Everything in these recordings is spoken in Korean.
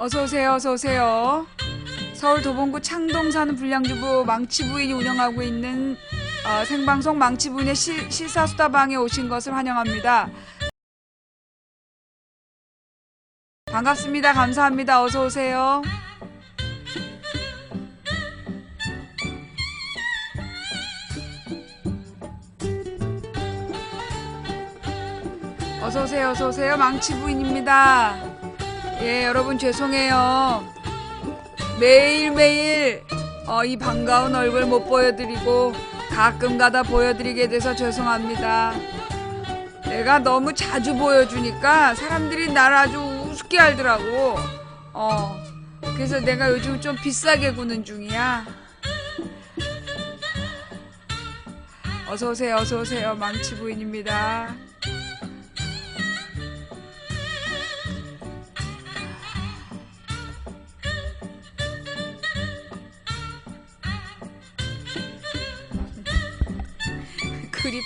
어서 오세요, 어서 오세요. 서울 도봉구 창동 사는 불량주부 망치부인이 운영하고 있는 생방송 망치부인의 시사수다방에 오신 것을 환영합니다. 반갑습니다. 감사합니다. 어서 오세요. 어서 오세요, 어서 오세요. 망치부인입니다. 예, 여러분 죄송해요. 매일매일 이 반가운 얼굴 못 보여드리고 가끔 가다 보여드리게 돼서 죄송합니다. 내가 너무 자주 보여주니까 사람들이 나를 아주 우습게 알더라고. 그래서 내가 요즘 좀 비싸게 구는 중이야. 어서오세요, 어서오세요. 망치부인입니다. 그리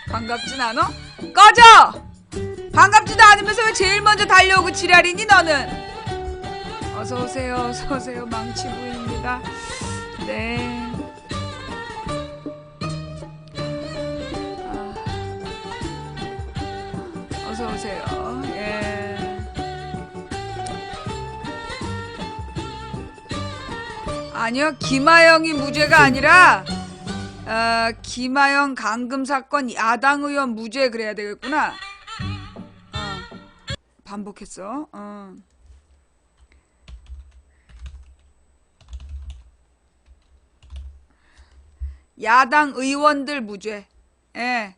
반갑진 않아? 꺼져! 반갑지도 않으면서 왜 제일 먼저 달려오고 지랄이니 너는? 어서오세요, 어서오세요. 망치부인입니다. 네. 어서오세요. 예. 아니요, 김하영이 무죄가 아니라 김하영 강금 사건 야당 의원 무죄 그래야 되겠구나. 반복했어. 야당 의원들 무죄. 예.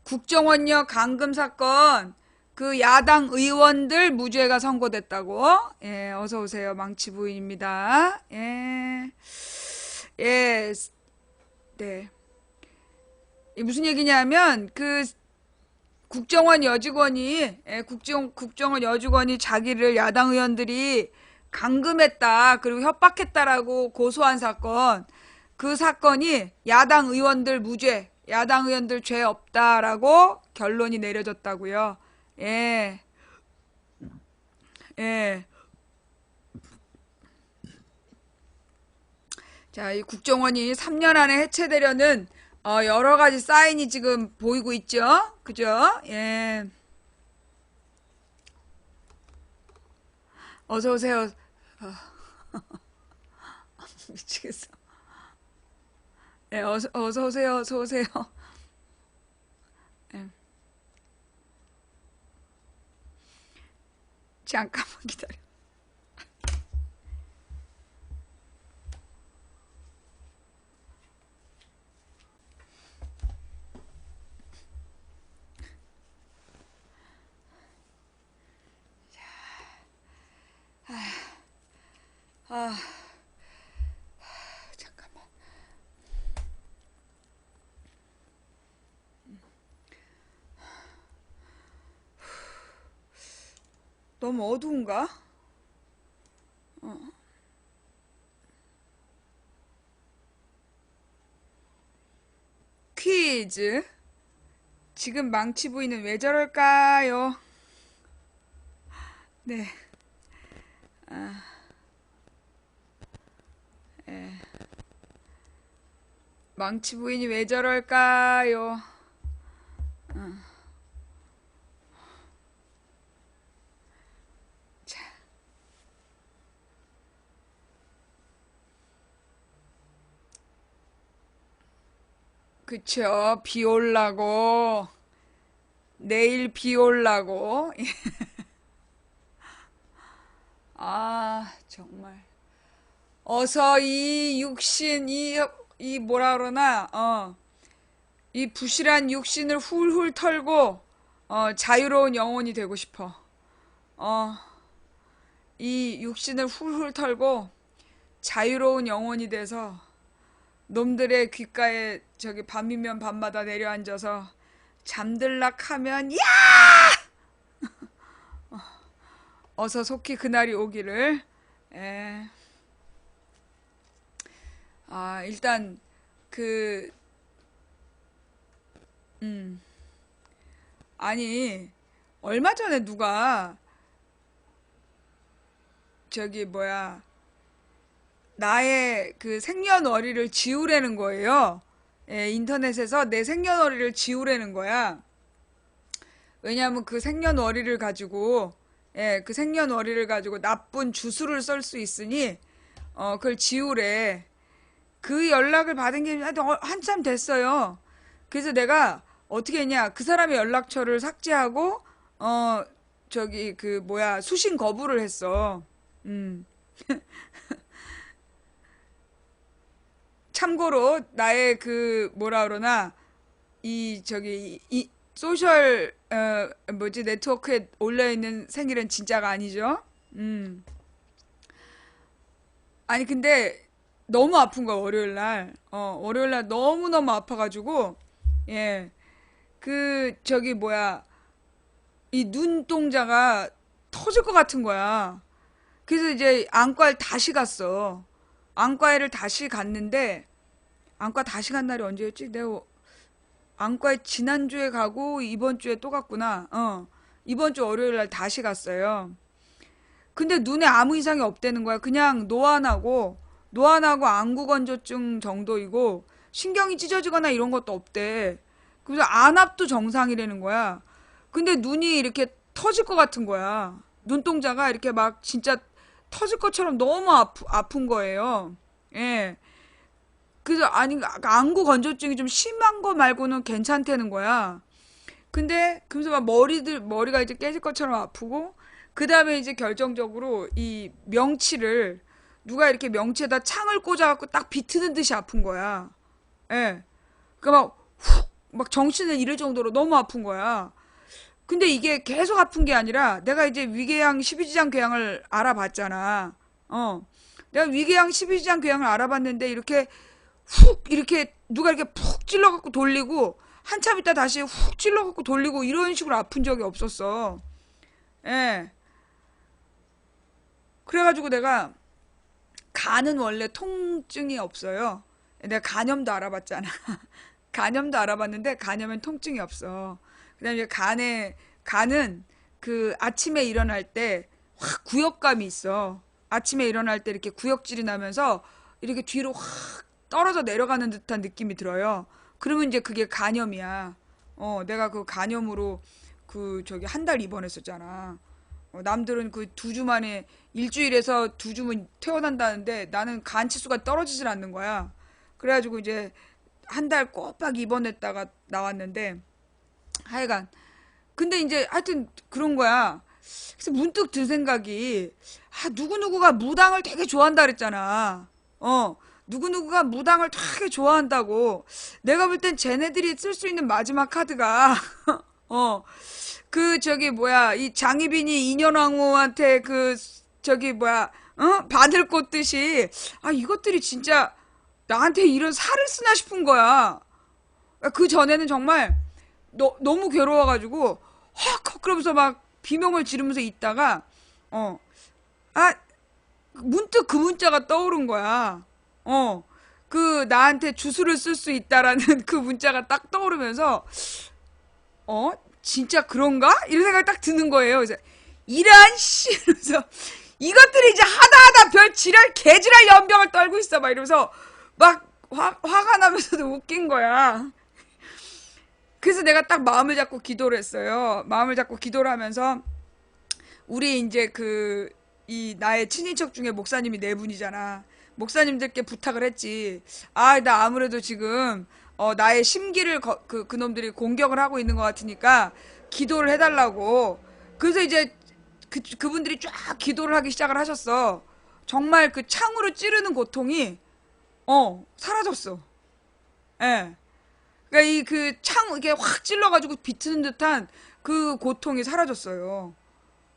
국정원역 강금 사건 그 야당 의원들 무죄가 선고됐다고. 예, 어서 오세요. 망치 부인입니다. 예. 예. 네. 이 무슨 얘기냐면 그 국정원 여직원이 국정원 여직원이 자기를 야당 의원들이 감금했다 그리고 협박했다라고 고소한 사건, 그 사건이 야당 의원들 무죄, 야당 의원들 죄 없다라고 결론이 내려졌다고요. 예. 예. 자, 이 국정원이 3년 안에 해체되려는 여러 가지 사인이 지금 보이고 있죠. 그죠? 예. 어서 오세요. 미치겠어. 예, 어서 오세요. 어서 오세요. 예. 잠깐만 기다려. 아, 잠깐만. 너무 어두운가? 퀴즈. 지금 망치 부인은 왜 저럴까요? 네. 예. 망치 부인이 왜 저럴까요? 자, 그쵸. 비 올라고. 내일 비 올라고. 아, 정말. 어서 이 육신, 이 뭐라 그러나, 이 부실한 육신을 훌훌 털고, 자유로운 영혼이 되고 싶어. 어, 이 육신을 훌훌 털고, 자유로운 영혼이 돼서, 놈들의 귓가에 저기 밤이면 밤마다 내려앉아서, 잠들락 하면, 야! 어서 속히 그날이 오기를. 에. 일단, 그, 음, 아니, 얼마 전에 누가 저기 뭐야 나의 그 생년월일을 지우라는 거예요. 예, 인터넷에서 내 생년월일을 지우라는 거야. 왜냐하면 그 생년월일을 가지고 그 생년월일을 가지고 나쁜 주술을 쓸 수 있으니 그걸 지우래. 그 연락을 받은 게 한참 됐어요. 그래서 내가 어떻게 했냐? 그 사람의 연락처를 삭제하고 어 저기 그 뭐야 수신 거부를 했어. 음. 참고로 나의 그 뭐라 그러나 이 저기 이 소셜 뭐지 네트워크에 올려 있는 생일은 진짜가 아니죠. 음. 아니 근데 너무 아픈 거야 월요일 날. 월요일 날 너무 너무 아파가지고 예. 그 저기 뭐야 이 눈동자가 터질 것 같은 거야. 그래서 이제 안과를 다시 갔어. 안과를 다시 갔는데 안과 다시 간 날이 언제였지? 내가 안과에 지난주에 가고 이번 주에 또 갔구나. 이번 주 월요일 날 다시 갔어요. 근데 눈에 아무 이상이 없다는 거야. 그냥 노안하고 안구건조증 정도이고 신경이 찢어지거나 이런 것도 없대. 그래서 안압도 정상이라는 거야. 근데 눈이 이렇게 터질 것 같은 거야. 눈동자가 이렇게 막 진짜 터질 것처럼 너무 아픈 거예요. 예. 그래서 아니 안구 건조증이 좀 심한 거 말고는 괜찮다는 거야. 근데 그래서 막 머리가 이제 깨질 것처럼 아프고 그 다음에 이제 결정적으로 이 명치를 누가 이렇게 명치에다 창을 꽂아갖고 딱 비트는 듯이 아픈 거야. 예. 그막 훅 막 정신을 잃을 정도로 너무 아픈 거야. 근데 이게 계속 아픈 게 아니라 내가 이제 위궤양 12지장 궤양을 알아봤잖아. 내가 위궤양 12지장 궤양을 알아봤는데 이렇게 훅 이렇게 누가 이렇게 푹 찔러갖고 돌리고 한참 있다 다시 훅 찔러갖고 돌리고 이런 식으로 아픈 적이 없었어. 예. 그래가지고 내가 간은 원래 통증이 없어요. 내가 간염도 알아봤잖아. 간염도 알아봤는데 간염엔 통증이 없어. 그다음에 간은 그 아침에 일어날 때 확 구역감이 있어. 아침에 일어날 때 이렇게 구역질이 나면서 이렇게 뒤로 확 떨어져 내려가는 듯한 느낌이 들어요. 그러면 이제 그게 간염이야. 내가 그 간염으로 그 저기 한 달 입원했었잖아. 남들은 그 2주 만에 일주일에서 2주면 퇴원한다는데 나는 간 치수가 떨어지질 않는 거야. 그래가지고 이제 한 달 꼬박 입원했다가 나왔는데 하여간 근데 이제 하여튼 그런 거야. 그래서 문득 든 생각이 누구누구가 무당을 되게 좋아한다 그랬잖아. 누구누구가 무당을 되게 좋아한다고. 내가 볼 땐 쟤네들이 쓸 수 있는 마지막 카드가 그 저기 뭐야 이 장희빈이 인현왕후한테 그 저기 뭐야 바늘 꽂듯이 이것들이 진짜 나한테 이런 살을 쓰나 싶은 거야. 그 전에는 정말 너무 괴로워가지고 헉 그러면서 막 비명을 지르면서 있다가 어, 아 문득 그 문자가 떠오른 거야. 그 나한테 주술을 쓸 수 있다라는 그 문자가 딱 떠오르면서 어 진짜 그런가? 이런 생각이 딱 드는 거예요. 그래서 이런 씨 이러면서 이것들이 이제 하다 별 지랄 개지랄 연병을 떨고 있어 막 이러면서 막 화가 나면서도 웃긴 거야. 그래서 내가 딱 마음을 잡고 기도를 했어요. 마음을 잡고 기도를 하면서 우리 이제 그 이 나의 친인척 중에 목사님이 네 분이잖아. 목사님들께 부탁을 했지. 나 아무래도 지금 나의 심기를 그놈들이 공격을 하고 있는 것 같으니까 기도를 해달라고. 그래서 이제 그분들이 쫙 기도를 하기 시작을 하셨어. 정말 그 창으로 찌르는 고통이 사라졌어. 예. 그러니까 이 그 창 이게 확 찔러가지고 비트는 듯한 그 고통이 사라졌어요.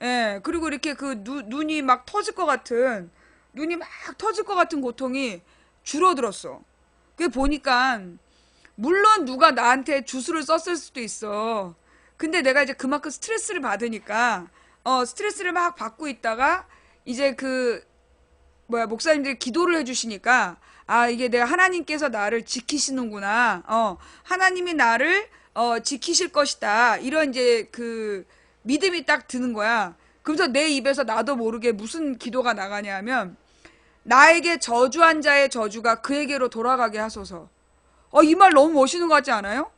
예. 그리고 이렇게 그 눈이 막 터질 것 같은 눈이 막 터질 것 같은 고통이 줄어들었어. 그게 보니까 물론 누가 나한테 주술을 썼을 수도 있어. 근데 내가 이제 그만큼 스트레스를 받으니까 스트레스를 막 받고 있다가 이제 그 뭐야 목사님들이 기도를 해주시니까 이게 내가 하나님께서 나를 지키시는구나. 하나님이 나를 지키실 것이다. 이런 이제 그 믿음이 딱 드는 거야. 그래서 내 입에서 나도 모르게 무슨 기도가 나가냐면 나에게 저주한 자의 저주가 그에게로 돌아가게 하소서. 이 말 너무 멋있는 것 같지 않아요?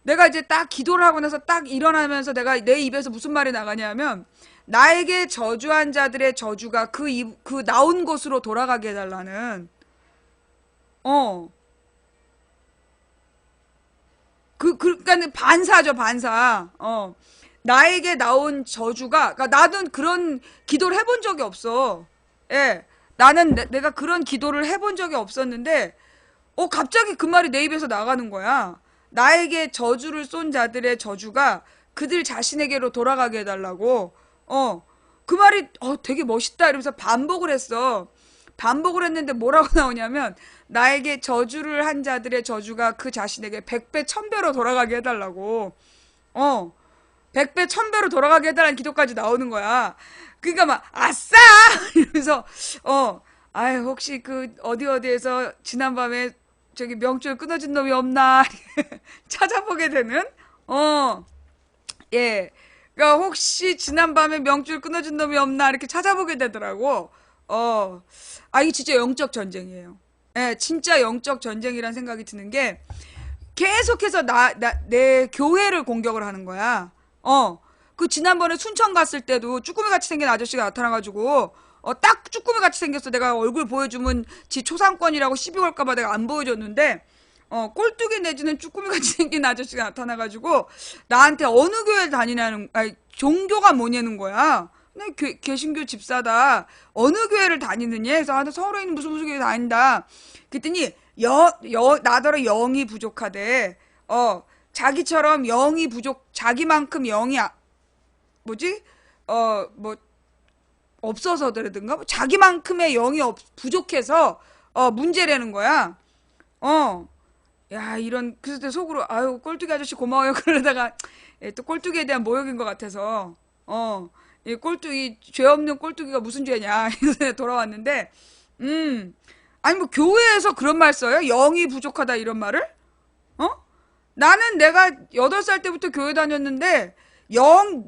내가 이제 딱 기도를 하고 나서 딱 일어나면서 내가 내 입에서 무슨 말이 나가냐면 나에게 저주한 자들의 저주가 그 나온 곳으로 돌아가게 해달라는 어 그러니까 반사죠, 반사. 나에게 나온 저주가, 그러니까 나는 그런 기도를 해본 적이 없어. 예. 나는 내가 그런 기도를 해본 적이 없었는데, 갑자기 그 말이 내 입에서 나가는 거야. 나에게 저주를 쏜 자들의 저주가 그들 자신에게로 돌아가게 해달라고. 그 말이, 되게 멋있다. 이러면서 반복을 했어. 반복을 했는데 뭐라고 나오냐면, 나에게 저주를 한 자들의 저주가 그 자신에게 100배, 1000배로 돌아가게 해달라고. 100배, 1000배로 돌아가게 해달라는 기도까지 나오는 거야. 그러니까 막, 아싸! 이러면서, 아유, 혹시 어디에서 지난밤에 저기 명줄 끊어진 놈이 없나? 찾아보게 되는, 예. 그러니까 혹시 지난밤에 명줄 끊어진 놈이 없나? 이렇게 찾아보게 되더라고. 이게 진짜 영적 전쟁이에요. 예, 진짜 영적 전쟁이란 생각이 드는 게, 계속해서 내 교회를 공격을 하는 거야. 그 지난번에 순천 갔을 때도 쭈꾸미 같이 생긴 아저씨가 나타나가지고, 딱 쭈꾸미 같이 생겼어. 내가 얼굴 보여주면 지 초상권이라고 시비 걸까봐 내가 안 보여줬는데, 꼴뚜기 내지는 쭈꾸미 같이 생긴 아저씨가 나타나가지고, 나한테 어느 교회 다니냐는, 아니, 종교가 뭐냐는 거야. 나 개신교 집사다. 어느 교회를 다니느냐 해서, 서울에 있는 무슨 교회 다닌다. 그랬더니, 나더러 영이 부족하대. 자기처럼 자기만큼 영이, 뭐지? 뭐, 없어서라든가? 자기만큼의 영이 부족해서, 문제라는 거야. 야, 그래서 속으로, 아유, 꼴뚜기 아저씨 고마워요. 그러다가, 또 꼴뚜기에 대한 모욕인 것 같아서, 이 죄 없는 꼴뚜기가 무슨 죄냐. 이래서 돌아왔는데, 아니, 뭐, 교회에서 그런 말 써요? 영이 부족하다, 이런 말을? 나는 내가 8살 때부터 교회 다녔는데,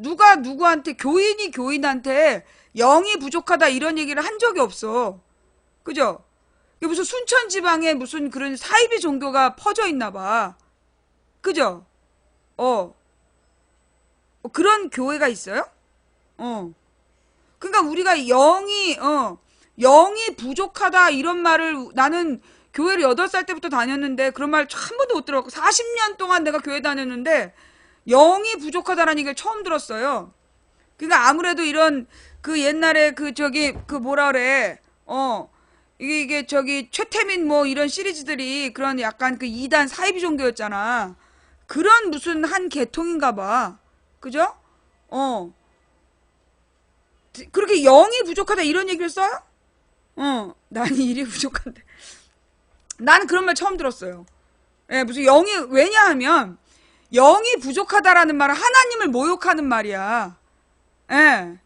누가 누구한테, 교인이 교인한테 영이 부족하다, 이런 얘기를 한 적이 없어. 그죠? 이게 무슨 순천 지방에 무슨 그런 사이비 종교가 퍼져 있나 봐. 그죠? 그런 교회가 있어요? 그러니까 우리가 영이 부족하다 이런 말을 나는 교회를 8살 때부터 다녔는데 그런 말 한 번도 못 들어봤고 40년 동안 내가 교회 다녔는데 영이 부족하다라는 얘기를 처음 들었어요. 그러니까 아무래도 이런 옛날에 뭐라 그래 이게 저기 최태민 뭐 이런 시리즈들이 그런 약간 2단 사이비 종교였잖아. 그런 무슨 한 계통인가 봐. 그죠? 그렇게 영이 부족하다 이런 얘기를 써요? 나는 일이 부족한데. 나는 그런 말 처음 들었어요. 예, 무슨 왜냐하면, 영이 부족하다라는 말은 하나님을 모욕하는 말이야. 예.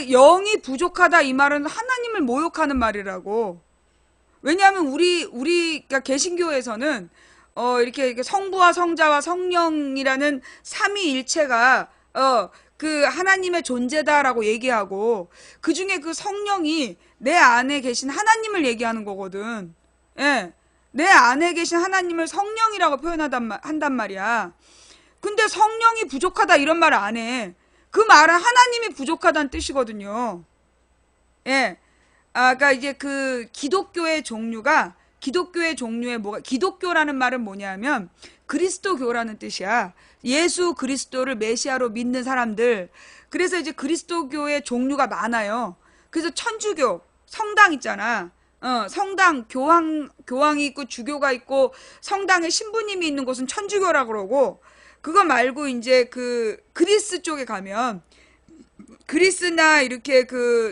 영이 부족하다 이 말은 하나님을 모욕하는 말이라고. 왜냐하면 그러니까 개신교에서는, 이렇게 성부와 성자와 성령이라는 삼위일체가, 하나님의 존재다라고 얘기하고, 그 중에 그 성령이 내 안에 계신 하나님을 얘기하는 거거든. 예. 내 안에 계신 하나님을 성령이라고 한단 말이야. 근데 성령이 부족하다 이런 말을 안 해. 그 말은 하나님이 부족하다는 뜻이거든요. 예. 그러니까 이제 기독교의 종류가 기독교라는 말은 뭐냐면 그리스도교라는 뜻이야. 예수 그리스도를 메시아로 믿는 사람들. 그래서 이제 그리스도교의 종류가 많아요. 그래서 천주교, 성당 있잖아. 성당, 교황이 있고 주교가 있고 성당에 신부님이 있는 곳은 천주교라고 그러고 그거 말고 이제 그리스 쪽에 가면 그리스나 이렇게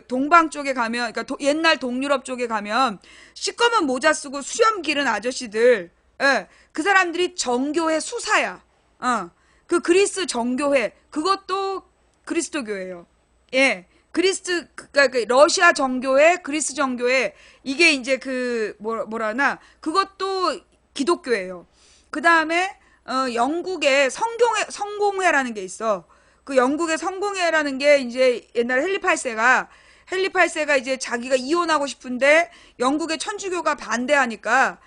동방 쪽에 가면 그러니까 옛날 동유럽 쪽에 가면 시꺼먼 모자 쓰고 수염 기른 아저씨들 그 사람들이 정교회 수사야. 그리스 정교회 그것도 그리스도교예요. 예. 그러니까 러시아 정교회, 그리스 정교회 이게 이제 뭐라나 그것도 기독교예요. 그 다음에 영국에 성공회라는 게 있어. 그 영국의 성공회라는 게 이제 옛날 헨리 8세가 이제 자기가 이혼하고 싶은데 영국의 천주교가 반대하니까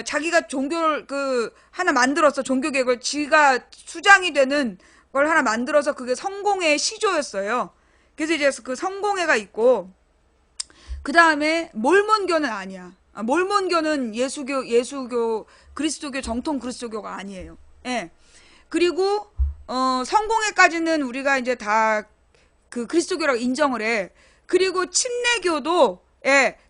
자기가 종교를 하나 만들었어. 종교 개혁을 지가 수장이 되는 걸 하나 만들어서 그게 성공회의 시조였어요. 그래서 이제 그 성공회가 있고 그 다음에 몰몬교는 아니야. 몰몬교는 예수교 그리스도교 정통 그리스도교가 아니에요. 예. 그리고 성공회까지는 우리가 이제 다 그 그리스도교라고 인정을 해. 그리고 침례교도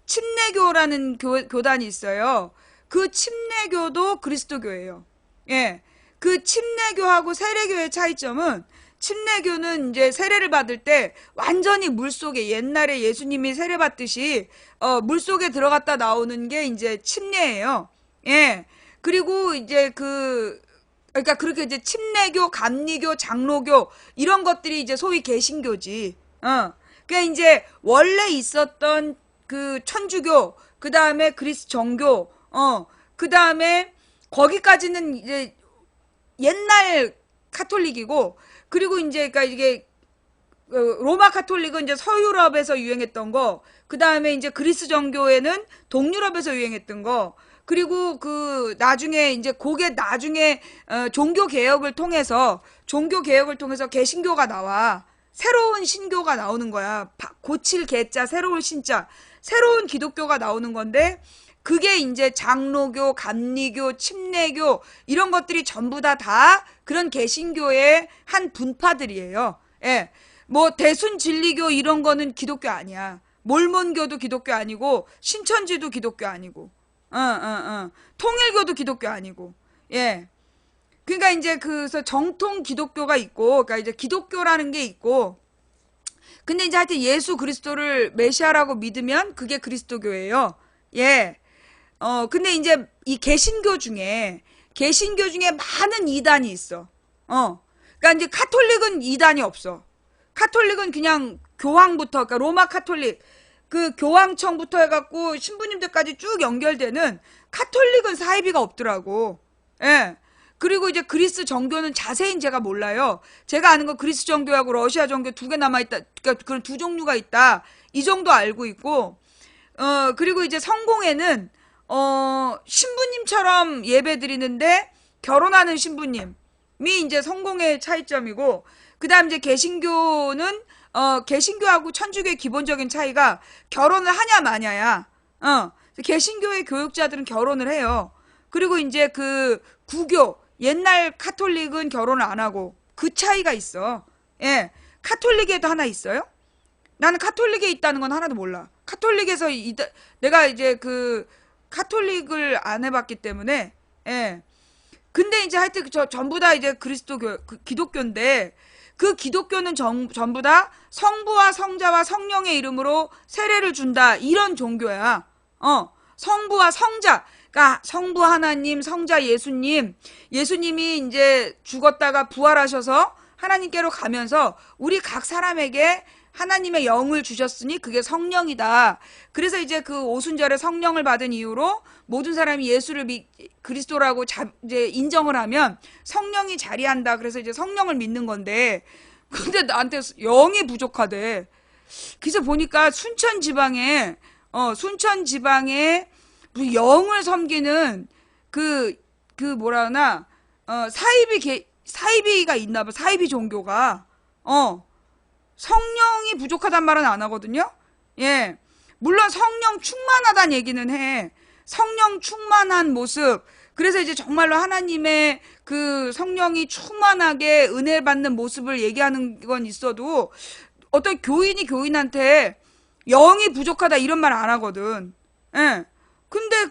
침례교라는 교단이 있어요. 그 침례교도 그리스도교예요. 예. 그 침례교하고 세례교의 차이점은 침례교는 이제 세례를 받을 때 완전히 물속에 옛날에 예수님이 세례 받듯이 물속에 들어갔다 나오는 게 이제 침례예요. 예. 그리고 이제 그러니까 그렇게 이제 침례교, 감리교, 장로교 이런 것들이 이제 소위 개신교지. 그러니까 이제 원래 있었던 그 천주교, 그 다음에 그리스 정교, 그 다음에 거기까지는 이제 옛날 카톨릭이고, 그리고 이제 그러니까 이게 로마 카톨릭은 이제 서유럽에서 유행했던 거, 그 다음에 이제 그리스 정교회는 동유럽에서 유행했던 거, 그리고 나중에 종교 개혁을 통해서 개신교가 나와. 새로운 신교가 나오는 거야. 고칠 개자, 새로운 신자, 새로운 기독교가 나오는 건데, 그게 이제 장로교, 감리교, 침례교 이런 것들이 전부 다 그런 개신교의 한 분파들이에요. 예. 뭐 대순진리교 이런 거는 기독교 아니야. 몰몬교도 기독교 아니고 신천지도 기독교 아니고. 통일교도 기독교 아니고. 예. 그러니까 이제 그래서 정통 기독교가 있고, 그러니까 이제 기독교라는 게 있고, 근데 이제 하여튼 예수 그리스도를 메시아라고 믿으면 그게 그리스도교예요. 예. 근데 이제 이 개신교 중에 많은 이단이 있어. 그러니까 이제 카톨릭은 이단이 없어. 카톨릭은 그냥 교황부터, 그러니까 로마 카톨릭, 그 교황청부터 해갖고 신부님들까지 쭉 연결되는 카톨릭은 사이비가 없더라고. 예. 그리고 이제 그리스 정교는 자세히는 제가 몰라요. 제가 아는 건 그리스 정교하고 러시아 정교 두 개 남아있다. 그러니까 그런 두 종류가 있다. 이 정도 알고 있고, 그리고 이제 성공회는, 신부님처럼 예배 드리는데 결혼하는 신부님이 이제 성공회의 차이점이고, 그 다음 이제 개신교는, 개신교하고 천주교의 기본적인 차이가 결혼을 하냐 마냐야. 개신교의 교육자들은 결혼을 해요. 그리고 이제 구교, 옛날 카톨릭은 결혼을 안 하고 그 차이가 있어. 예. 카톨릭에도 하나 있어요? 나는 카톨릭에 있다는 건 하나도 몰라. 카톨릭에서 내가 이제 카톨릭을 안 해봤기 때문에, 예. 근데 이제 하여튼 전부 다 이제 그리스도교, 기독교인데, 그 기독교는 전부 다 성부와 성자와 성령의 이름으로 세례를 준다. 이런 종교야. 성부와 성자. 그러니까 성부 하나님, 성자 예수님이 이제 죽었다가 부활하셔서 하나님께로 가면서 우리 각 사람에게 하나님의 영을 주셨으니 그게 성령이다. 그래서 이제 그 오순절에 성령을 받은 이후로 모든 사람이 예수를 그리스도라고 이제 인정을 하면 성령이 자리한다. 그래서 이제 성령을 믿는 건데, 근데 나한테 영이 부족하대. 그래서 보니까 순천 지방에 무슨 영을 섬기는 뭐라 하나, 사이비가 있나 봐. 사이비 종교가. 성령이 부족하단 말은 안 하거든요. 예. 물론 성령 충만하다는 얘기는 해. 성령 충만한 모습. 그래서 이제 정말로 하나님의 성령이 충만하게 은혜 받는 모습을 얘기하는 건 있어도, 어떤 교인이 교인한테 영이 부족하다 이런 말 안 하거든. 예. 근데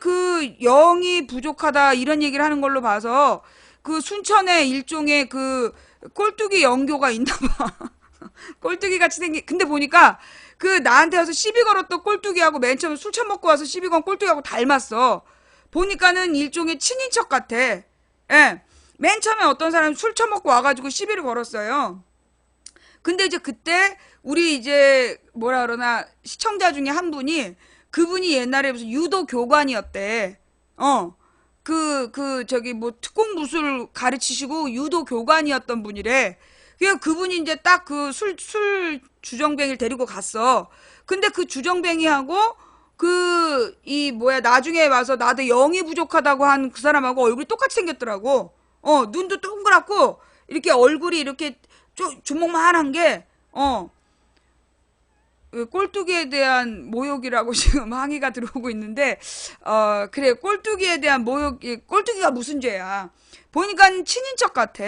영이 부족하다 이런 얘기를 하는 걸로 봐서 순천에 일종의 꼴뚜기 영교가 있나 봐. 꼴뚜기 같이 생긴. 근데 보니까 나한테 와서 시비 걸었던 꼴뚜기하고 맨 처음에 술 처먹고 와서 시비 건 꼴뚜기하고 닮았어. 보니까는 일종의 친인척 같아. 예. 맨 처음에 어떤 사람이 술 처먹고 와가지고 시비를 걸었어요. 근데 이제 그때 우리 이제 뭐라 그러나 시청자 중에 한 분이, 그분이 옛날에 무슨 유도 교관이었대. 저기 뭐 특공 무술 가르치시고 유도 교관이었던 분이래. 그분이 이제 딱 그 술 주정뱅이를 데리고 갔어. 근데 그 주정뱅이하고 나중에 와서 나도 영이 부족하다고 한 그 사람하고 얼굴이 똑같이 생겼더라고. 눈도 동그랗고, 이렇게 얼굴이 이렇게 주먹만한 게, 꼴뚜기에 대한 모욕이라고 지금 항의가 들어오고 있는데, 그래, 꼴뚜기에 대한 모욕, 꼴뚜기가 무슨 죄야. 보니까 친인척 같아.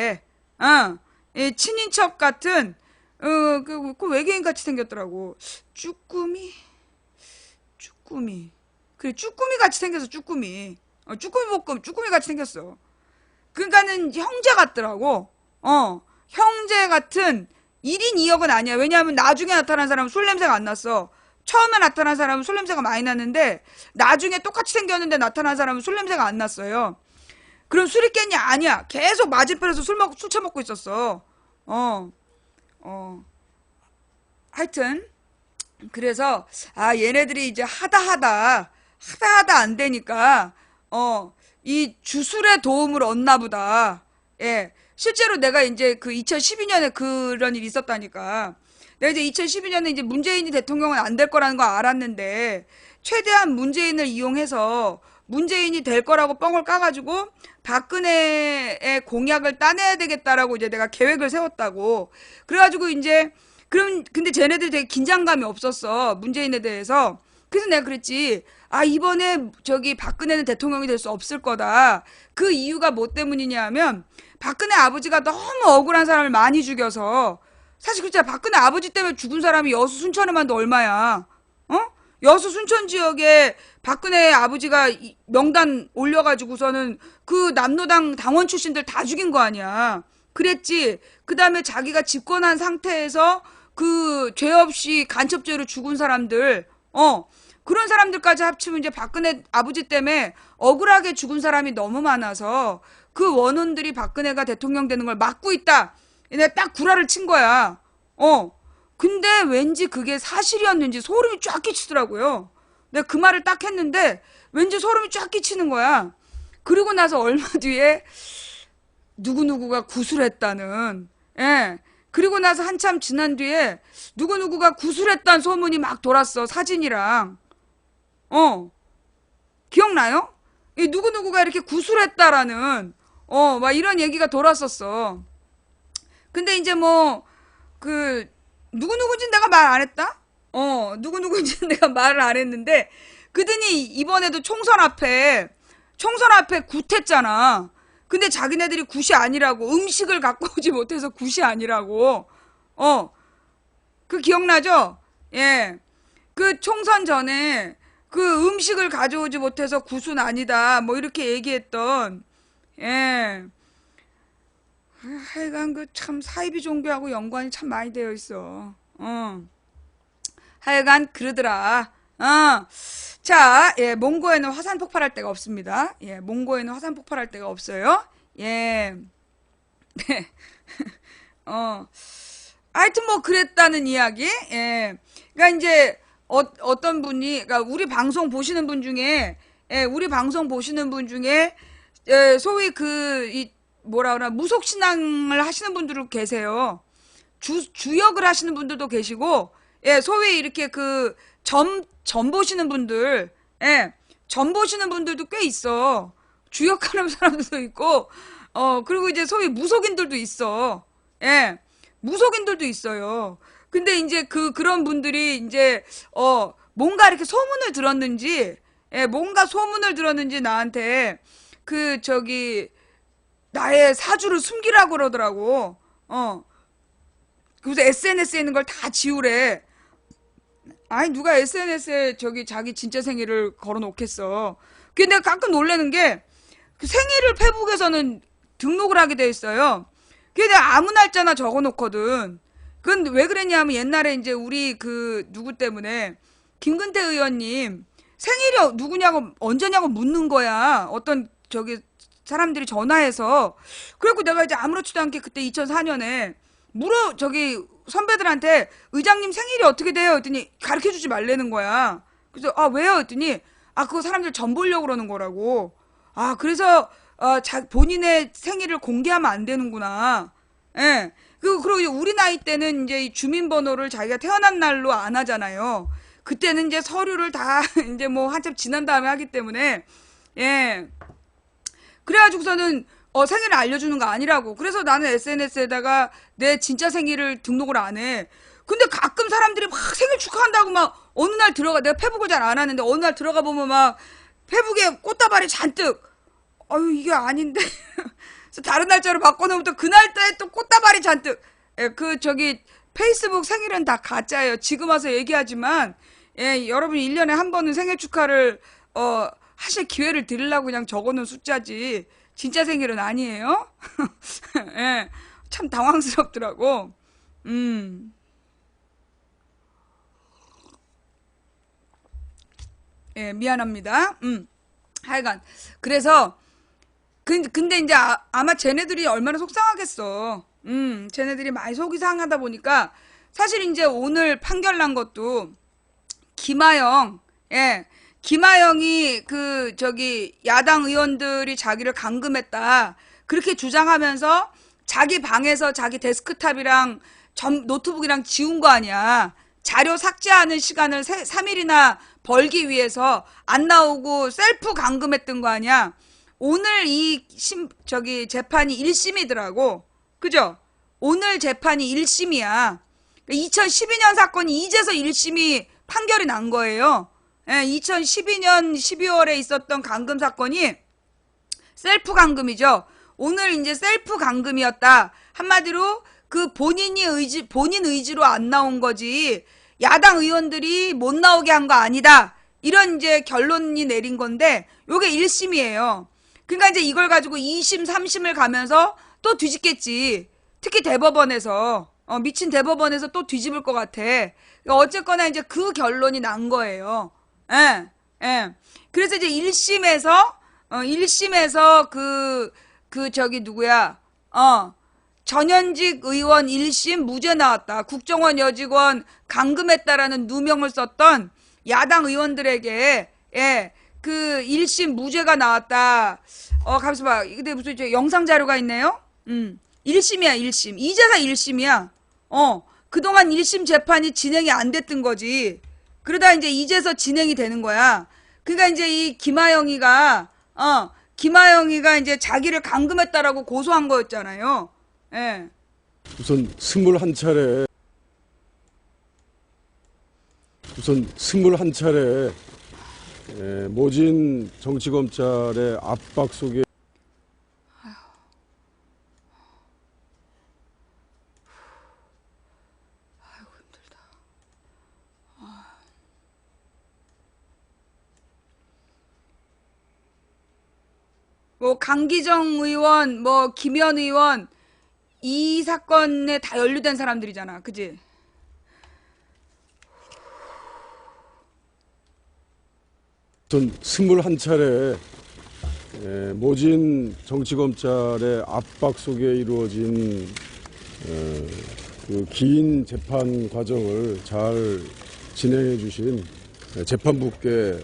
친인척 같은, 그 외계인 같이 생겼더라고. 쭈꾸미? 그래, 쭈꾸미 같이 생겼어, 쭈꾸미. 쭈꾸미 볶음, 쭈꾸미 같이 생겼어. 그러니까는 형제 같더라고. 형제 같은 1인 2역은 아니야. 왜냐하면 나중에 나타난 사람은 술 냄새가 안 났어. 처음에 나타난 사람은 술 냄새가 많이 났는데, 나중에 똑같이 생겼는데 나타난 사람은 술 냄새가 안 났어요. 그럼 술이 깼냐? 아니야. 계속 맞은편에서 술 처먹고 있었어. 하여튼, 그래서, 얘네들이 이제 하다 안 되니까, 이 주술의 도움을 얻나 보다. 예. 실제로 내가 이제 그 2012년에 그런 일이 있었다니까. 내가 이제 2012년에 이제 문재인이 대통령은 안 될 거라는 거 알았는데, 최대한 문재인을 이용해서 문재인이 될 거라고 뻥을 까가지고 박근혜의 공약을 따내야 되겠다라고 이제 내가 계획을 세웠다고. 그래가지고 이제, 근데 쟤네들이 되게 긴장감이 없었어. 문재인에 대해서. 그래서 내가 그랬지. 이번에 박근혜는 대통령이 될 수 없을 거다. 그 이유가 뭐 때문이냐 하면, 박근혜 아버지가 너무 억울한 사람을 많이 죽여서, 사실 그렇잖아. 박근혜 아버지 때문에 죽은 사람이 여수 순천에만도 얼마야. 여수 순천 지역에 박근혜 아버지가 명단 올려가지고서는 그 남로당 당원 출신들 다 죽인 거 아니야. 그랬지. 그 다음에 자기가 집권한 상태에서 그 죄 없이 간첩죄로 죽은 사람들, 그런 사람들까지 합치면 이제 박근혜 아버지 때문에 억울하게 죽은 사람이 너무 많아서 그 원혼들이 박근혜가 대통령 되는 걸 막고 있다. 내가 딱 구라를 친 거야. 근데 왠지 그게 사실이었는지 소름이 쫙 끼치더라고요. 내가 그 말을 딱 했는데 왠지 소름이 쫙 끼치는 거야. 그리고 나서 얼마 뒤에 누구누구가 구술했다는, 예. 그리고 나서 한참 지난 뒤에 누구누구가 구술했다는 소문이 막 돌았어. 사진이랑. 기억나요? 이 누구누구가 이렇게 구술했다라는, 막 이런 얘기가 돌았었어. 근데 이제 누구누구인지 내가 말 안 했다? 누구누구인지 내가 말을 안 했는데, 그더니 이번에도 총선 앞에 굿했잖아. 근데 자기네들이 굿이 아니라고, 음식을 갖고 오지 못해서 굿이 아니라고. 그 기억나죠? 예. 그 총선 전에 그 음식을 가져오지 못해서 굿은 아니다. 뭐 이렇게 얘기했던, 예. 하여간 그 참 사이비 종교하고 연관이 참 많이 되어 있어. 하여간 그러더라. 자, 예, 몽고에는 화산 폭발할 데가 없습니다. 예, 몽고에는 화산 폭발할 데가 없어요. 예. 네. 하여튼 그랬다는 이야기. 예. 그러니까 이제 어떤 분이, 그러니까 우리 방송 보시는 분 중에, 예, 소위 뭐라 그러나 무속신앙을 하시는 분들도 계세요. 주역을 하시는 분들도 계시고, 예, 소위 이렇게 점 보시는 분들, 예, 점 보시는 분들도 꽤 있어. 주역하는 사람들도 있고, 그리고 이제 소위 무속인들도 있어. 예, 무속인들도 있어요. 근데 이제 그런 분들이 이제, 뭔가 이렇게 소문을 들었는지, 예, 나한테, 나의 사주를 숨기라고 그러더라고. 그래서 SNS에 있는 걸 다 지우래. 아니, 누가 SNS에 자기 진짜 생일을 걸어 놓겠어. 근데 내가 가끔 놀라는 게, 그 생일을 페북에서는 등록을 하게 돼 있어요. 그게 내가 아무 날짜나 적어 놓거든. 그건 왜 그랬냐면 옛날에 이제 우리 누구 때문에, 김근태 의원님, 생일이 누구냐고, 언제냐고 묻는 거야. 어떤 사람들이 전화해서. 그래갖고 내가 이제 아무렇지도 않게 그때 2004년에 선배들한테 의장님 생일이 어떻게 돼요? 했더니 가르쳐주지 말라는 거야. 그래서 왜요? 했더니 그거 사람들 전 보려고 그러는 거라고. 본인의 생일을 공개하면 안 되는구나. 예. 그리고 우리 나이 때는 이제 이 주민번호를 자기가 태어난 날로 안 하잖아요. 그때는 이제 서류를 다 이제 뭐 한참 지난 다음에 하기 때문에, 예. 그래가지고서는 생일을 알려주는 거 아니라고. 그래서 나는 SNS에다가 내 진짜 생일을 등록을 안 해. 근데 가끔 사람들이 막 생일 축하한다고 막 어느 날 들어가, 내가 페북을 잘 안 하는데 어느 날 들어가 보면 막 페북에 꽃다발이 잔뜩. 이게 아닌데. 그래서 다른 날짜로 바꿔놓으면 또 그날따에 또 꽃다발이 잔뜩. 예, 페이스북 생일은 다 가짜예요. 지금 와서 얘기하지만, 예, 여러분이 1년에 한 번은 생일 축하를, 하실 기회를 드리려고 그냥 적어놓은 숫자지. 진짜 생일은 아니에요. 예, 참 당황스럽더라고. 예, 미안합니다. 하여간. 그래서, 근데 이제 아마 쟤네들이 얼마나 속상하겠어. 쟤네들이 많이 속이 상하다 보니까, 사실 이제 오늘 판결 난 것도, 김하영, 예, 김하영이 야당 의원들이 자기를 감금했다. 그렇게 주장하면서 자기 방에서 자기 데스크탑이랑 노트북이랑 지운 거 아니야. 자료 삭제하는 시간을 3일이나 벌기 위해서 안 나오고 셀프 감금했던 거 아니야. 오늘 재판이 1심이더라고. 그죠? 오늘 재판이 1심이야. 2012년 사건이 이제서 1심이 판결이 난 거예요. 예, 2012년 12월에 있었던 감금 사건이 셀프 감금이죠. 오늘 이제 셀프 감금이었다. 한마디로 본인 의지로 안 나온 거지. 야당 의원들이 못 나오게 한 거 아니다. 이런 이제 결론이 내린 건데, 요게 1심이에요. 그러니까 이제 이걸 가지고 2심, 3심을 가면서 또 뒤집겠지. 특히 대법원에서, 미친 대법원에서 또 뒤집을 것 같아. 그러니까 어쨌거나 이제 그 결론이 난 거예요. 예, 예. 그래서 이제 1심에서 누구야? 전현직 의원 1심 무죄 나왔다. 국정원 여직원 감금했다라는 누명을 썼던 야당 의원들에게, 예, 1심 무죄가 나왔다. 가만있어 봐. 근데 무슨 영상 자료가 있네요? 1심이야, 1심. 이제서 1심이야. 그동안 1심 재판이 진행이 안 됐던 거지. 그러다 이제서 진행이 되는 거야. 그러니까 이제 이 김하영이가 이제 자기를 감금했다라고 고소한 거였잖아요. 예. 우선 21차례 모진 정치검찰의 압박 속에 뭐 강기정 의원, 뭐 김현 의원 이 사건에 다 연루된 사람들이잖아, 그지? 우선 21차례 모진 정치검찰의 압박 속에 이루어진 그 긴 재판 과정을 잘 진행해 주신 재판부께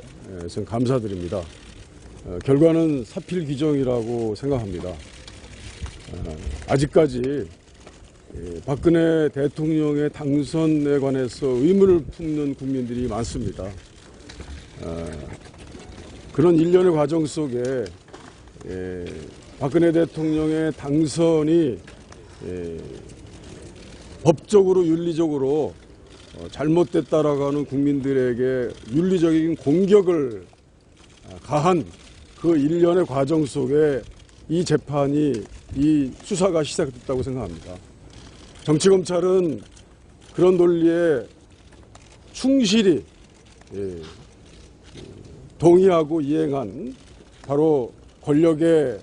감사드립니다. 결과는 사필 규정이라고 생각합니다. 아직까지 박근혜 대통령의 당선에 관해서 의문을 품는 국민들이 많습니다. 그런 일련의 과정 속에 박근혜 대통령의 당선이 법적으로 윤리적으로 잘못됐다라고 하는 국민들에게 윤리적인 공격을 가한 그 일련의 과정 속에 이 재판이, 이 수사가 시작됐다고 생각합니다. 정치검찰은 그런 논리에 충실히 동의하고 이행한 바로 권력의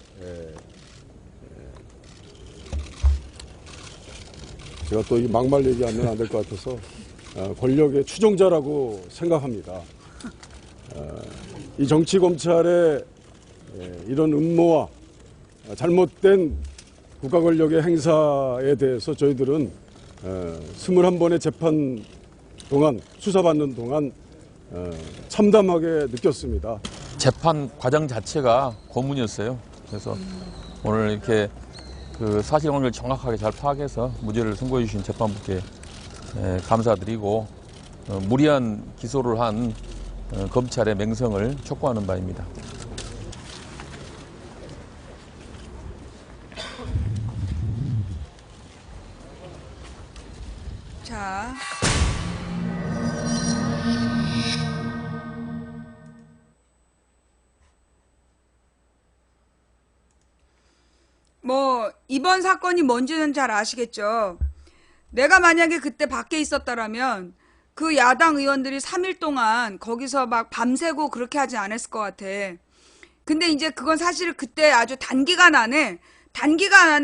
제가 또 이 막말 얘기하면 안 될 것 같아서 권력의 추종자라고 생각합니다. 이 정치검찰의 이런 음모와 잘못된 국가 권력의 행사에 대해서 저희들은 21번의 재판 동안, 수사받는 동안 참담하게 느꼈습니다. 재판 과정 자체가 고문이었어요. 그래서 오늘 이렇게 그 사실 오늘 정확하게 잘 파악해서 무죄를 선고해 주신 재판부께 감사드리고 무리한 기소를 한 검찰의 맹성을 촉구하는 바입니다. 자. 뭐 이번 사건이 뭔지는 잘 아시겠죠. 내가 만약에 그때 밖에 있었다라면 그 야당 의원들이 3일 동안 거기서 막 밤새고 그렇게 하지 않았을 것 같아. 근데 이제 그건 사실 그때 아주 단기간 안에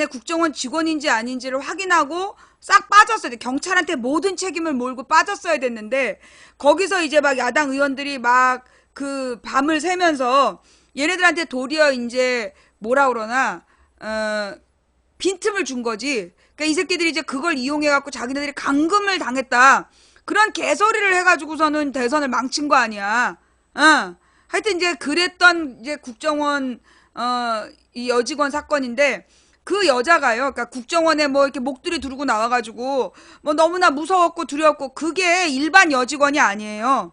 국정원 직원인지 아닌지를 확인하고 싹 빠졌어야 돼. 경찰한테 모든 책임을 몰고 빠졌어야 됐는데 거기서 이제 막 야당 의원들이 막 그 밤을 새면서 얘네들한테 도리어 이제 뭐라 그러나 빈틈을 준 거지. 그러니까 이 새끼들이 이제 그걸 이용해갖고 자기네들이 감금을 당했다. 그런 개소리를 해가지고서는 대선을 망친 거 아니야. 하여튼 이제 그랬던 이제 국정원, 이 여직원 사건인데 그 여자가요. 그러니까 국정원에 뭐 이렇게 목도리 두르고 나와가지고 뭐 너무나 무서웠고 두려웠고 그게 일반 여직원이 아니에요.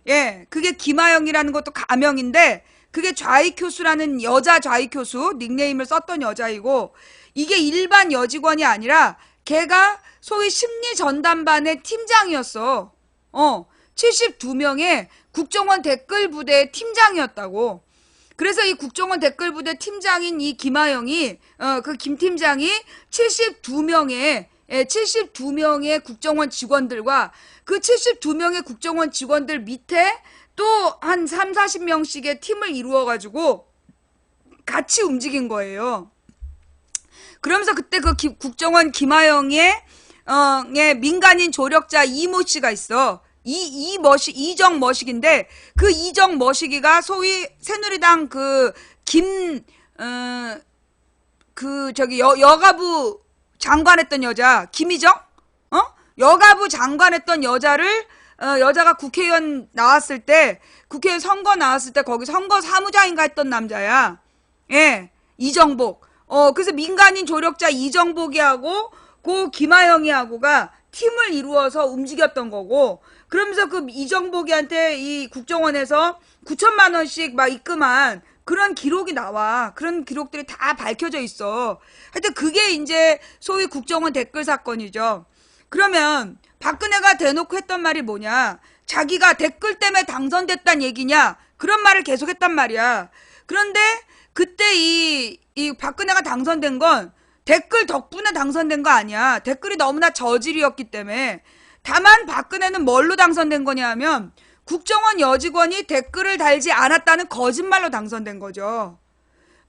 예. 그게 김하영이라는 것도 가명인데 그게 좌익교수라는 여자 좌익교수 닉네임을 썼던 여자이고 이게 일반 여직원이 아니라 걔가 소위 심리전담반의 팀장이었어. 72명의 국정원 댓글부대의 팀장이었다고. 그래서 이 국정원 댓글부대 팀장인 이 김하영이 그 김 팀장이 72명의 국정원 직원들과 그 72명의 국정원 직원들 밑에 또 한 30-40명씩의 팀을 이루어가지고 같이 움직인 거예요. 그러면서 그때 그 국정원 김하영의 민간인 조력자 이모 씨가 있어. 이정 머식인데 그 이정 머식이가 소위 새누리당 여가부 장관했던 여자 김희정? 여가부 장관했던 여자가 국회의원 나왔을 때 국회의원 선거 나왔을 때 거기 선거 사무장인가 했던 남자야. 예. 이정복. 그래서 민간인 조력자 이정복이하고 그 김하영이하고가 팀을 이루어서 움직였던 거고 그러면서 그 이정복이한테 이 국정원에서 9천만 원씩 막 입금한 그런 기록이 나와. 그런 기록들이 다 밝혀져 있어. 하여튼 그게 이제 소위 국정원 댓글 사건이죠. 그러면 박근혜가 대놓고 했던 말이 뭐냐? 자기가 댓글 때문에 당선됐단 얘기냐? 그런 말을 계속했단 말이야. 그런데 그때 이 박근혜가 당선된 건 댓글 덕분에 당선된 거 아니야. 댓글이 너무나 저질이었기 때문에. 다만 박근혜는 뭘로 당선된 거냐 하면 국정원 여직원이 댓글을 달지 않았다는 거짓말로 당선된 거죠.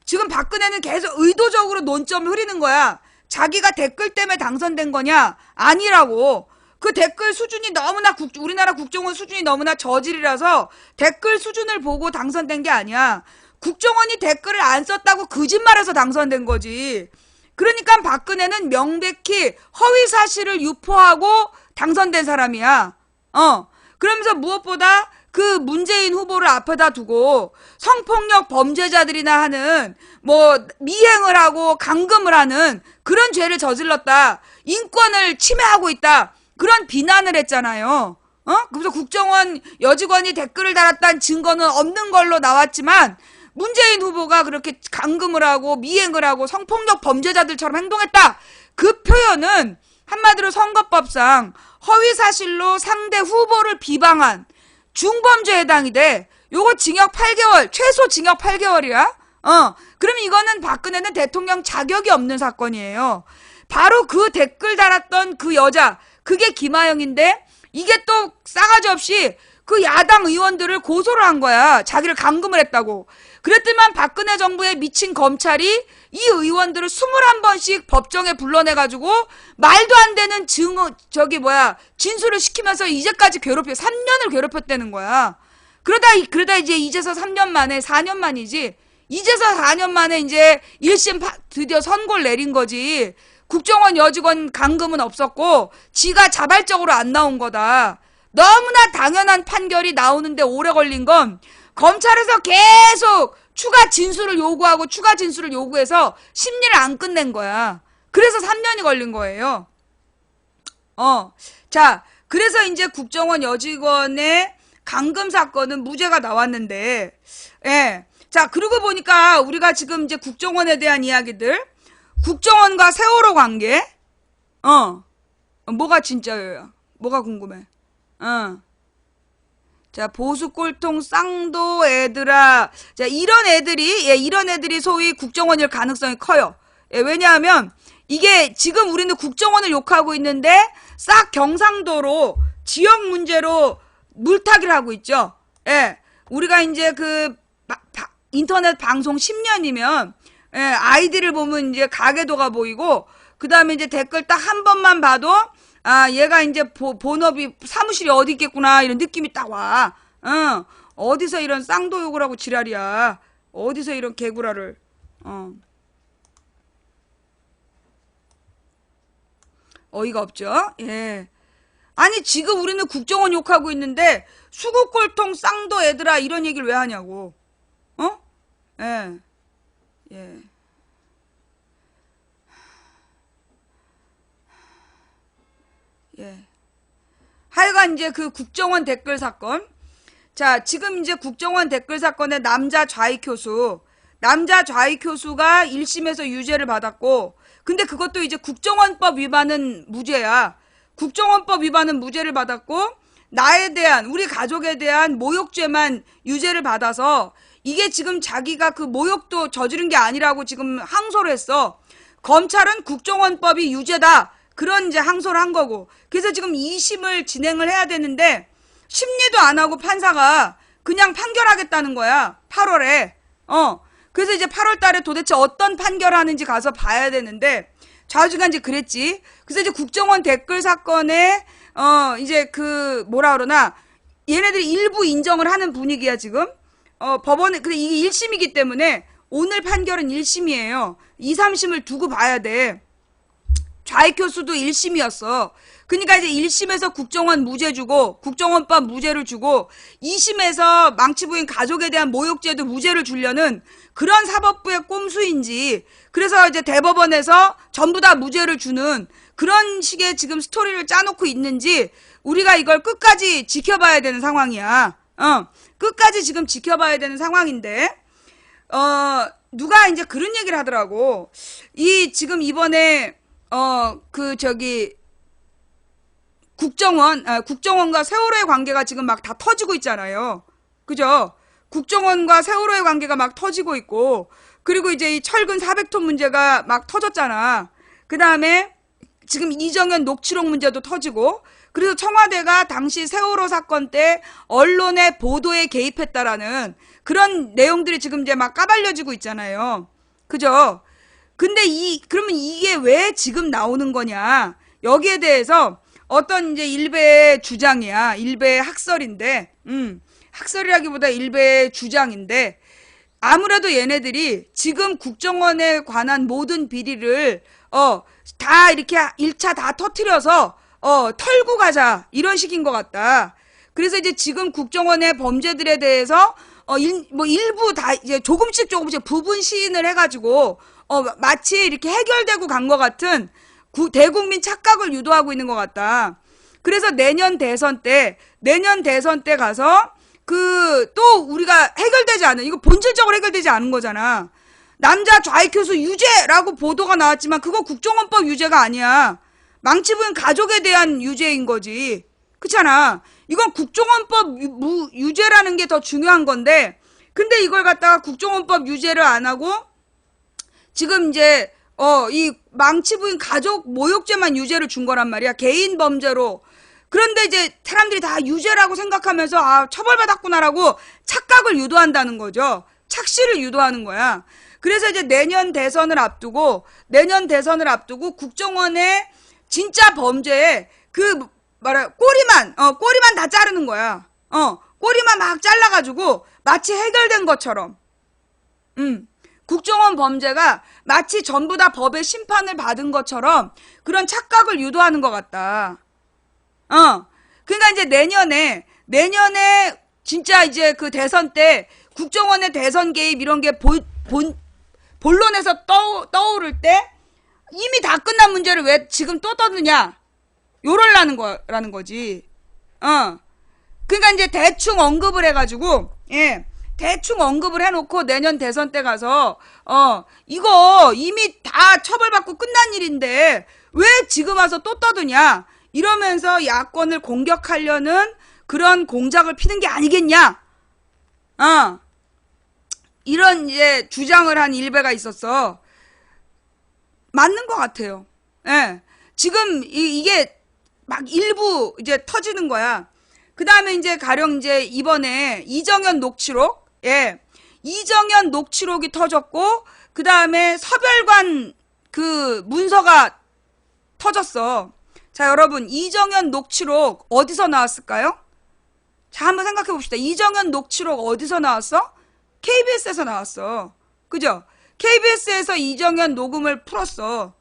지금 박근혜는 계속 의도적으로 논점을 흐리는 거야. 자기가 댓글 때문에 당선된 거냐? 아니라고. 그 댓글 수준이 너무나 우리나라 국정원 수준이 너무나 저질이라서 댓글 수준을 보고 당선된 게 아니야. 국정원이 댓글을 안 썼다고 거짓말해서 당선된 거지. 그러니까 박근혜는 명백히 허위 사실을 유포하고 당선된 사람이야. 그러면서 무엇보다 그 문재인 후보를 앞에다 두고 성폭력 범죄자들이나 하는 뭐 미행을 하고 감금을 하는 그런 죄를 저질렀다. 인권을 침해하고 있다. 그런 비난을 했잖아요. 그래서 국정원 여직원이 댓글을 달았다는 증거는 없는 걸로 나왔지만 문재인 후보가 그렇게 감금을 하고 미행을 하고 성폭력 범죄자들처럼 행동했다. 그 표현은 한마디로 선거법상 허위사실로 상대 후보를 비방한 중범죄에 해당이 돼. 요거 징역 8개월, 최소 징역 8개월이야. 그럼 이거는 박근혜는 대통령 자격이 없는 사건이에요. 바로 그 댓글 달았던 그 여자, 그게 김하영인데 이게 또 싸가지 없이 그 야당 의원들을 고소를 한 거야. 자기를 감금을 했다고. 그랬더만 박근혜 정부의 미친 검찰이 이 의원들을 21번씩 법정에 불러내가지고 말도 안 되는 진술을 시키면서 이제까지 3년을 괴롭혔다는 거야. 그러다 이제 이제서 3년 만에, 4년 만이지. 이제서 4년 만에 이제 1심 드디어 선고를 내린 거지. 국정원 여직원 감금은 없었고 지가 자발적으로 안 나온 거다. 너무나 당연한 판결이 나오는데 오래 걸린 건 검찰에서 계속 추가 진술을 요구하고 추가 진술을 요구해서 심리를 안 끝낸 거야. 그래서 3년이 걸린 거예요. 자, 그래서 이제 국정원 여직원의 감금 사건은 무죄가 나왔는데, 예. 자, 그러고 보니까 우리가 지금 이제 국정원에 대한 이야기들, 국정원과 세월호 관계, 뭐가 진짜예요? 뭐가 궁금해? 자, 보수 꼴통 쌍도 애들아. 자, 이런 애들이 소위 국정원일 가능성이 커요. 예, 왜냐하면 이게 지금 우리는 국정원을 욕하고 있는데 싹 경상도로 지역 문제로 물타기를 하고 있죠. 예, 우리가 이제 인터넷 방송 10년이면, 예, 아이디를 보면 이제 가계도가 보이고, 그 다음에 이제 댓글 딱 한 번만 봐도, 아, 얘가 이제 본업이 사무실이 어디 있겠구나, 이런 느낌이 딱 와. 어디서 이런 쌍도 욕을 하고 지랄이야. 어디서 이런 개구라를, 어이가 없죠? 예. 아니, 지금 우리는 국정원 욕하고 있는데, 수구꼴통 쌍도 애들아, 이런 얘기를 왜 하냐고. 예. 예. 예. 하여간 이제 그 국정원 댓글 사건. 자, 지금 이제 국정원 댓글 사건의 남자 좌익교수가 1심에서 유죄를 받았고, 근데 그것도 이제 국정원법 위반은 무죄야. 국정원법 위반은 무죄를 받았고, 나에 대한, 우리 가족에 대한 모욕죄만 유죄를 받아서, 이게 지금 자기가 그 모욕도 저지른 게 아니라고 지금 항소를 했어. 검찰은 국정원법이 유죄다. 그런 이제 항소를 한 거고. 그래서 지금 2심을 진행을 해야 되는데, 심리도 안 하고 판사가 그냥 판결하겠다는 거야. 8월에. 그래서 이제 8월 달에 도대체 어떤 판결을 하는지 가서 봐야 되는데, 좌우지간지 그랬지. 그래서 이제 국정원 댓글 사건에, 이제 뭐라 그러나, 얘네들이 일부 인정을 하는 분위기야, 지금. 법원에, 근데 이게 1심이기 때문에, 오늘 판결은 1심이에요. 2, 3심을 두고 봐야 돼. 좌익교수도 1심이었어. 그러니까 이제 1심에서 국정원 무죄 주고, 국정원법 무죄를 주고, 2심에서 망치부인 가족에 대한 모욕죄도 무죄를 주려는 그런 사법부의 꼼수인지, 그래서 이제 대법원에서 전부 다 무죄를 주는 그런 식의 지금 스토리를 짜놓고 있는지, 우리가 이걸 끝까지 지켜봐야 되는 상황이야. 끝까지 지금 지켜봐야 되는 상황인데, 누가 이제 그런 얘기를 하더라고. 지금 이번에, 국정원과 세월호의 관계가 지금 막 다 터지고 있잖아요. 그죠? 국정원과 세월호의 관계가 막 터지고 있고, 그리고 이제 이 철근 400톤 문제가 막 터졌잖아. 그 다음에 지금 이정현 녹취록 문제도 터지고, 그래서 청와대가 당시 세월호 사건 때 언론의 보도에 개입했다라는 그런 내용들이 지금 이제 막 까발려지고 있잖아요. 그죠? 근데 그러면 이게 왜 지금 나오는 거냐? 여기에 대해서 어떤 이제 일베의 주장이야. 일베의 학설인데, 학설이라기보다 일베의 주장인데, 아무래도 얘네들이 지금 국정원에 관한 모든 비리를, 다 이렇게 1차 다 터트려서, 털고 가자. 이런 식인 것 같다. 그래서 이제 지금 국정원의 범죄들에 대해서, 일부 다 이제 조금씩 부분 시인을 해가지고, 마치 이렇게 해결되고 간 것 같은 대국민 착각을 유도하고 있는 것 같다. 그래서 내년 대선 때 가서 또 우리가 해결되지 않은, 이거 본질적으로 해결되지 않은 거잖아. 남자 좌익교수 유죄라고 보도가 나왔지만 그거 국정원법 유죄가 아니야. 망치부인 가족에 대한 유죄인 거지. 그렇잖아. 이건 국정원법 유죄라는 게 더 중요한 건데, 근데 이걸 갖다가 국정원법 유죄를 안 하고 지금 이제 이 망치부인 가족 모욕죄만 유죄를 준 거란 말이야. 개인 범죄로. 그런데 이제 사람들이 다 유죄라고 생각하면서 아, 처벌받았구나라고 착각을 유도한다는 거죠. 착시를 유도하는 거야. 그래서 이제 내년 대선을 앞두고 국정원의 진짜 범죄에 꼬리만 다 자르는 거야. 꼬리만 막 잘라가지고 마치 해결된 것처럼. 국정원 범죄가 마치 전부 다 법의 심판을 받은 것처럼 그런 착각을 유도하는 것 같다. 그러니까 이제 내년에 진짜 이제 그 대선 때 국정원의 대선 개입 이런 게 본론에서 떠오를 때 이미 다 끝난 문제를 왜 지금 또 떠드냐? 요럴라는 거라는 거지. 그러니까 이제 대충 언급을 해가지고, 예, 대충 언급을 해놓고 내년 대선 때 가서, 이거 이미 다 처벌받고 끝난 일인데 왜 지금 와서 또 떠드냐? 이러면서 야권을 공격하려는 그런 공작을 피는 게 아니겠냐? 이런 이제 주장을 한 일베가 있었어. 맞는 것 같아요. 예. 지금 이게 막 일부 이제 터지는 거야. 그 다음에 이제 가령 이제 이번에 이정현 녹취록, 예. 이정현 녹취록이 터졌고, 그 다음에 서별관 그 문서가 터졌어. 자, 여러분, 이정현 녹취록 어디서 나왔을까요? 자, 한번 생각해 봅시다. 이정현 녹취록 어디서 나왔어? KBS에서 나왔어. 그죠? KBS에서 이정현 녹음을 풀었어.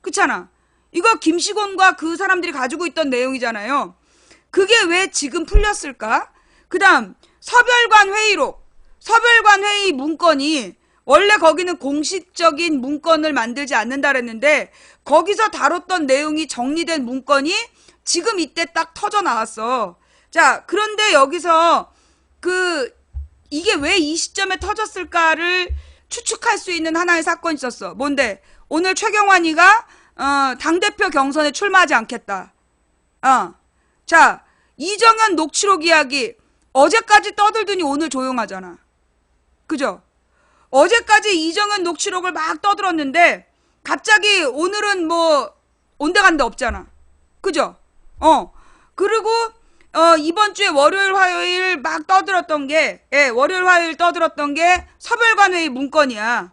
그렇잖아. 이거 김시곤과 그 사람들이 가지고 있던 내용이잖아요. 그게 왜 지금 풀렸을까? 그 다음 서별관 회의록. 서별관 회의 문건이 원래 거기는 공식적인 문건을 만들지 않는다 그랬는데 거기서 다뤘던 내용이 정리된 문건이 지금 이때 딱 터져 나왔어. 자, 그런데 여기서 이게 왜 이 시점에 터졌을까를 추측할 수 있는 하나의 사건이 있었어. 뭔데? 오늘 최경환이가 당대표 경선에 출마하지 않겠다. 자, 이정현 녹취록 이야기 어제까지 떠들더니 오늘 조용하잖아. 그죠? 어제까지 이정현 녹취록을 막 떠들었는데 갑자기 오늘은 뭐 온데간데 없잖아. 그죠? 그리고 이번 주에 월요일 화요일 막 떠들었던 게, 예, 월요일 화요일 떠들었던 게 서별관 회의 문건이야.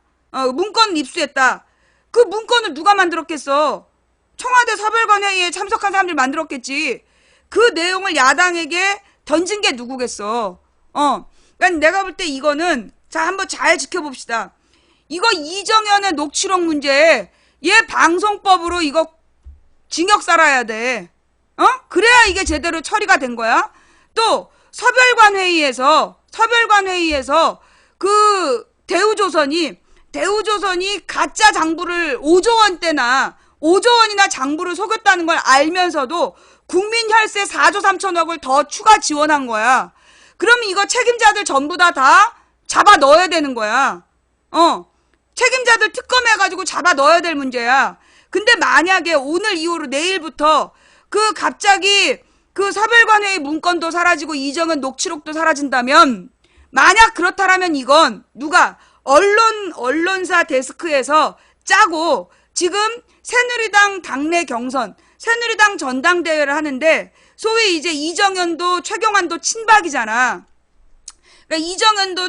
문건 입수했다. 그 문건을 누가 만들었겠어? 청와대 서별관 회의에 참석한 사람들이 만들었겠지. 그 내용을 야당에게 던진 게 누구겠어? 그러니까 내가 볼 때 이거는, 자, 한번 잘 지켜봅시다. 이거 이정현의 녹취록 문제, 얘 방송법으로 이거 징역 살아야 돼. 그래야 이게 제대로 처리가 된 거야. 또 서별관 회의에서 그 대우조선이 가짜 장부를 5조 원이나 장부를 속였다는 걸 알면서도 국민 혈세 4조 3천억을 더 추가 지원한 거야. 그러면 이거 책임자들 전부 다 잡아 넣어야 되는 거야. 책임자들 특검해가지고 잡아 넣어야 될 문제야. 근데 만약에 오늘 이후로 내일부터 갑자기 서별관 회의 문건도 사라지고 이정현 녹취록도 사라진다면, 만약 그렇다라면 이건 누가 언론사 데스크에서 짜고 지금 새누리당 당내 경선, 새누리당 전당대회를 하는데 소위 이제 이정현도 최경환도 친박이잖아. 그러니까 이정현도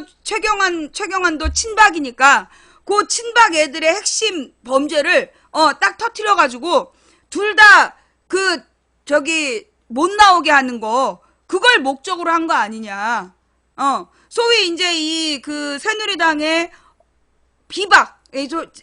최경환도 친박이니까 그 친박 애들의 핵심 범죄를 딱 터트려가지고 둘 다 못 나오게 하는 거, 그걸 목적으로 한 거 아니냐. 소위 이제 새누리당의 비박,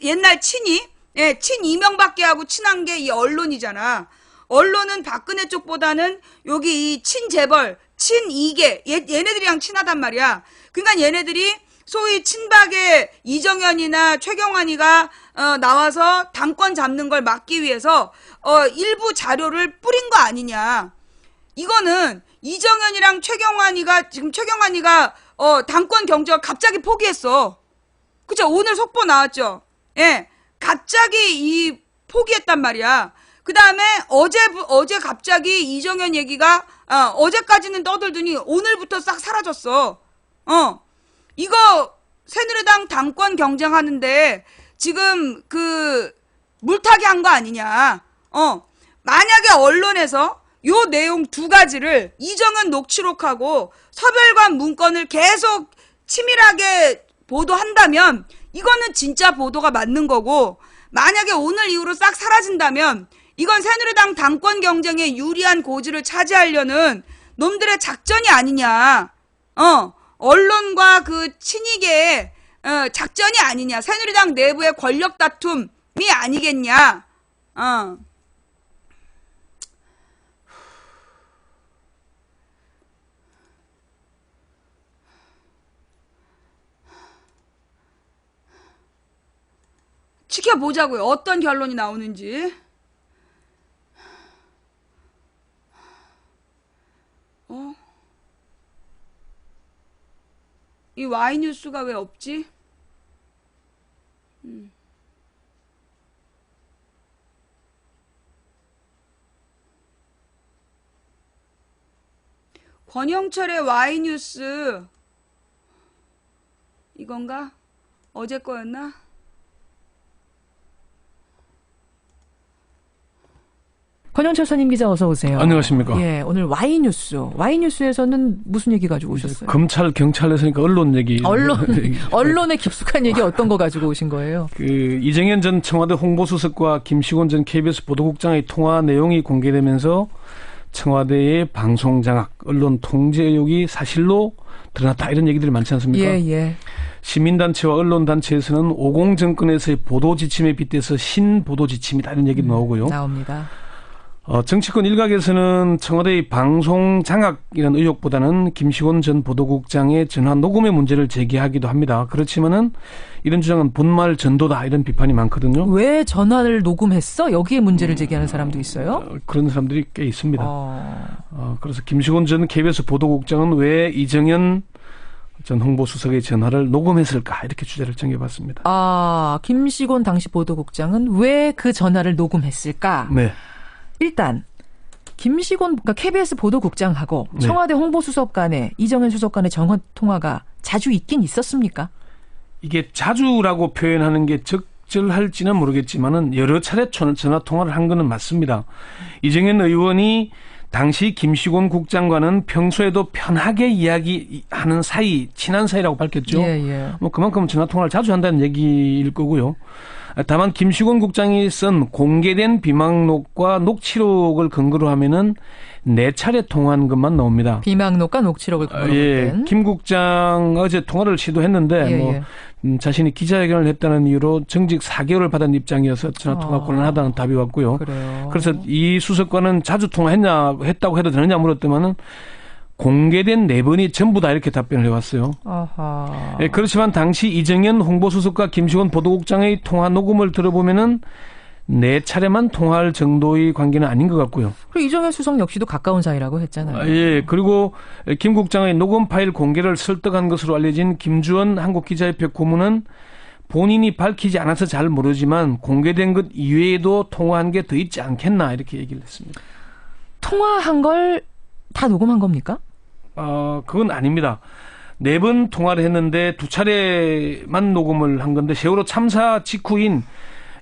옛날 친이, 예, 친 이명박계하고 친한 게 이 언론이잖아. 언론은 박근혜 쪽보다는 여기 이 친재벌, 친이계, 얘네들이랑 친하단 말이야. 그러니까 얘네들이 소위 친박의 이정현이나 최경환이가 나와서 당권 잡는 걸 막기 위해서 일부 자료를 뿌린 거 아니냐. 이거는 이정현이랑 최경환이가 당권 경쟁을 갑자기 포기했어. 그쵸? 오늘 속보 나왔죠? 예. 갑자기 포기했단 말이야. 그 다음에 어제 갑자기 이정현 얘기가 어제까지는 떠들더니 오늘부터 싹 사라졌어. 이거 새누리당 당권 경쟁하는데 지금 물타기 한 거 아니냐. 만약에 언론에서 요 내용 두 가지를, 이정현 녹취록하고 서별관 문건을 계속 치밀하게 보도한다면 이거는 진짜 보도가 맞는 거고, 만약에 오늘 이후로 싹 사라진다면 이건 새누리당 당권 경쟁에 유리한 고지를 차지하려는 놈들의 작전이 아니냐. 언론과 친이계의 작전이 아니냐. 새누리당 내부의 권력 다툼이 아니겠냐. 지켜보자고요. 어떤 결론이 나오는지. 이 Y뉴스가 왜 없지? 권영철의 Y뉴스 이건가? 어제 거였나? 권영철 선임 기자 어서 오세요. 안녕하십니까. 예, 오늘 Y뉴스에서는 무슨 얘기 가지고 오셨어요? 검찰, 경찰 했으니까 언론 얘기. 언론의 깊숙한 얘기 어떤 거 가지고 오신 거예요? 이정현 전 청와대 홍보수석과 김시곤 전 KBS 보도국장의 통화 내용이 공개되면서 청와대의 방송 장악, 언론 통제 의혹이 사실로 드러났다 이런 얘기들이 많지 않습니까? 예. 시민단체와 언론단체에서는 50 정권에서의 보도지침에 빗대서 신보도지침이다 이런 얘기도 나오고요. 나옵니다. 정치권 일각에서는 청와대의 방송 장악이라는 의혹보다는 김시곤 전 보도국장의 전화 녹음의 문제를 제기하기도 합니다. 그렇지만은 이런 주장은 본말 전도다 이런 비판이 많거든요. 왜 전화를 녹음했어? 여기에 문제를 제기하는 사람도 있어요? 그런 사람들이 꽤 있습니다. 그래서 김시곤 전 KBS 보도국장은 왜 이정현 전 홍보수석의 전화를 녹음했을까 이렇게 주제를 정해봤습니다. 김시곤 당시 보도국장은 왜 그 전화를 녹음했을까? 네. 일단 김시곤 그러니까 KBS 보도국장하고 네. 청와대 홍보수석 간에 이정현 수석 간의 전화 통화가 자주 있긴 있었습니까? 이게 자주라고 표현하는 게 적절할지는 모르겠지만은 여러 차례 전화 통화를 한 거는 맞습니다. 이정현 의원이 당시 김시곤 국장과는 평소에도 편하게 이야기하는 사이, 친한 사이라고 밝혔죠. 예. 뭐 그만큼 전화 통화를 자주 한다는 얘기일 거고요. 다만 김시곤 국장이 쓴 공개된 비망록과 녹취록을 근거로 하면은 4차례 통화한 것만 나옵니다. 비망록과 녹취록을 근거로 한. 김 국장 어제 통화를 시도했는데 자신이 기자회견을 했다는 이유로 정직 4개월을 받은 입장이어서 전화 통화 곤란하다는 답이 왔고요. 그래요. 그래서 이 수석과는 자주 통화했다고 해도 되느냐 물었더만은 공개된 4번이 전부 다 이렇게 답변을 해왔어요. 아하. 그렇지만 당시 이정현 홍보수석과 김시곤 보도국장의 통화 녹음을 들어보면은 4차례만 통화할 정도의 관계는 아닌 것 같고요. 그리고 이정현 수석 역시도 가까운 사이라고 했잖아요. 그리고 김 국장의 녹음 파일 공개를 설득한 것으로 알려진 김주원 한국기자협회 고문은 본인이 밝히지 않아서 잘 모르지만 공개된 것 이외에도 통화한 게 더 있지 않겠나 이렇게 얘기를 했습니다. 통화한 걸 다 녹음한 겁니까? 그건 아닙니다. 4번 통화를 했는데 2차례만 녹음을 한 건데 세월호 참사 직후인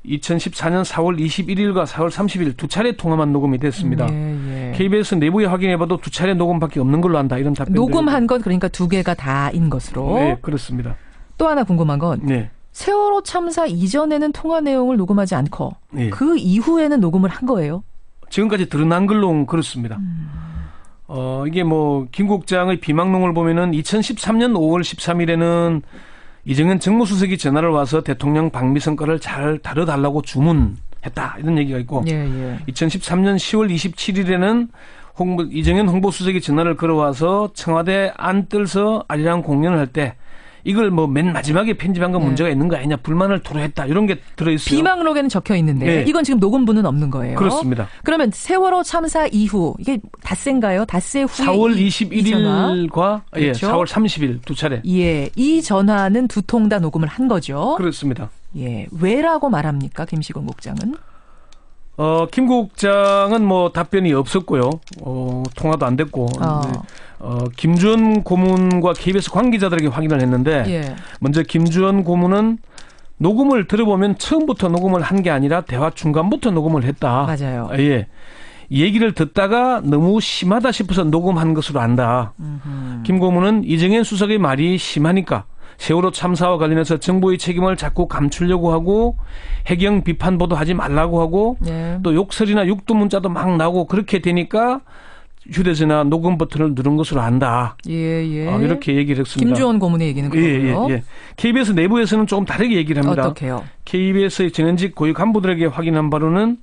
2014년 4월 21일과 4월 30일 2차례 통화만 녹음이 됐습니다. KBS 내부에 확인해봐도 2차례 녹음밖에 없는 걸로 안다 이런 답변. 녹음한 건 그러니까 2개가 다인 것으로. 네, 그렇습니다. 또 하나 궁금한 건 세월호 참사 이전에는 통화 내용을 녹음하지 않고 그 이후에는 녹음을 한 거예요? 지금까지 드러난 걸로 그렇습니다. 이게 김 국장의 비망록을 보면은 2013년 5월 13일에는 이정현 정무수석이 전화를 와서 대통령 방미성과를 잘 다뤄달라고 주문했다 이런 얘기가 있고 2013년 10월 27일에는 이정현 홍보수석이 전화를 걸어와서 청와대 안뜰서 아리랑 공연을 할 때 이걸 맨 마지막에 편집한 건 문제가 있는 거 아니냐 불만을 토로했다 이런 게 들어있어요. 비망록에는 적혀 있는데 이건 지금 녹음부는 없는 거예요. 그렇습니다. 그러면 세월호 참사 이후 이게 닷새인가요? 닷새 후에 4월 21일과 그렇죠? 4월 30일 2차례. 이 전화는 2통 다 녹음을 한 거죠. 그렇습니다. 왜라고 말합니까? 김시곤 국장은? 김 국장은 답변이 없었고요. 통화도 안 됐고. 김주원 고문과 KBS 관계자들에게 확인을 했는데 먼저 김주원 고문은 녹음을 들어보면 처음부터 녹음을 한 게 아니라 대화 중간부터 녹음을 했다. 맞아요. 이 얘기를 듣다가 너무 심하다 싶어서 녹음한 것으로 안다. 김 고문은 이정현 수석의 말이 심하니까 세월호 참사와 관련해서 정부의 책임을 자꾸 감추려고 하고 해경 비판 보도하지 말라고 하고 또 욕설이나 육두문자도 막 나오고 그렇게 되니까 휴대전화 녹음 버튼을 누른 것으로 안다. 이렇게 얘기를 했습니다. 김주원 고문의 얘기는 그거고요. KBS 내부에서는 조금 다르게 얘기를 합니다. 어떻게요? KBS의 전현직 고위 간부들에게 확인한 바로는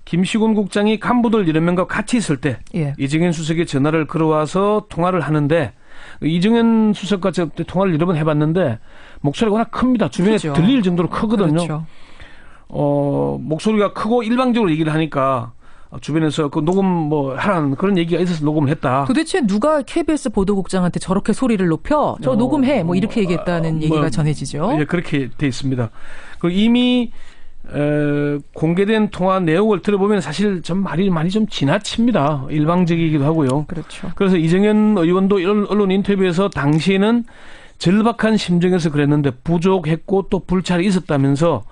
김시곤 국장이 간부들 여러 명과 같이 있을 때 이정현 수석이 전화를 걸어와서 통화를 하는데 이정현 수석과 통화를 여러 번 해봤는데 목소리가 워낙 큽니다. 주변에 들릴 정도로 크거든요. 목소리가 크고 일방적으로 얘기를 하니까 주변에서 그 녹음 뭐 하라는 그런 얘기가 있어서 녹음을 했다. 도대체 누가 KBS 보도국장한테 저렇게 소리를 높여? 저 녹음해. 뭐 이렇게 얘기했다는 얘기가 전해지죠. 예, 그렇게 돼 있습니다. 그 이미 공개된 통화 내용을 들어보면 사실 좀 말이 좀 지나칩니다. 일방적이기도 하고요. 그렇죠. 그래서 이정현 의원도 이런 언론 인터뷰에서 당시에는 절박한 심정에서 그랬는데 부족했고 또 불찰이 있었다면서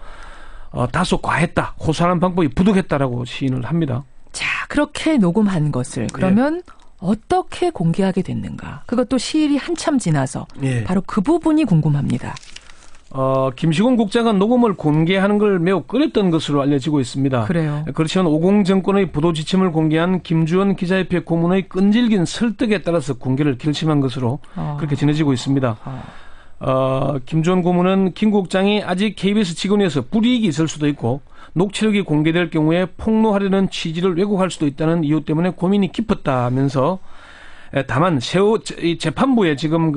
다소 과했다. 호소하는 방법이 부족했다라고 시인을 합니다. 자, 그렇게 녹음한 것을 그러면 어떻게 공개하게 됐는가? 그것도 시일이 한참 지나서 바로 그 부분이 궁금합니다. 김시곤 국장은 녹음을 공개하는 걸 매우 꺼렸던 것으로 알려지고 있습니다. 그래요. 그렇지만 50 정권의 보도 지침을 공개한 김주원 기자협회 고문의 끈질긴 설득에 따라서 공개를 결심한 것으로 그렇게 전해지고 있습니다. 김주원 고문은 김 국장이 아직 KBS 직원이어서 불이익이 있을 수도 있고 녹취록이 공개될 경우에 폭로하려는 취지를 왜곡할 수도 있다는 이유 때문에 고민이 깊었다면서 다만 재판부에 지금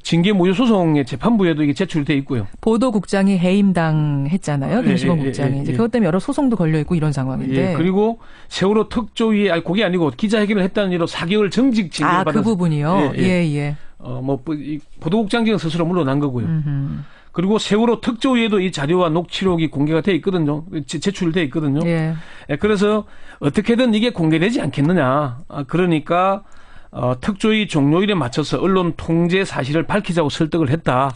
징계무효 소송의 재판부에도 이게 제출돼 있고요. 보도국장이 해임당 했잖아요. 김시곤 국장이. 이제 그것 때문에 여러 소송도 걸려 있고 이런 상황인데. 그리고 세월호 특조위에 그게 아니고 기자회견을 했다는 이유로 4개월 정직 징계를 받았어요. 그 부분이요. 예. 보도국장직은 스스로 물러난 거고요. 그리고 세월호 특조위에도 이 자료와 녹취록이 공개가 돼 있거든요. 제출돼 있거든요. 그래서 어떻게든 이게 공개되지 않겠느냐. 그러니까 특조위 종료일에 맞춰서 언론 통제 사실을 밝히자고 설득을 했다.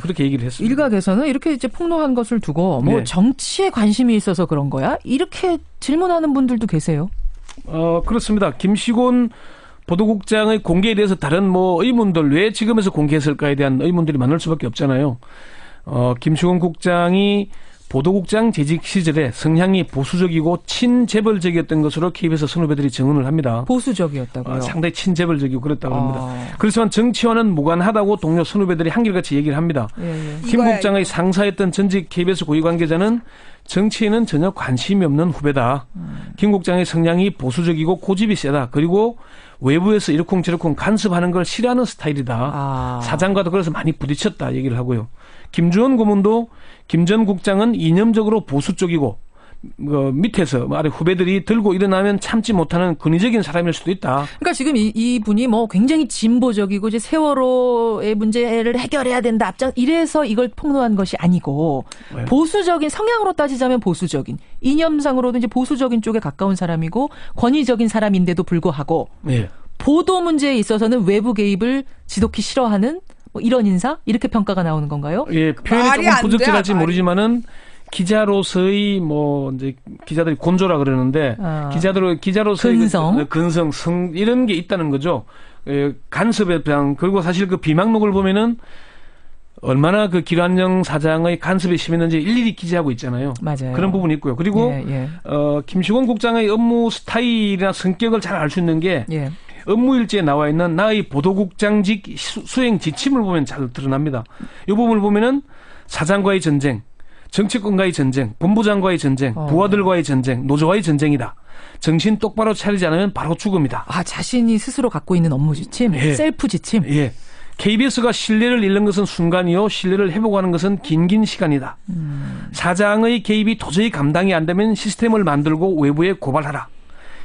그렇게 얘기를 했습니다. 일각에서는 이렇게 이제 폭로한 것을 두고 정치에 관심이 있어서 그런 거야? 이렇게 질문하는 분들도 계세요. 그렇습니다. 김시곤 보도국장의 공개에 대해서 다른 의문들 왜 지금에서 공개했을까에 대한 의문들이 많을 수밖에 없잖아요. 김시곤 국장이 보도국장 재직 시절에 성향이 보수적이고 친재벌적이었던 것으로 KBS 선후배들이 증언을 합니다. 보수적이었다고요? 상당히 친재벌적이고 그랬다고 합니다. 그렇지만 정치와는 무관하다고 동료 선후배들이 한결같이 얘기를 합니다. 김 국장의 상사였던 전직 KBS 고위 관계자는 정치에는 전혀 관심이 없는 후배다. 김 국장의 성향이 보수적이고 고집이 세다. 그리고 외부에서 이러쿵저러쿵 간섭하는 걸 싫어하는 스타일이다. 사장과도 그래서 많이 부딪혔다 얘기를 하고요. 김주원 고문도 김 전 국장은 이념적으로 보수 쪽이고 밑에서 아래 후배들이 들고 일어나면 참지 못하는 권위적인 사람일 수도 있다. 그러니까 지금 이분이 굉장히 진보적이고 이제 세월호의 문제를 해결해야 된다 앞장 이래서 이걸 폭로한 것이 아니고 보수적인 성향으로 따지자면 보수적인 이념상으로도 이제 보수적인 쪽에 가까운 사람이고 권위적인 사람인데도 불구하고 보도 문제에 있어서는 외부 개입을 지독히 싫어하는 이런 인사 이렇게 평가가 나오는 건가요? 표현이 조금 부적절할지 모르지만은. 기자로서의 이제 기자들이 곤조라 그러는데 기자로서의 근성 이런 게 있다는 거죠. 간섭에 대한 그리고 사실 그 비망록을 보면은 얼마나 그 기란영 사장의 간섭에 심했는지 일일이 기재하고 있잖아요. 맞아요. 그런 부분이 있고요. 그리고 김시곤 국장의 업무 스타일이나 성격을 잘 알 수 있는 게 업무 일지에 나와 있는 나의 보도국장직 수행 지침을 보면 잘 드러납니다. 이 부분을 보면은 사장과의 전쟁. 정치권과의 전쟁, 본부장과의 전쟁, 부하들과의 전쟁, 노조와의 전쟁이다. 정신 똑바로 차리지 않으면 바로 죽음이다. 자신이 스스로 갖고 있는 업무 지침, 셀프 지침. KBS가 신뢰를 잃는 것은 순간이요. 신뢰를 회복하는 것은 긴 시간이다. 사장의 개입이 도저히 감당이 안 되면 시스템을 만들고 외부에 고발하라.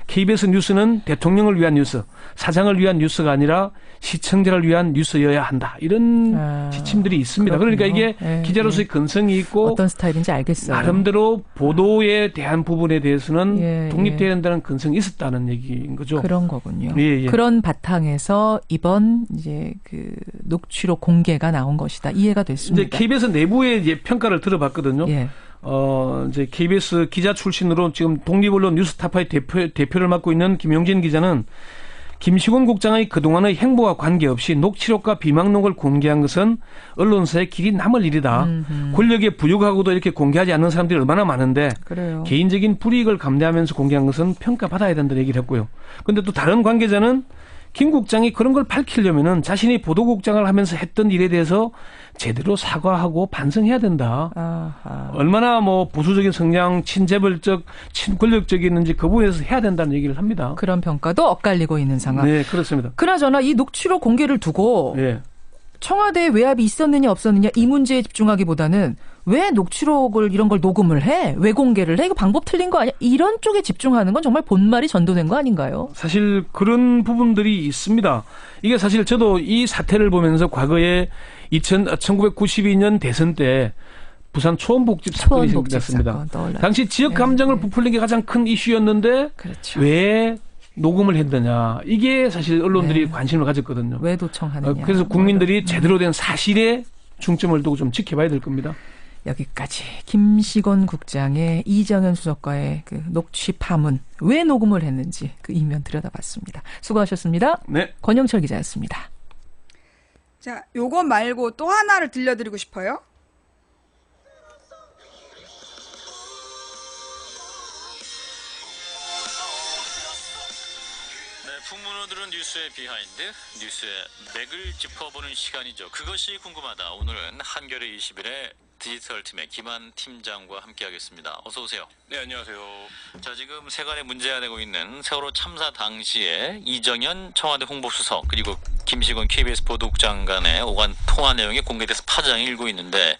KBS 뉴스는 대통령을 위한 뉴스, 사장을 위한 뉴스가 아니라 시청자를 위한 뉴스여야 한다. 이런 지침들이 있습니다. 그렇군요. 그러니까 이게 기자로서의 근성이 있고 어떤 스타일인지 알겠어요. 나름대로 보도에 대한 부분에 대해서는 독립돼야 된다는 근성이 있었다는 얘기인 거죠. 그런 거군요. 그런 바탕에서 이번 이제 그 녹취록 공개가 나온 것이다. 이해가 됐습니다. 이제 KBS 내부의 이제 평가를 들어봤거든요. 이제 KBS 기자 출신으로 지금 독립언론 뉴스타파의 대표를 맡고 있는 김용진 기자는 김시곤 국장의 그동안의 행보와 관계없이 녹취록과 비망록을 공개한 것은 언론사에 길이 남을 일이다. 권력에 부역하고도 이렇게 공개하지 않는 사람들이 얼마나 많은데 개인적인 불이익을 감내하면서 공개한 것은 평가받아야 된다는 얘기를 했고요. 그런데 또 다른 관계자는 김 국장이 그런 걸 밝히려면은 자신이 보도국장을 하면서 했던 일에 대해서 제대로 사과하고 반성해야 된다. 얼마나 보수적인 성향, 친재벌적, 친권력적이었는지 그 부분에서 해야 된다는 얘기를 합니다. 그런 평가도 엇갈리고 있는 상황. 네, 그렇습니다. 그나저나 이 녹취록 공개를 두고 청와대에 외압이 있었느냐 없었느냐 이 문제에 집중하기보다는 왜 녹취록을 이런 걸 녹음을 해? 왜 공개를 해? 이거 방법 틀린 거 아니야? 이런 쪽에 집중하는 건 정말 본말이 전도된 거 아닌가요? 사실 그런 부분들이 있습니다. 이게 사실 저도 이 사태를 보면서 과거에 1992년 대선 때 부산 초원복집 사건이 생겼습니다. 당시 지역 감정을 부풀린 게 가장 큰 이슈였는데 그렇죠. 왜 녹음을 했느냐. 이게 사실 언론들이 관심을 가졌거든요. 왜 도청하느냐. 그래서 국민들이 제대로 된 사실에 중점을 두고 좀 지켜봐야 될 겁니다. 여기까지 김시곤 국장의 이정현 수석과의 그 녹취 파문, 왜 녹음을 했는지 그 이면 들여다봤습니다. 수고하셨습니다. 네. 권영철 기자였습니다. 자, 요거 말고 또 하나를 들려드리고 싶어요. 풍문으로 뉴스의 비하인드, 뉴스의 맥을 짚어보는 시간이죠. 그것이 궁금하다. 오늘은 한겨레 21의 디지털팀의 김한 팀장과 함께하겠습니다. 어서 오세요. 네, 안녕하세요. 자, 지금 세간에 문제가 되고 있는 세월호 참사 당시에 이정현 청와대 홍보수석 그리고 김시곤 KBS 보도국장 간의 오간 통화 내용이 공개돼서 파장이 일고 있는데,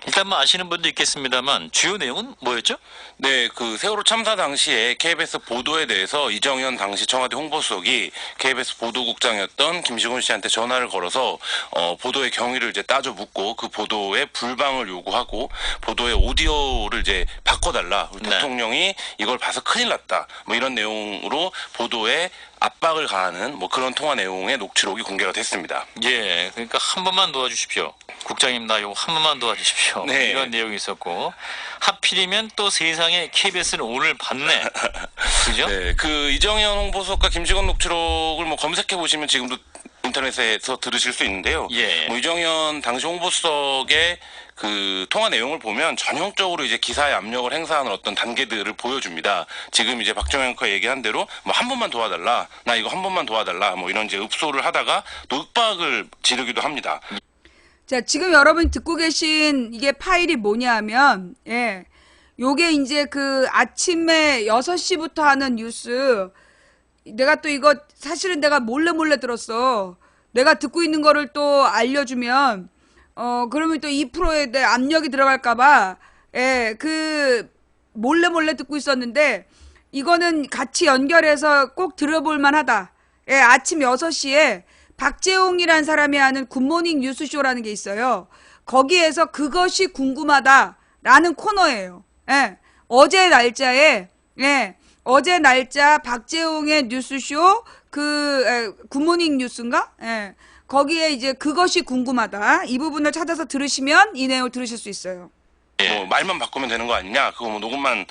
일단 뭐 아시는 분도 있겠습니다만 주요 내용은 뭐였죠? 네, 그 세월호 참사 당시에 KBS 보도에 대해서 이정현 당시 청와대 홍보수석이 KBS 보도국장이었던 김시곤 씨한테 전화를 걸어서 보도의 경위를 이제 따져 묻고 그 보도에 불방을 요구하고 보도의 오디오를 이제 바꿔달라. 네. 대통령이 이걸 봐서 큰일 났다. 뭐 이런 내용으로 보도에 압박을 가하는 뭐 그런 통화 내용의 녹취록이 공개가 됐습니다. 예, 그러니까 한 번만 도와주십시오. 국장님 나 이거 한 번만 도와주십시오. 네. 이런 내용이 있었고, 하필이면 또 세상에 KBS는 오늘 봤네. 그죠? 네, 그 이정현 홍보수석과 김시곤 녹취록을 뭐 검색해 보시면 지금도 인터넷에서 들으실 수 있는데요. 예. 뭐 이정현 당시 홍보수석의 그 통화 내용을 보면 전형적으로 이제 기사의 압력을 행사하는 어떤 단계들을 보여줍니다. 지금 이제 박정현 앵커 얘기한 대로 뭐 한 번만 도와달라, 나 이거 한 번만 도와달라, 뭐 이런 이제 읍소를 하다가 또 윽박을 지르기도 합니다. 자, 지금 여러분 듣고 계신 이게 파일이 뭐냐 하면, 예. 요게 이제 그 아침에 6시부터 하는 뉴스, 내가 또 이거 사실은 내가 몰래 들었어. 내가 듣고 있는 거를 또 알려주면, 그러면 또 2%에 대해 압력이 들어갈까봐, 예, 그, 몰래 듣고 있었는데, 이거는 같이 연결해서 꼭 들어볼 만하다. 예, 아침 6시에 박재홍이라는 사람이 하는 굿모닝 뉴스쇼라는 게 있어요. 거기에서 그것이 궁금하다라는 코너예요. 예, 어제 날짜 박재홍의 뉴스쇼 굿모닝 뉴스인가? 예. 거기에 이제 그것이 궁금하다. 이 부분을 찾아서 들으시면 이 내용을 들으실 수 있어요. 뭐 말만 바꾸면 되는 거 아니냐? 그거 뭐 녹음만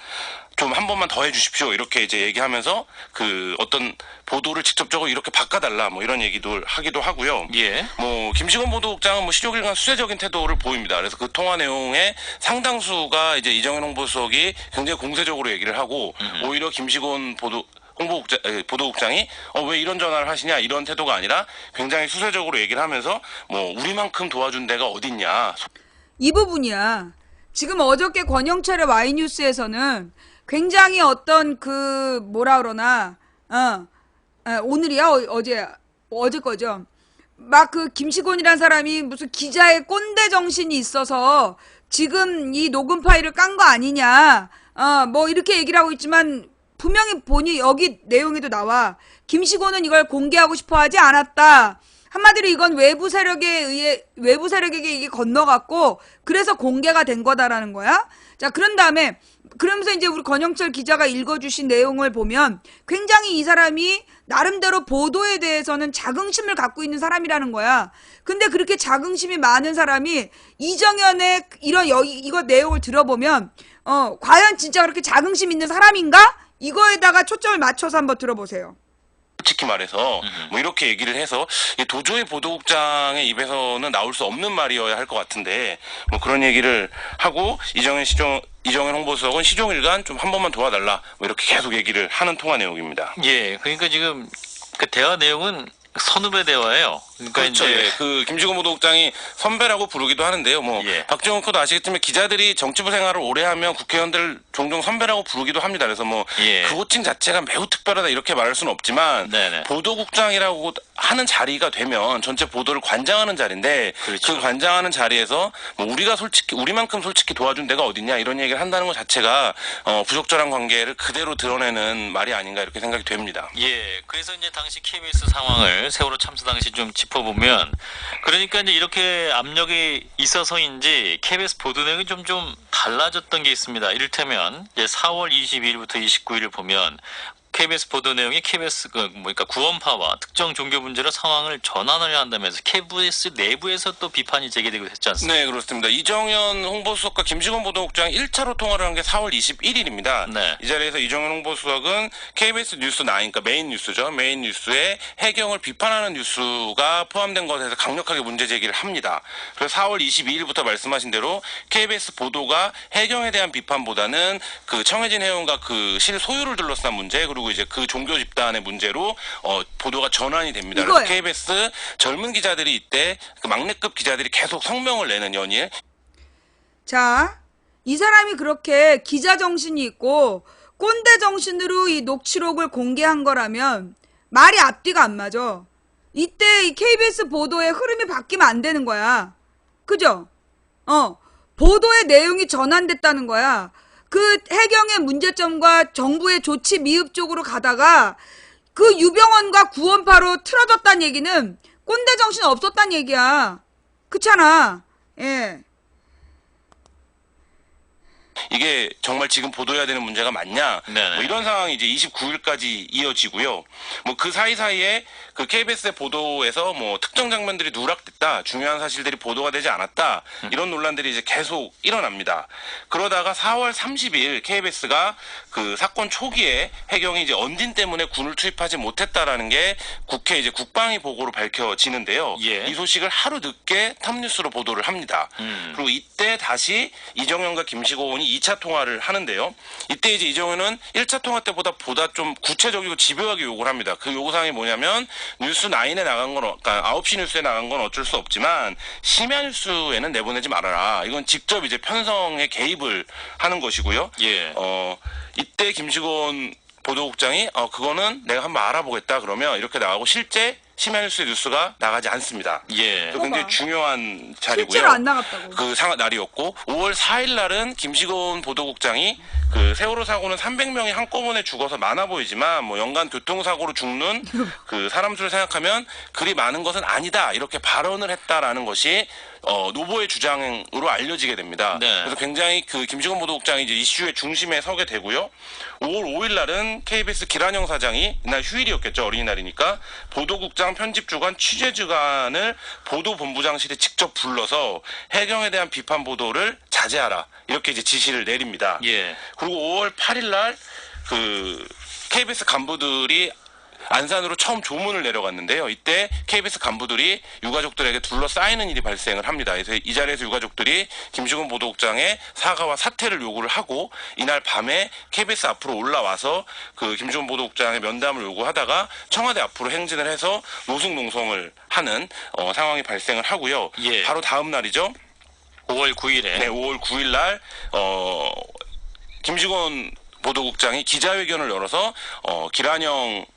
좀 한 번만 더 해주십시오. 이렇게 이제 얘기하면서 그 어떤 보도를 직접적으로 이렇게 바꿔달라. 뭐 이런 얘기도 하기도 하고요. 예. 뭐 김시곤 보도국장은 뭐 시종일관 수세적인 태도를 보입니다. 그래서 그 통화 내용의 상당수가 이제 이정현 홍보수석이 굉장히 공세적으로 얘기를 하고 오히려 김시곤 보도국장이 왜 이런 전화를 하시냐 이런 태도가 아니라 굉장히 수세적으로 얘기를 하면서 뭐 우리만큼 도와준 데가 어딨냐. 이 부분이야. 지금 어저께 권영철의 Y뉴스에서는 굉장히 어떤 그 뭐라 그러나 오늘이야 어제 거죠. 막 그 김시곤이라는 사람이 무슨 기자의 꼰대 정신이 있어서 지금 이 녹음 파일을 깐 거 아니냐. 뭐 이렇게 얘기를 하고 있지만 분명히 보니 여기 내용에도 나와. 김시곤은 이걸 공개하고 싶어 하지 않았다. 한마디로 이건 외부 세력에게 이게 건너갔고 그래서 공개가 된 거다라는 거야. 자, 그런 다음에 그러면서 이제 우리 권영철 기자가 읽어주신 내용을 보면 굉장히 이 사람이 나름대로 보도에 대해서는 자긍심을 갖고 있는 사람이라는 거야. 근데 그렇게 자긍심이 많은 사람이 이정현의 이거 내용을 들어보면 과연 진짜 그렇게 자긍심 있는 사람인가? 이거에다가 초점을 맞춰서 한번 들어보세요. 솔직히 말해서 뭐 이렇게 얘기를 해서 도저히 보도국장의 입에서는 나올 수 없는 말이어야 할 것 같은데 뭐 그런 얘기를 하고 이정현 홍보수석은 시종일관 좀 한 번만 도와달라 뭐 이렇게 계속 얘기를 하는 통화 내용입니다. 예, 그러니까 지금 그 대화 내용은 선후배 대화예요. 그러니까 그렇죠. 이제 예. 그 김시곤 보도국장이 선배라고 부르기도 하는데요. 뭐 예. 박지원 코도 아시겠지만 기자들이 정치부 생활을 오래 하면 국회의원들 종종 선배라고 부르기도 합니다. 그래서 뭐 예. 그 호칭 자체가 매우 특별하다 이렇게 말할 수는 없지만 네네. 보도국장이라고 하는 자리가 되면 전체 보도를 관장하는 자리인데 그렇죠. 그 관장하는 자리에서 뭐 우리만큼 솔직히 도와준 데가 어딨냐 이런 얘기를 한다는 것 자체가 부적절한 관계를 그대로 드러내는 말이 아닌가 이렇게 생각이 됩니다. 예, 그래서 이제 당시 KBS 상황을 세월호 참사 당시 좀 짚어보면, 그러니까 이제 이렇게 압력이 있어서인지 KBS 보도 내용이 좀 달라졌던 게 있습니다. 이를테면 이제 4월 22일부터 29일을 보면 KBS 보도 내용이 KBS 그러니까 구원파와 특정 종교 문제로 상황을 전환을 한다면서 KBS 내부에서 또 비판이 제기되고 했지 않습니까? 네, 그렇습니다. 이정현 홍보수석과 김시곤 보도국장이 1차로 통화를 한 게 4월 21일입니다. 네. 이 자리에서 이정현 홍보수석은 KBS 뉴스 9, 그러니까 메인 뉴스죠. 메인 뉴스에 해경을 비판하는 뉴스가 포함된 것에 대해서 강력하게 문제 제기를 합니다. 그래서 4월 22일부터 말씀하신 대로 KBS 보도가 해경에 대한 비판보다는 그 청해진 해운과 그 실소유를 둘러싼 문제, 그리고 이제 그 종교 집단의 문제로 보도가 전환이 됩니다. 그래서 이거예요. KBS 젊은 기자들이 이때 그 막내급 기자들이 계속 성명을 내는 연일. 자, 이 사람이 그렇게 기자 정신이 있고 꼰대 정신으로 이 녹취록을 공개한 거라면 말이 앞뒤가 안 맞아. 이때 이 KBS 보도의 흐름이 바뀌면 안 되는 거야. 그죠? 보도의 내용이 전환됐다는 거야. 그 해경의 문제점과 정부의 조치 미흡 쪽으로 가다가 그 유병원과 구원파로 틀어졌다는 얘기는 꼰대 정신 없었다는 얘기야. 그렇잖아. 예. 이게 정말 지금 보도해야 되는 문제가 맞냐? 네네. 뭐 이런 상황이 이제 29일까지 이어지고요. 뭐 그 사이사이에 그 KBS의 보도에서 뭐 특정 장면들이 누락됐다, 중요한 사실들이 보도가 되지 않았다, 이런 논란들이 이제 계속 일어납니다. 그러다가 4월 30일 KBS가 그 사건 초기에 해경이 이제 언딘 때문에 군을 투입하지 못했다라는 게 국회 이제 국방위 보고로 밝혀지는데요. 예. 이 소식을 하루 늦게 탑뉴스로 보도를 합니다. 그리고 이때 다시 이정현과 김시곤이 2차 통화를 하는데요. 이때 이제 이정현은 1차 통화 때보다 좀 구체적이고 집요하게 요구를 합니다. 그 요구사항이 뭐냐면 뉴스 9에 나간 건, 그러니까 9시 뉴스에 나간 건 어쩔 수 없지만 심야 뉴스에는 내보내지 말아라. 이건 직접 이제 편성에 개입을 하는 것이고요. 예. 이때 김시곤 보도국장이 그거는 내가 한번 알아보겠다 그러면 이렇게 나가고 실제 심야 뉴스가 나가지 않습니다. 예. 또 굉장히 중요한 자리고요. 실제로 안 나갔다고. 그 날이었고 5월 4일 날은 김시곤 보도국장이 그 세월호 사고는 300명이 한꺼번에 죽어서 많아 보이지만 뭐 연간 교통사고로 죽는 그 사람 수를 생각하면 그리 많은 것은 아니다 이렇게 발언을 했다라는 것이 노보의 주장으로 알려지게 됩니다. 네. 그래서 굉장히 그 김시곤 보도국장이 이제 이슈의 중심에 서게 되고요. 5월 5일 날은 KBS 기란영 사장이 이날 휴일이었겠죠. 어린이날이니까 보도국장 편집주간 취재주간을 보도본부장실에 직접 불러서 해경에 대한 비판 보도를 자제하라 이렇게 이제 지시를 내립니다. 예. 그리고 5월 8일 날 그 KBS 간부들이 안산으로 처음 조문을 내려갔는데요. 이때 KBS 간부들이 유가족들에게 둘러싸이는 일이 발생을 합니다. 그래서 이 자리에서 유가족들이 김시곤 보도국장의 사과와 사퇴를 요구를 하고 이날 밤에 KBS 앞으로 올라와서 그 김시곤 보도국장의 면담을 요구하다가 청와대 앞으로 행진을 해서 노숙농성을 하는 상황이 발생을 하고요. 예. 바로 다음 날이죠. 5월 9일에. 네, 5월 9일 날 김시곤 보도국장이 기자회견을 열어서 기란영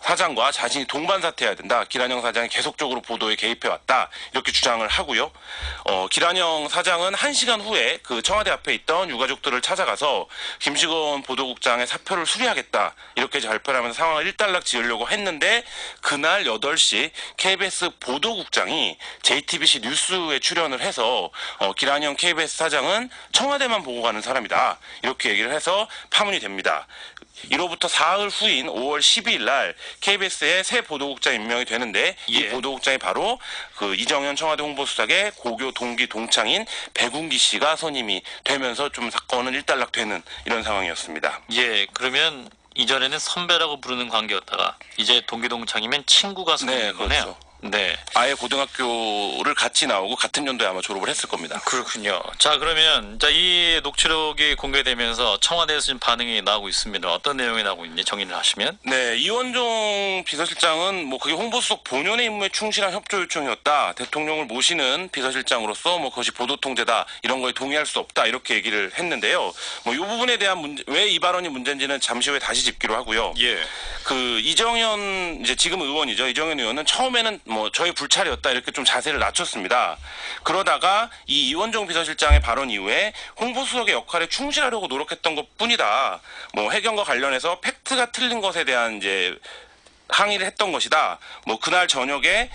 사장과 자신이 동반 사퇴해야 된다. 기란영 사장이 계속적으로 보도에 개입해왔다. 이렇게 주장을 하고요. 기란영 사장은 1시간 후에 그 청와대 앞에 있던 유가족들을 찾아가서 김시곤 보도국장의 사표를 수리하겠다. 이렇게 발표를 하면서 상황을 일단락 지으려고 했는데 그날 8시 KBS 보도국장이 JTBC 뉴스에 출연을 해서 기란영 KBS 사장은 청와대만 보고 가는 사람이다. 이렇게 얘기를 해서 파문이 됩니다. 이로부터 사흘 후인 5월 12일 날 KBS의 새 보도국장 임명이 되는데 이 예. 보도국장이 바로 그 이정현 청와대 홍보수석의 고교 동기 동창인 백운기 씨가 선임이 되면서 좀 사건은 일단락되는 이런 상황이었습니다. 예. 그러면 이전에는 선배라고 부르는 관계였다가 이제 동기동창이면 친구가 선임된 거네요. 그렇죠. 네. 아예 고등학교를 같이 나오고 같은 연도에 아마 졸업을 했을 겁니다. 그렇군요. 자, 그러면 이 녹취록이 공개되면서 청와대에서 지금 반응이 나오고 있습니다. 어떤 내용이 나오고 있는지 정의를 하시면. 네, 이원종 비서실장은 그게 홍보수석 본연의 임무에 충실한 협조 요청이었다. 대통령을 모시는 비서실장으로서 그것이 보도 통제다. 이런 거에 동의할 수 없다. 이렇게 얘기를 했는데요. 이 부분에 대한 문제, 왜 이 발언이 문제인지는 잠시 후에 다시 짚기로 하고요. 예. 이정현 이제 지금 의원이죠. 이정현 의원은 처음에는 저의 불찰이었다 이렇게 좀 자세를 낮췄습니다. 그러다가 이 이원종 비서실장의 발언 이후에 홍보수석의 역할에 충실하려고 노력했던 것뿐이다. 해경과 관련해서 팩트가 틀린 것에 대한 이제 항의를 했던 것이다. 그날 저녁에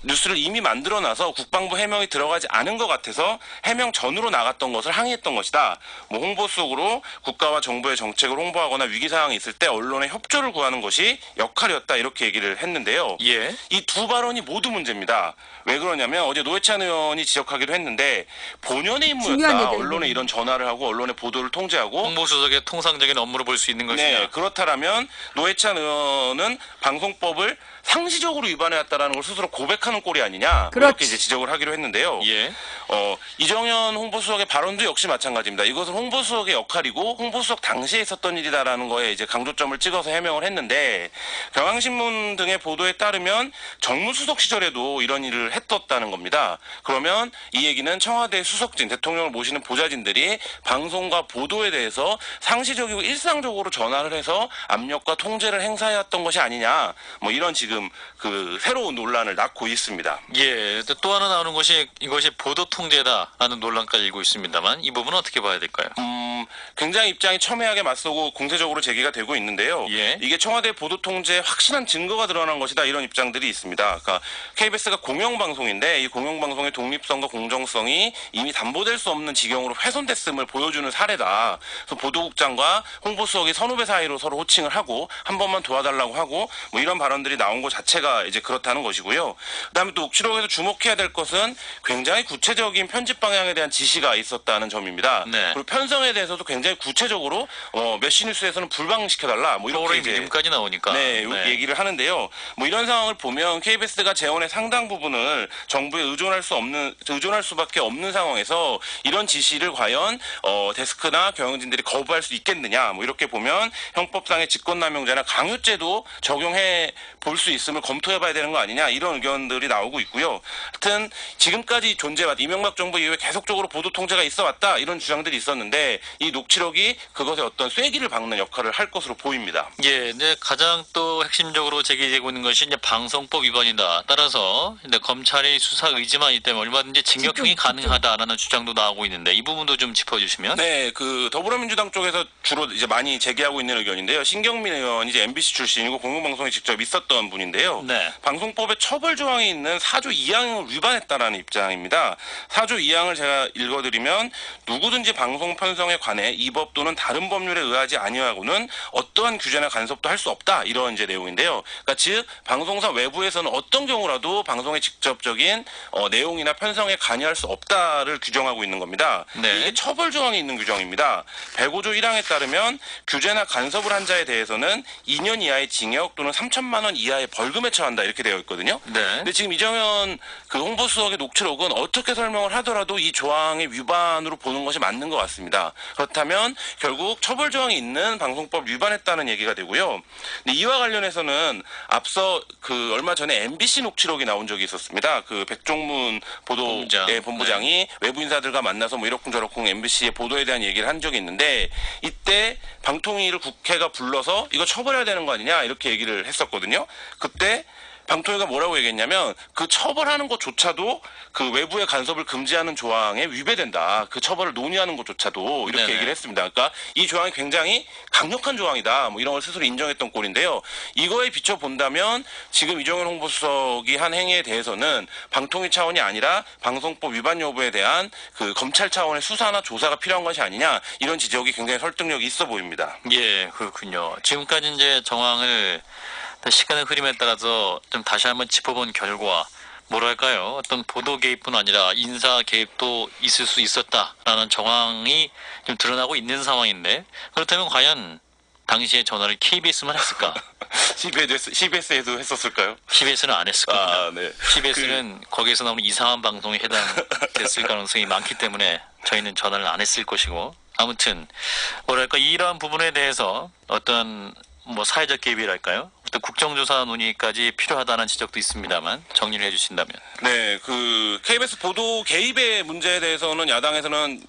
뉴스를 이미 만들어놔서 국방부 해명이 들어가지 않은 것 같아서 해명 전으로 나갔던 것을 항의했던 것이다. 홍보수석으로 국가와 정부의 정책을 홍보하거나 위기상황이 있을 때 언론의 협조를 구하는 것이 역할이었다. 이렇게 얘기를 했는데요. 예. 이 두 발언이 모두 문제입니다. 왜 그러냐면 어제 노회찬 의원이 지적하기도 했는데 본연의 중요한 임무였다. 얘기예요. 언론에 이런 전화를 하고 언론의 보도를 통제하고 홍보수석의 통상적인 업무를 볼 수 있는 것이냐. 네, 그렇다면 노회찬 의원은 방송법을 상시적으로 위반해왔다라는 걸 스스로 고백하는 꼴이 아니냐. 그렇지. 이렇게 이제 지적을 하기로 했는데요. 예. 이정현 홍보수석의 발언도 역시 마찬가지입니다. 이것은 홍보수석의 역할이고 홍보수석 당시에 있었던 일이다라는 거에 이제 강조점을 찍어서 해명을 했는데 경향신문 등의 보도에 따르면 정무수석 시절에도 이런 일을 했었다는 겁니다. 그러면 이 얘기는 청와대 수석진, 대통령을 모시는 보좌진들이 방송과 보도에 대해서 상시적이고 일상적으로 전화를 해서 압력과 통제를 행사해왔던 것이 아니냐. 이런 지금 새로운 논란을 낳고 있습니다. 예. 또 하나 나오는 것이 이것이 보도 통제다라는 논란까지 일고 있습니다만 이 부분은 어떻게 봐야 될까요? 굉장히 입장이 첨예하게 맞서고 공세적으로 제기가 되고 있는데요. 예. 이게 청와대 보도 통제에 확실한 증거가 드러난 것이다 이런 입장들이 있습니다. 그러니까 KBS가 공영방송인데 이 공영방송의 독립성과 공정성이 이미 담보될 수 없는 지경으로 훼손됐음을 보여주는 사례다. 그래서 보도국장과 홍보수석이 선후배 사이로 서로 호칭을 하고 한 번만 도와달라고 하고 이런 발언들이 나온 것 자체가 이제 그렇다는 것이고요. 그다음에 또 녹취록에서 주목해야 될 것은 굉장히 구체적인 편집 방향에 대한 지시가 있었다는 점입니다. 네. 그리고 편성에 대해서도 굉장히 구체적으로 메시 뉴스에서는 불방시켜달라 이렇게 프로그램 이제 이름까지 나오니까. 네, 얘기를 하는데요. 이런 상황을 보면 KBS가 재원의 상당 부분을 정부에 의존할 수밖에 없는 상황에서 이런 지시를 과연 데스크나 경영진들이 거부할 수 있겠느냐 이렇게 보면 형법상의 직권남용죄나 강요죄도 적용해 볼 수 있음을 검토해봐야 되는 거 아니냐 이런 의견들이 나오고 있고요. 하여튼 지금까지 존재해왔 이명박 정부 이후에 계속적으로 보도 통제가 있어왔다 이런 주장들이 있었는데 이 녹취록이 그것에 어떤 쐐기를 박는 역할을 할 것으로 보입니다. 예, 이제 가장 또 핵심적으로 제기되고 있는 것이 이제 방송법 위반이다. 따라서 이제 검찰의 수사 의지만 있다면 얼마든지 징역형이 가능하다라는 주장도 나오고 있는데 이 부분도 좀 짚어주시면. 네, 더불어민주당 쪽에서 주로 이제 많이 제기하고 있는 의견인데요. 신경민 의원이 이제 MBC 출신이고 공영방송에 직접 있었던 분인데요. 네. 방송법에 처벌 조항이 있는 4조 2항을 위반했다라는 입장입니다. 4조 2항을 제가 읽어드리면 누구든지 방송 편성에 관해 이 법 또는 다른 법률에 의하지 아니하고는 어떠한 규제나 간섭도 할 수 없다 이런 이제 내용인데요. 그러니까 즉 방송사 외부에서는 어떤 경우라도 방송의 직접적인 내용이나 편성에 관여할 수 없다를 규정하고 있는 겁니다. 네. 이게 처벌 조항이 있는 규정입니다. 105조 1항에 따르면 규제나 간섭을 한 자에 대해서는 2년 이하의 징역 또는 3천만 원 이하의 벌금에 처한다 이렇게 되어 있거든요. 네. 근데 지금 이정현 홍보수석의 녹취록은 어떻게 설명을 하더라도 이 조항의 위반으로 보는 것이 맞는 것 같습니다. 그렇다면 결국 처벌 조항이 있는 방송법 위반했다는 얘기가 되고요. 근데 이와 관련해서는 앞서 얼마 전에 MBC 녹취록이 나온 적이 있었습니다. 백종문 본부장이 외부 인사들과 만나서 이러쿵저러쿵 MBC의 보도에 대한 얘기를 한 적이 있는데 이때 방통위를 국회가 불러서 이거 처벌해야 되는 거 아니냐 이렇게 얘기를 했었거든요. 그때 방통위가 뭐라고 얘기했냐면 그 처벌하는 것조차도 그 외부의 간섭을 금지하는 조항에 위배된다. 그 처벌을 논의하는 것조차도 이렇게 네네. 얘기를 했습니다. 그러니까 이 조항이 굉장히 강력한 조항이다. 이런 걸 스스로 인정했던 꼴인데요. 이거에 비춰 본다면 지금 이정현 홍보수석이 한 행위에 대해서는 방통위 차원이 아니라 방송법 위반 여부에 대한 검찰 차원의 수사나 조사가 필요한 것이 아니냐 이런 지적이 굉장히 설득력이 있어 보입니다. 예, 그렇군요. 지금까지 이제 정황을 시간의 흐름에 따라서 좀 다시 한번 짚어본 결과 뭐랄까요? 어떤 보도 개입뿐 아니라 인사 개입도 있을 수 있었다라는 정황이 좀 드러나고 있는 상황인데 그렇다면 과연 당시에 전화를 KBS만 했을까? CBS에도 했었을까요? CBS는 안 했을 겁니다. 아, 네. CBS는 거기에서 나오는 이상한 방송에 해당됐을 가능성이 많기 때문에 저희는 전화를 안 했을 것이고, 아무튼 뭐랄까 이러한 부분에 대해서 어떤 뭐 사회적 개입이랄까요? 어떤 국정조사 논의까지 필요하다는 지적도 있습니다만 정리를 해주신다면. 네, 그 KBS 보도 개입의 문제에 대해서는 야당에서는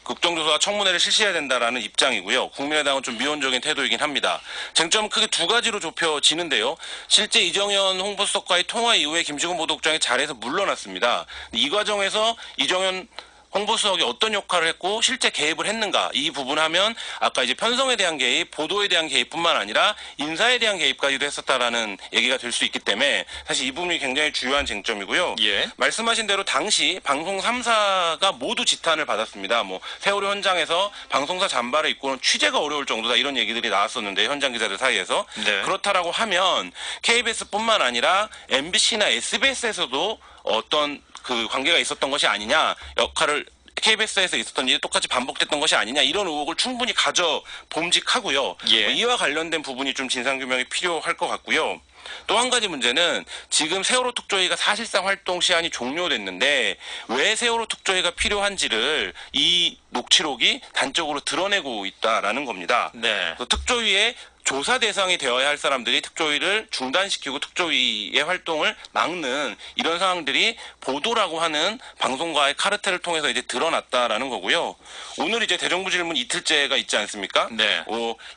국정조사 청문회를 실시해야 된다라는 입장이고요. 국민의당은 좀 미온적인 태도이긴 합니다. 쟁점은 크게 두 가지로 좁혀지는데요. 실제 이정현 홍보수석과의 통화 이후에 김시곤 보도국장이 자리에서 물러났습니다. 이 과정에서 이정현 홍보수석이 어떤 역할을 했고 실제 개입을 했는가, 이 부분 하면 아까 이제 편성에 대한 개입, 보도에 대한 개입뿐만 아니라 인사에 대한 개입까지도 했었다라는 얘기가 될 수 있기 때문에 사실 이 부분이 굉장히 중요한 쟁점이고요. 예. 말씀하신 대로 당시 방송 3사가 모두 지탄을 받았습니다. 뭐 세월호 현장에서 방송사 잠바를 입고는 취재가 어려울 정도다, 이런 얘기들이 나왔었는데 현장 기자들 사이에서. 네. 그렇다라고 하면 KBS뿐만 아니라 MBC나 SBS에서도 어떤 그 관계가 있었던 것이 아니냐, 역할을 KBS에서 있었던 일이 똑같이 반복됐던 것이 아니냐, 이런 의혹을 충분히 가져 봄직하고요. 예. 이와 관련된 부분이 좀 진상규명이 필요할 것 같고요. 또 한 가지 문제는 지금 세월호 특조위가 사실상 활동 시한이 종료됐는데 왜 세월호 특조위가 필요한지를 이 녹취록이 단적으로 드러내고 있다라는 겁니다. 네. 특조위의 조사 대상이 되어야 할 사람들이 특조위를 중단시키고 특조위의 활동을 막는 이런 상황들이 보도라고 하는 방송과의 카르텔을 통해서 이제 드러났다라는 거고요. 오늘 이제 대정부 질문 이틀째가 있지 않습니까? 네.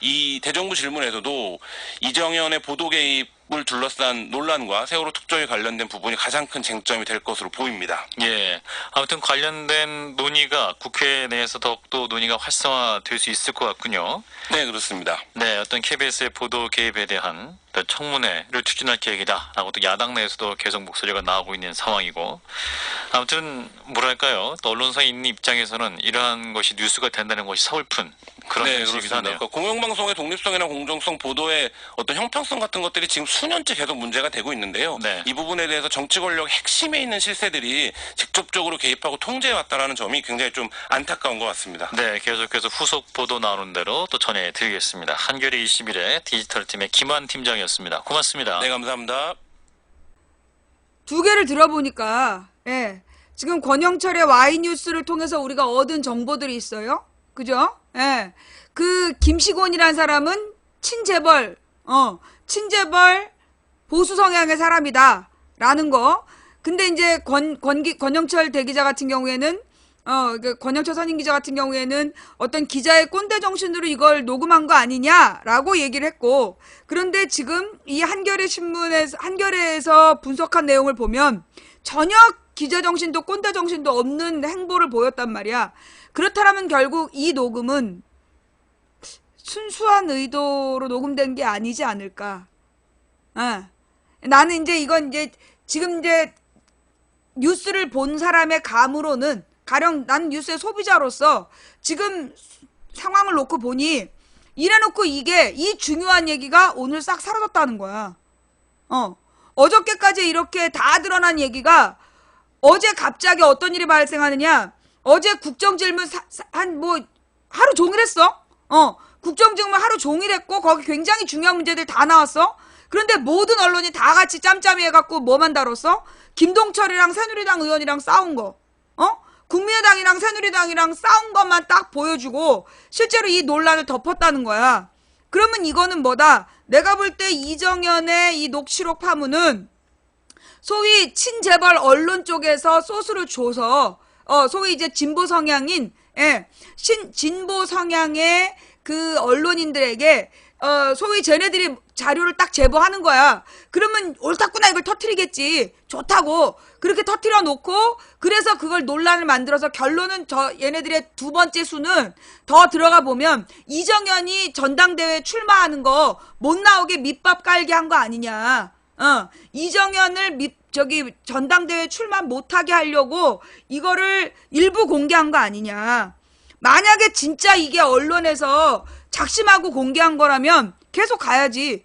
이 대정부 질문에서도 이정현의 보도 개입을 둘러싼 논란과 세월호 특조위 관련된 부분이 가장 큰 쟁점이 될 것으로 보입니다. 예. 아무튼 관련된 논의가 국회 내에서 더욱더 논의가 활성화될 수 있을 것 같군요. 네, 그렇습니다. 네, 어떤 KBS의 보도 개입에 대한 청문회를 추진할 계획이다라고 또 야당 내에서도 계속 목소리가 나오고 있는 상황이고, 아무튼 뭐랄까요, 또 언론사에 있는 입장에서는 이러한 것이 뉴스가 된다는 것이 서글픈 그런 네, 현실이기도 그렇습니다. 하네요. 그러니까 공영방송의 독립성이나 공정성, 보도의 어떤 형평성 같은 것들이 지금 수년째 계속 문제가 되고 있는데요. 네. 이 부분에 대해서 정치 권력 핵심에 있는 실세들이 직접적으로 개입하고 통제해왔다라는 점이 굉장히 좀 안타까운 것 같습니다. 네, 계속해서 후속 보도 나오는 대로 또 전해드리겠습니다. 한겨레 21의 디지털팀의 김환 팀장이었습니다. 고맙습니다. 네, 감사합니다. 두 개를 들어보니까, 예, 지금 권영철의 Y뉴스를 통해서 우리가 얻은 정보들이 있어요. 그죠? 예. 그 김시곤이란 사람은 친재벌 보수 성향의 사람이다 라는 거. 근데 이제 권영철 대기자 같은 경우에는 권영철 선임 기자 같은 경우에는 어떤 기자의 꼰대 정신으로 이걸 녹음한 거 아니냐라고 얘기를 했고, 그런데 지금 이 한겨레에서 분석한 내용을 보면 전혀 기자 정신도 꼰대 정신도 없는 행보를 보였단 말이야. 그렇다면 결국 이 녹음은 순수한 의도로 녹음된 게 아니지 않을까. 나는 이제 이건 이제 지금 이제 뉴스를 본 사람의 감으로는, 가령 난 뉴스의 소비자로서 지금 상황을 놓고 보니 이래놓고 이 중요한 얘기가 오늘 싹 사라졌다는 거야. 어저께까지 이렇게 다 드러난 얘기가 어제 갑자기 어떤 일이 발생하느냐. 어제 국정질문 하루 종일 했어. 국정질문 하루 종일 했고 거기 굉장히 중요한 문제들 다 나왔어. 그런데 모든 언론이 다 같이 짬짬이 해갖고 뭐만 다뤘어? 김동철이랑 새누리당 의원이랑 싸운 거. 국민의당이랑 새누리당이랑 싸운 것만 딱 보여주고 실제로 이 논란을 덮었다는 거야. 그러면 이거는 뭐다? 내가 볼 때 이정현의 이 녹취록 파문은 소위 친재벌 언론 쪽에서 소스를 줘서 소위 이제 진보 성향인 진보 성향의 그 언론인들에게 소위 쟤네들이 자료를 딱 제보하는 거야. 그러면 옳다구나 이걸 터뜨리겠지. 좋다고 그렇게 터뜨려 놓고, 그래서 그걸 논란을 만들어서 결론은 얘네들의 두 번째 수는 더 들어가 보면 이정현이 전당대회 출마하는 거 못 나오게 밑밥 깔게 한 거 아니냐. 이정현을 전당대회 출마 못하게 하려고 이거를 일부 공개한 거 아니냐. 만약에 진짜 이게 언론에서 작심하고 공개한 거라면 계속 가야지.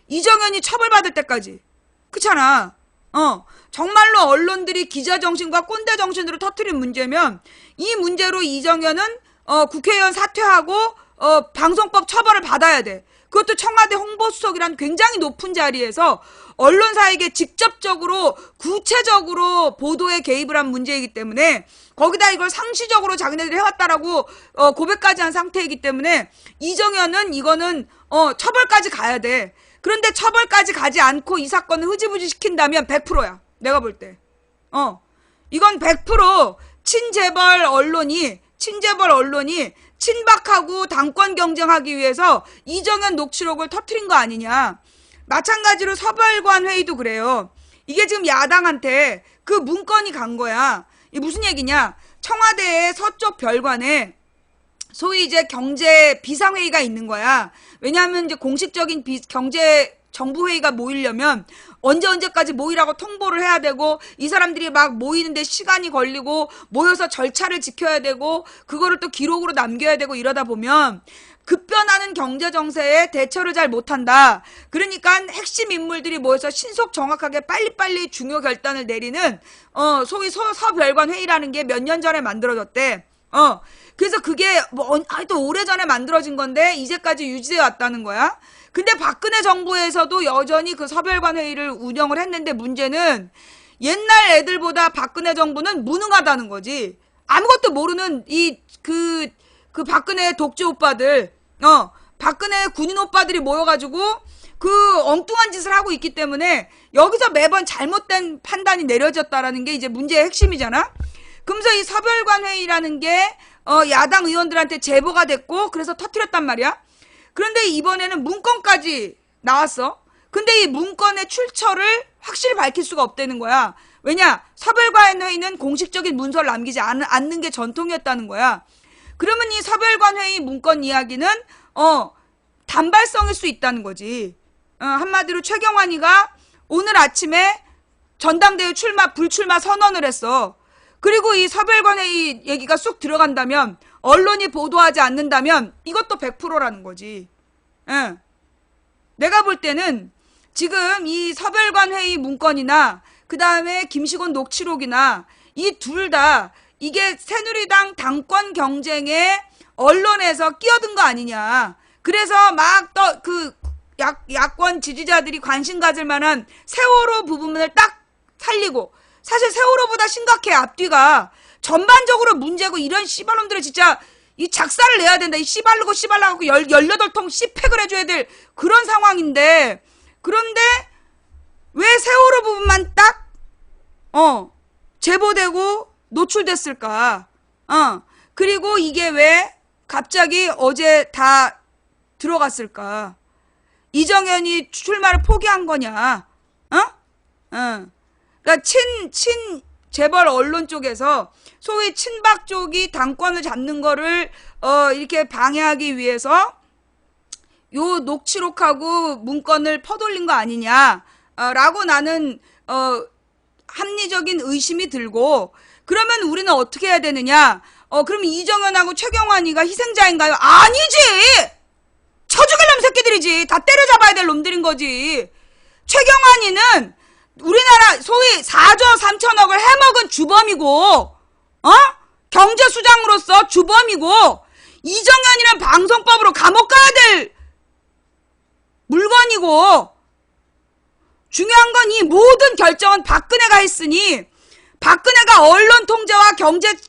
이정현이 처벌받을 때까지. 그렇잖아. 정말로 언론들이 기자 정신과 꼰대 정신으로 터뜨린 문제면 이 문제로 이정현은 국회의원 사퇴하고 방송법 처벌을 받아야 돼. 그것도 청와대 홍보수석이란 굉장히 높은 자리에서 언론사에게 직접적으로 구체적으로 보도에 개입을 한 문제이기 때문에 거기다 이걸 상시적으로 자기네들이 해왔다라고 고백까지 한 상태이기 때문에 이정현은 이거는 처벌까지 가야 돼. 그런데 처벌까지 가지 않고 이 사건을 흐지부지 시킨다면 100%야. 내가 볼 때. 이건 100% 친재벌 언론이 친박하고 당권 경쟁하기 위해서 이정현 녹취록을 터트린 거 아니냐. 마찬가지로 서별관 회의도 그래요. 이게 지금 야당한테 그 문건이 간 거야. 이게 무슨 얘기냐. 청와대의 서쪽 별관에 소위 이제 경제 비상회의가 있는 거야. 왜냐하면 이제 공식적인 경제 정부회의가 모이려면 언제까지 모이라고 통보를 해야 되고 이 사람들이 막 모이는데 시간이 걸리고 모여서 절차를 지켜야 되고 그거를 또 기록으로 남겨야 되고 이러다 보면 급변하는 경제 정세에 대처를 잘 못한다. 그러니까 핵심 인물들이 모여서 신속 정확하게 빨리빨리 중요 결단을 내리는 소위 서별관 회의라는 게 몇 년 전에 만들어졌대. 그래서 그게 또 오래전에 만들어진 건데 이제까지 유지해 왔다는 거야. 근데 박근혜 정부에서도 여전히 그 서별관 회의를 운영을 했는데 문제는 옛날 애들보다 박근혜 정부는 무능하다는 거지. 아무것도 모르는 그 박근혜 독재 오빠들, 박근혜 군인 오빠들이 모여가지고 그 엉뚱한 짓을 하고 있기 때문에 여기서 매번 잘못된 판단이 내려졌다라는 게 이제 문제의 핵심이잖아. 그러면서 이 서별관 회의라는 게 야당 의원들한테 제보가 됐고 그래서 터뜨렸단 말이야. 그런데 이번에는 문건까지 나왔어. 근데 이 문건의 출처를 확실히 밝힐 수가 없다는 거야. 왜냐? 서별관 회의는 공식적인 문서를 남기지 않는 게 전통이었다는 거야. 그러면 이 서별관 회의 문건 이야기는 단발성일 수 있다는 거지. 한마디로 최경환이가 오늘 아침에 전당대회 불출마 선언을 했어. 그리고 이 서별관 회의 얘기가 쑥 들어간다면 언론이 보도하지 않는다면 이것도 100%라는 거지. 내가 볼 때는 지금 이 서별관 회의 문건이나 그 다음에 김시곤 녹취록이나 이 둘 다 이게 새누리당 당권 경쟁에 언론에서 끼어든 거 아니냐. 그래서 막 야권 지지자들이 관심 가질 만한 세월호 부분을 딱 살리고 사실 세월호보다 심각해 앞뒤가. 전반적으로 문제고 이런 씨발놈들은 진짜 이 작사를 내야 된다. 이 씨발르고 18통 씨팩을 해줘야 될 그런 상황인데 그런데 왜 세월호 부분만 딱 제보되고 노출됐을까? 그리고 이게 왜 갑자기 어제 다 들어갔을까? 이정현이 출마를 포기한 거냐? 그러니까 재벌 언론 쪽에서 소위 친박 쪽이 당권을 잡는 거를 이렇게 방해하기 위해서 요 녹취록하고 문건을 퍼돌린 거 아니냐라고 나는 합리적인 의심이 들고 그러면 우리는 어떻게 해야 되느냐? 그럼 이정현하고 최경환이가 희생자인가요? 아니지! 쳐죽일 놈 새끼들이지. 다 때려잡아야 될 놈들인 거지. 최경환이는 우리나라 소위 4조 3천억을 해먹은 주범이고 경제수장으로서 주범이고 이정현이란 방송법으로 감옥 가야 될 물건이고 중요한 건 이 모든 결정은 박근혜가 했으니 박근혜가 언론 통제와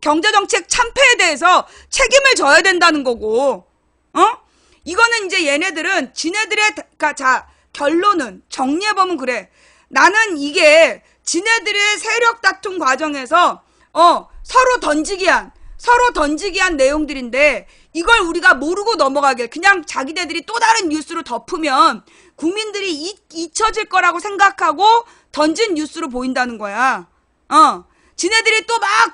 경제정책 참패에 대해서 책임을 져야 된다는 거고 이거는 이제 얘네들은 지네들의 결론은 정리해보면 그래. 나는 이게 지네들의 세력 다툼 과정에서 서로 던지기 한 내용들인데 이걸 우리가 모르고 넘어가게 그냥 자기네들이 또 다른 뉴스로 덮으면 국민들이 잊혀질 거라고 생각하고 던진 뉴스로 보인다는 거야. 지네들이 또 막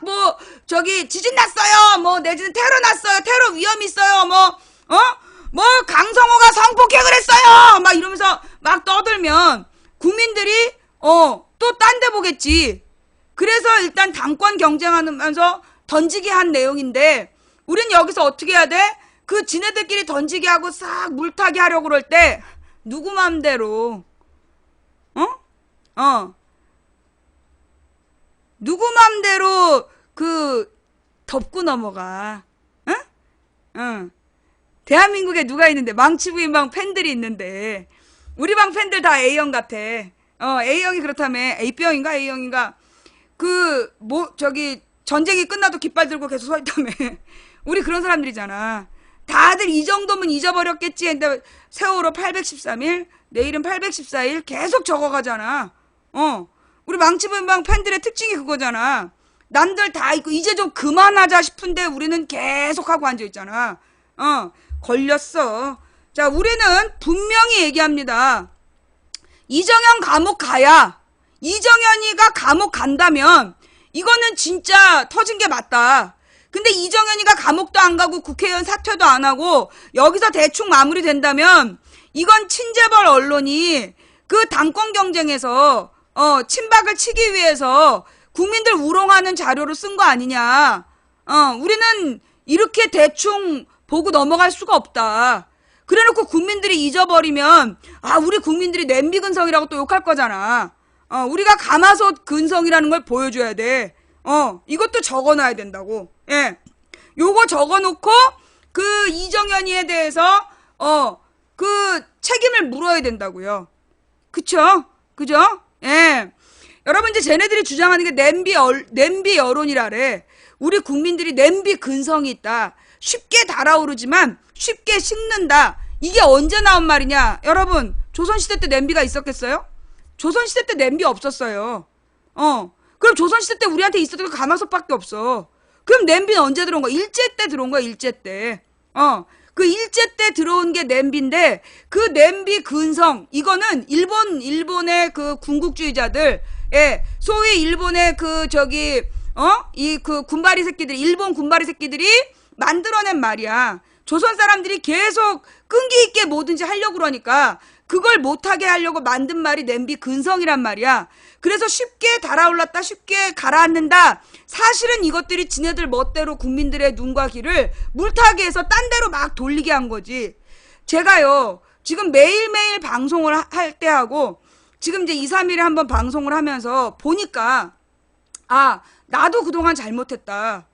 지진 났어요. 내지는 테러 났어요. 테러 위험 있어요. 강성호가 성폭행을 했어요. 막 이러면서 막 떠들면 국민들이 또 딴 데 보겠지. 그래서 일단 당권 경쟁하면서 던지게 한 내용인데 우린 여기서 어떻게 해야 돼? 그 지네들끼리 던지게 하고 싹 물타기 하려고 그럴 때 누구 맘대로 누구 맘대로 덮고 넘어가. 대한민국에 누가 있는데, 망치부인방 팬들이 있는데, 우리 방 팬들 다 A형 같아. A형이 그렇다며. A병인가 A형인가. 전쟁이 끝나도 깃발 들고 계속 서 있다며. 우리 그런 사람들이잖아. 다들 이 정도면 잊어버렸겠지 했는데 세월호 813일, 내일은 814일 계속 적어가잖아. 우리 망치부인방 팬들의 특징이 그거잖아. 남들 다 있고 이제 좀 그만하자 싶은데 우리는 계속 하고 앉아있잖아. 걸렸어. 자, 우리는 분명히 얘기합니다. 이정현 감옥 가야, 이정현이가 감옥 간다면 이거는 진짜 터진 게 맞다. 근데 이정현이가 감옥도 안 가고 국회의원 사퇴도 안 하고 여기서 대충 마무리된다면 이건 친재벌 언론이 그 당권 경쟁에서 친박을 치기 위해서 국민들 우롱하는 자료로 쓴 거 아니냐. 우리는 이렇게 대충 보고 넘어갈 수가 없다. 그래놓고 국민들이 잊어버리면 우리 국민들이 냄비 근성이라고 또 욕할 거잖아. 우리가 가마솥 근성이라는 걸 보여줘야 돼. 이것도 적어놔야 된다고. 예. 요거 적어놓고 그 이정현이에 대해서 그 책임을 물어야 된다고요. 그쵸? 그죠? 예. 여러분, 이제 쟤네들이 주장하는 게 냄비 여론이라래. 우리 국민들이 냄비 근성이 있다. 쉽게 달아오르지만 쉽게 식는다. 이게 언제 나온 말이냐? 여러분, 조선시대 때 냄비가 있었겠어요? 조선시대 때 냄비 없었어요. 그럼 조선시대 때 우리한테 있었던 게 가마솥밖에 없어. 그럼 냄비는 언제 들어온 거야? 일제 때 들어온 거야, 일제 때. 그 일제 때 들어온 게 냄비인데, 그 냄비 근성, 이거는 일본의 그 군국주의자들, 예, 소위 일본의 군바리 새끼들이, 일본 군바리 새끼들이 만들어낸 말이야. 조선 사람들이 계속 끈기 있게 뭐든지 하려고 그러니까 그걸 못하게 하려고 만든 말이 냄비 근성이란 말이야. 그래서 쉽게 달아올랐다, 쉽게 가라앉는다. 사실은 이것들이 지네들 멋대로 국민들의 눈과 귀를 물타기 해서 딴 데로 막 돌리게 한 거지. 제가요, 지금 매일매일 방송을 할 때 하고 지금 이제 2, 3일에 한번 방송을 하면서 보니까 나도 그동안 잘못했다.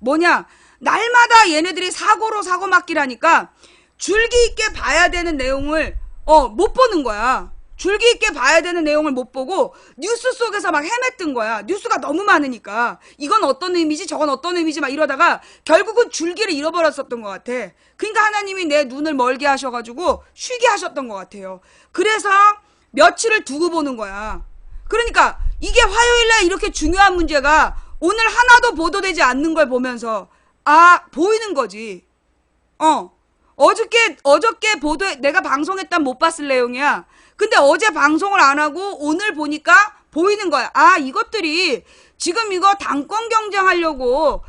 뭐냐? 날마다 얘네들이 사고로 사고 맞기라니까 줄기 있게 봐야 되는 내용을 못 보는 거야. 줄기 있게 봐야 되는 내용을 못 보고 뉴스 속에서 막 헤맸던 거야. 뉴스가 너무 많으니까 이건 어떤 의미지 저건 어떤 의미지 막 이러다가 결국은 줄기를 잃어버렸었던 것 같아. 그러니까 하나님이 내 눈을 멀게 하셔가지고 쉬게 하셨던 것 같아요. 그래서 며칠을 두고 보는 거야. 그러니까 이게 화요일날 이렇게 중요한 문제가 오늘 하나도 보도되지 않는 걸 보면서 보이는 거지. 어저께 내가 방송했단 못 봤을 내용이야. 근데 어제 방송을 안 하고 오늘 보니까 보이는 거야. 이것들이 지금 이거 당권 경쟁하려고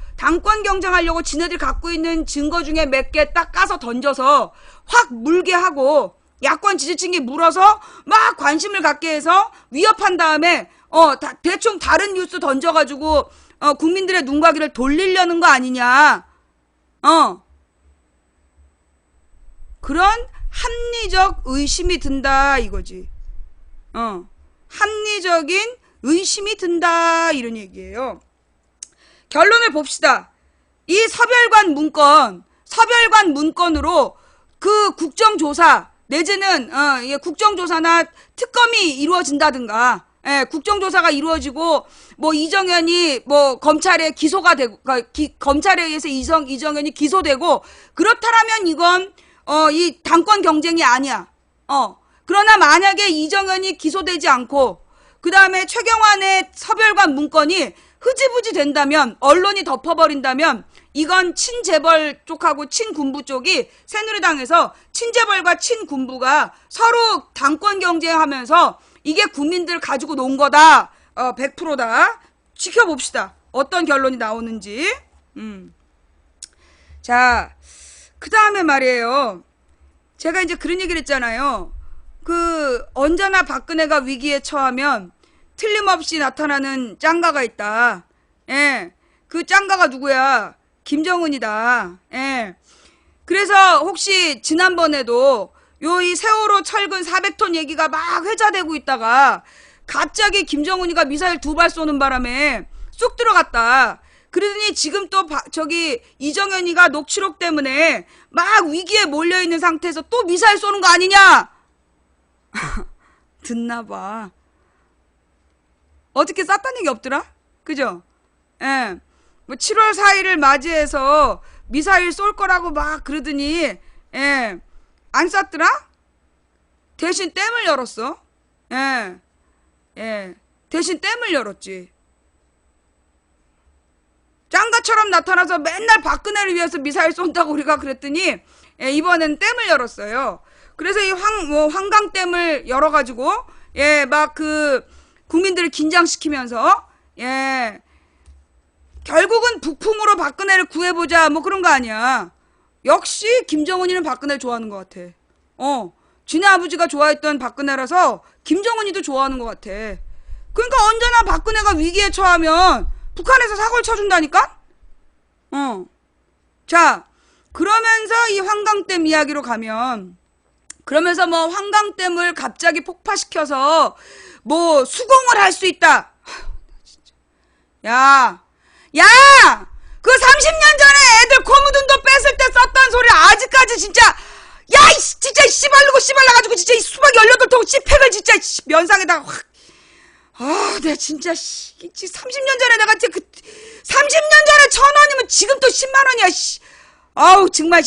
지네들 갖고 있는 증거 중에 몇 개 딱 까서 던져서 확 물게 하고 야권 지지층이 물어서 막 관심을 갖게 해서 위협한 다음에 대충 다른 뉴스 던져가지고 국민들의 눈과 귀를 돌리려는 거 아니냐. 그런 합리적 의심이 든다 이거지. 합리적인 의심이 든다 이런 얘기예요. 결론을 봅시다. 이 서별관 문건으로 그 국정조사 내지는 국정조사나 특검이 이루어진다든가, 국정조사가 이루어지고 뭐 이정현이 뭐 검찰에 기소가 되고 검찰에 의해서 이정현이 기소되고 그렇다라면 이건 이 당권 경쟁이 아니야. 그러나 만약에 이정현이 기소되지 않고 그 다음에 최경환의 서별관 문건이 흐지부지 된다면, 언론이 덮어버린다면 이건 친재벌 쪽하고 친군부 쪽이 새누리당에서 친재벌과 친군부가 서로 당권 경쟁하면서 이게 국민들 가지고 논 거다. 100%다. 지켜봅시다. 어떤 결론이 나오는지. 자, 그 다음에 말이에요. 제가 이제 그런 얘기를 했잖아요. 언제나 박근혜가 위기에 처하면 틀림없이 나타나는 짱가가 있다. 예. 그 짱가가 누구야? 김정은이다. 예. 그래서 혹시 지난번에도 이 세월호 철근 400톤 얘기가 막 회자되고 있다가 갑자기 김정은이가 미사일 2발 쏘는 바람에 쑥 들어갔다. 그러더니 지금 또 저기 이정현이가 녹취록 때문에 막 위기에 몰려있는 상태에서 또 미사일 쏘는 거 아니냐? 듣나봐. 어떻게 쌌다는 얘기 없더라? 그죠? 예. 뭐 7월 4일을 맞이해서 미사일 쏠 거라고 막 그러더니, 예. 안 쐈더라? 대신 댐을 열었어. 예. 예. 대신 댐을 열었지. 짱가처럼 나타나서 맨날 박근혜를 위해서 미사일 쏜다고 우리가 그랬더니, 예, 이번엔 댐을 열었어요. 그래서 이 황강댐을 열어가지고, 예, 막 국민들을 긴장시키면서, 예, 결국은 북풍으로 박근혜를 구해보자, 뭐 그런 거 아니야. 역시 김정은이는 박근혜를 좋아하는 것 같아. 지네 아버지가 좋아했던 박근혜라서 김정은이도 좋아하는 것 같아. 그러니까 언제나 박근혜가 위기에 처하면 북한에서 사고를 쳐준다니까? 자, 그러면서 이 황강댐 이야기로 가면, 그러면서 뭐 황강댐을 갑자기 폭파시켜서 뭐 수공을 할 수 있다. 야, 그 30년 전에 애들 고무둔 돈 뺐을 때 썼던 소리 아직까지 진짜, 야, 진짜 씨발라가지고 진짜 이 수박 18통 씨팩을 진짜 면상에다가 확. 내가 진짜 30년 전에 내가 진짜 30년 전에 1,000원이면 지금 또 10만 원이야. 아우 정말.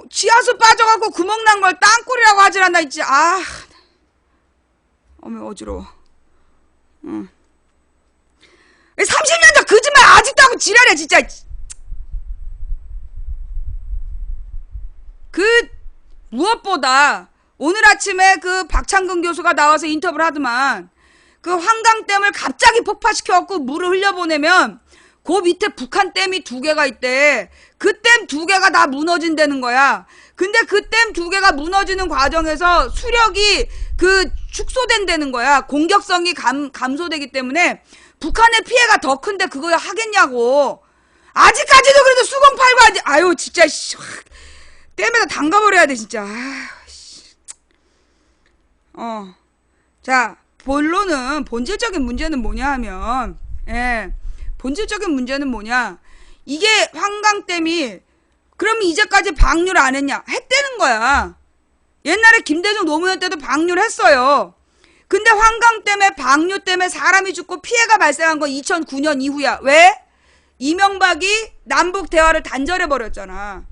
지하수 빠져갖고 구멍 난 걸 땅굴이라고 하질 않나 있지. 어머 어지러워. 30년 전 거짓말 아직도 하고 지랄이야 진짜. 무엇보다 오늘 아침에 박창근 교수가 나와서 인터뷰를 하더만, 황강댐을 갑자기 폭파시켜갖고 물을 흘려보내면 그 밑에 북한 댐이 2개가 있대. 그 댐 2개가 다 무너진다는 거야. 근데 그 댐 2개가 무너지는 과정에서 수력이 축소된다는 거야. 공격성이 감소되기 때문에 북한의 피해가 더 큰데 그거 하겠냐고. 아직까지도 그래도 수공 팔고 아유 진짜 댐에다 담가버려야 돼 진짜. 자, 본질적인 문제는 뭐냐 하면, 본질적인 문제는 뭐냐, 이게 황강댐이 그럼 이제까지 방류를 안 했냐? 했다는 거야. 옛날에 김대중 노무현 때도 방류를 했어요. 근데 황강댐의 방류 때문에 사람이 죽고 피해가 발생한 건 2009년 이후야. 왜? 이명박이 남북 대화를 단절해버렸잖아.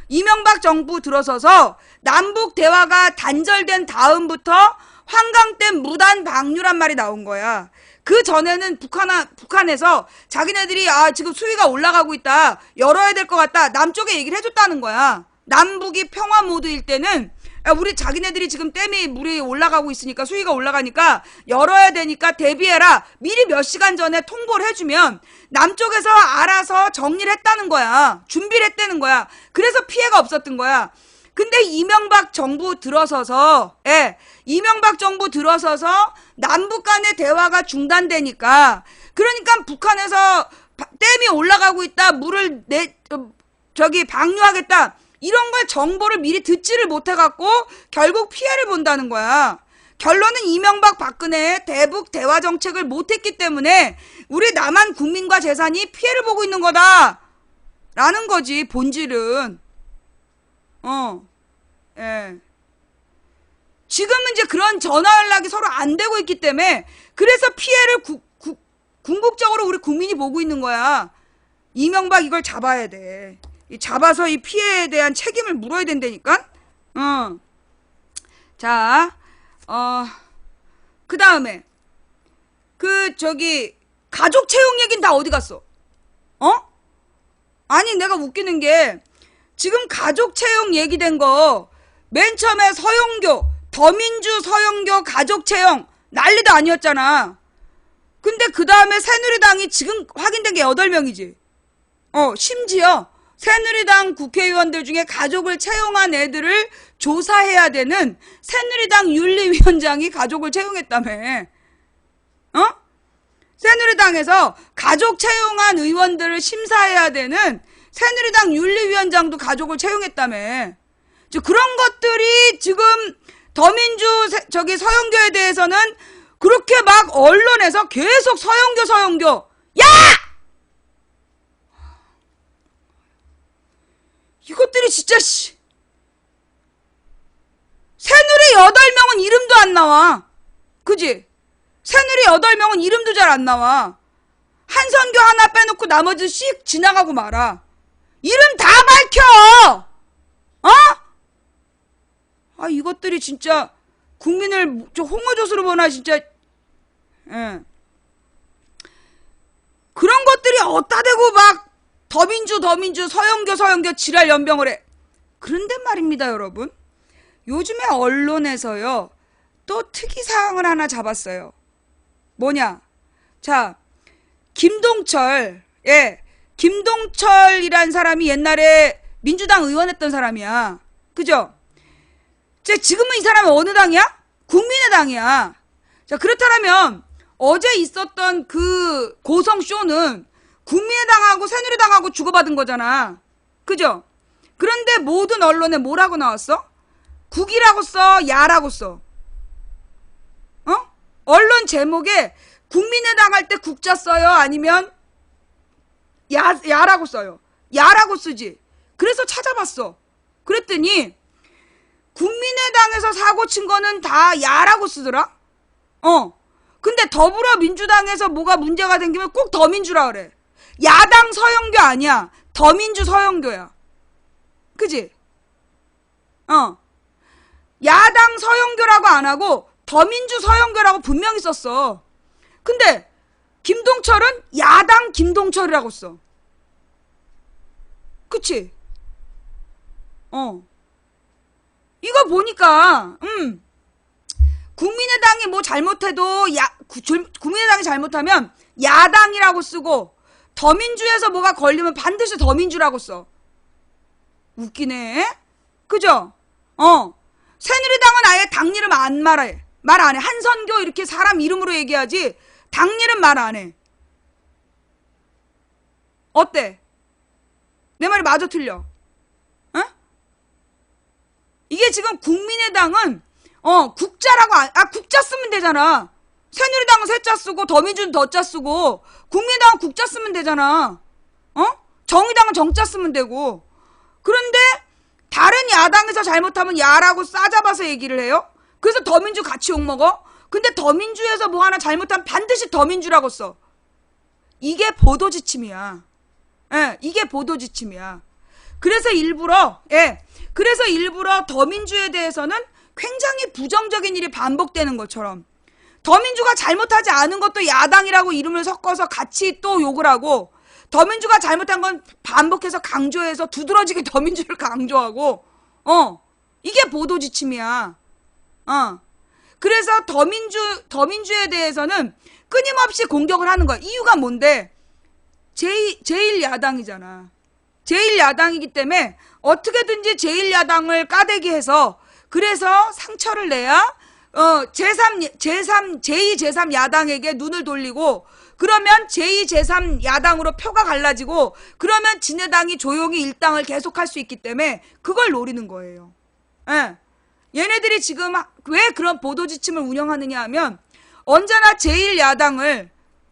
이명박 정부 들어서서 남북 대화가 단절된 다음부터 황강댐 무단 방류란 말이 나온 거야. 그 전에는 북한에서 자기네들이 지금 수위가 올라가고 있다, 열어야 될 것 같다, 남쪽에 얘기를 해줬다는 거야. 남북이 평화 모드일 때는 우리 자기네들이 지금 댐이 물이 올라가고 있으니까, 수위가 올라가니까 열어야 되니까 대비해라, 미리 몇 시간 전에 통보를 해주면 남쪽에서 알아서 정리를 했다는 거야. 준비를 했다는 거야. 그래서 피해가 없었던 거야. 근데 이명박 정부 들어서서 남북 간의 대화가 중단되니까, 그러니까 북한에서 댐이 올라가고 있다, 물을 방류하겠다, 이런 걸 정보를 미리 듣지를 못해갖고 결국 피해를 본다는 거야. 결론은 이명박 박근혜의 대북 대화 정책을 못했기 때문에 우리 남한 국민과 재산이 피해를 보고 있는 거다 라는 거지, 본질은. 지금은 이제 그런 전화 연락이 서로 안 되고 있기 때문에, 그래서 피해를 궁극적으로 우리 국민이 보고 있는 거야. 이명박 이걸 잡아야 돼. 잡아서 이 피해에 대한 책임을 물어야 된다니까. 자, 그 다음에 가족 채용 얘기는 다 어디 갔어? 아니, 내가 웃기는 게, 지금 가족 채용 얘기된 거 맨 처음에 더민주 서영교 가족 채용 난리도 아니었잖아. 근데 그 다음에 새누리당이 지금 확인된 게 8명이지. 심지어 새누리당 국회의원들 중에 가족을 채용한 애들을 조사해야 되는 새누리당 윤리위원장이 가족을 채용했다며. 새누리당에서 가족 채용한 의원들을 심사해야 되는 새누리당 윤리위원장도 가족을 채용했다며. 그런 것들이 지금 더민주 서영교에 대해서는 그렇게 막 언론에서 계속 서영교 야! 이것들이 진짜 새누리 8명은 이름도 안 나와. 그지? 새누리 8명은 이름도 잘 안 나와. 한선교 하나 빼놓고 나머지 씩 지나가고 말아. 이름 다 밝혀! 어? 아, 이것들이 진짜 국민을 홍어조수로 보나, 진짜. 예. 그런 것들이 어디다 대고 막 더민주 서영교 지랄 연병을 해. 그런데 말입니다, 여러분. 요즘에 언론에서요, 또 특이사항을 하나 잡았어요. 뭐냐? 자, 김동철이란 사람이 옛날에 민주당 의원했던 사람이야. 그죠? 지금은 이 사람은 어느 당이야? 국민의당이야. 자, 그렇다면 어제 있었던 그 고성쇼는 국민의당하고 새누리당하고 주고받은 거잖아. 그죠? 그런데 모든 언론에 뭐라고 나왔어? 국이라고 써, 야라고 써. 어? 언론 제목에 국민의당 할 때 국자 써요? 아니면 야라고 써요? 야라고 쓰지. 그래서 찾아봤어. 그랬더니 국민의당에서 사고 친 거는 다 야라고 쓰더라? 근데 더불어민주당에서 뭐가 문제가 생기면 꼭 더민주라 그래. 야당 서영교 아니야. 더민주 서영교야. 그지? 야당 서영교라고 안 하고 더민주 서영교라고 분명히 썼어. 근데 김동철은 야당 김동철이라고 써. 그치? 이거 보니까 국민의당이 뭐 잘못해도 국민의당이 잘못하면 야당이라고 쓰고 더민주에서 뭐가 걸리면 반드시 더민주라고 써. 웃기네. 그죠? 새누리당은 아예 당 이름 말 안 해. 한선교 이렇게 사람 이름으로 얘기하지 당 이름 말 안 해. 어때? 내 말이 맞아 틀려? 이게 지금 국민의당은 국자라고 국자 쓰면 되잖아. 새누리당은 세자 쓰고 더민주는 더자 쓰고 국민의당은 국자 쓰면 되잖아. 정의당은 정자 쓰면 되고. 그런데 다른 야당에서 잘못하면 야라고 싸잡아서 얘기를 해요. 그래서 더민주 같이 욕먹어. 근데 더민주에서 뭐 하나 잘못하면 반드시 더민주라고 써. 이게 보도지침이야. 이게 보도지침이야. 그래서 일부러 더민주에 대해서는 굉장히 부정적인 일이 반복되는 것처럼 더민주가 잘못하지 않은 것도 야당이라고 이름을 섞어서 같이 또 욕을 하고 더민주가 잘못한 건 반복해서 강조해서 두드러지게 더민주를 강조하고 이게 보도지침이야. 그래서 더민주에 대해서는 끊임없이 공격을 하는 거야. 이유가 뭔데? 제1야당이잖아. 제1야당이기 때문에 어떻게든지 제1야당을 까대기 해서 그래서 상처를 내야 제2, 제3 야당에게 눈을 돌리고 그러면 제2, 제3 야당으로 표가 갈라지고 그러면 진해당이 조용히 일당을 계속할 수 있기 때문에 그걸 노리는 거예요. 얘네들이 지금 왜 그런 보도지침을 운영하느냐 하면 언제나 제1야당을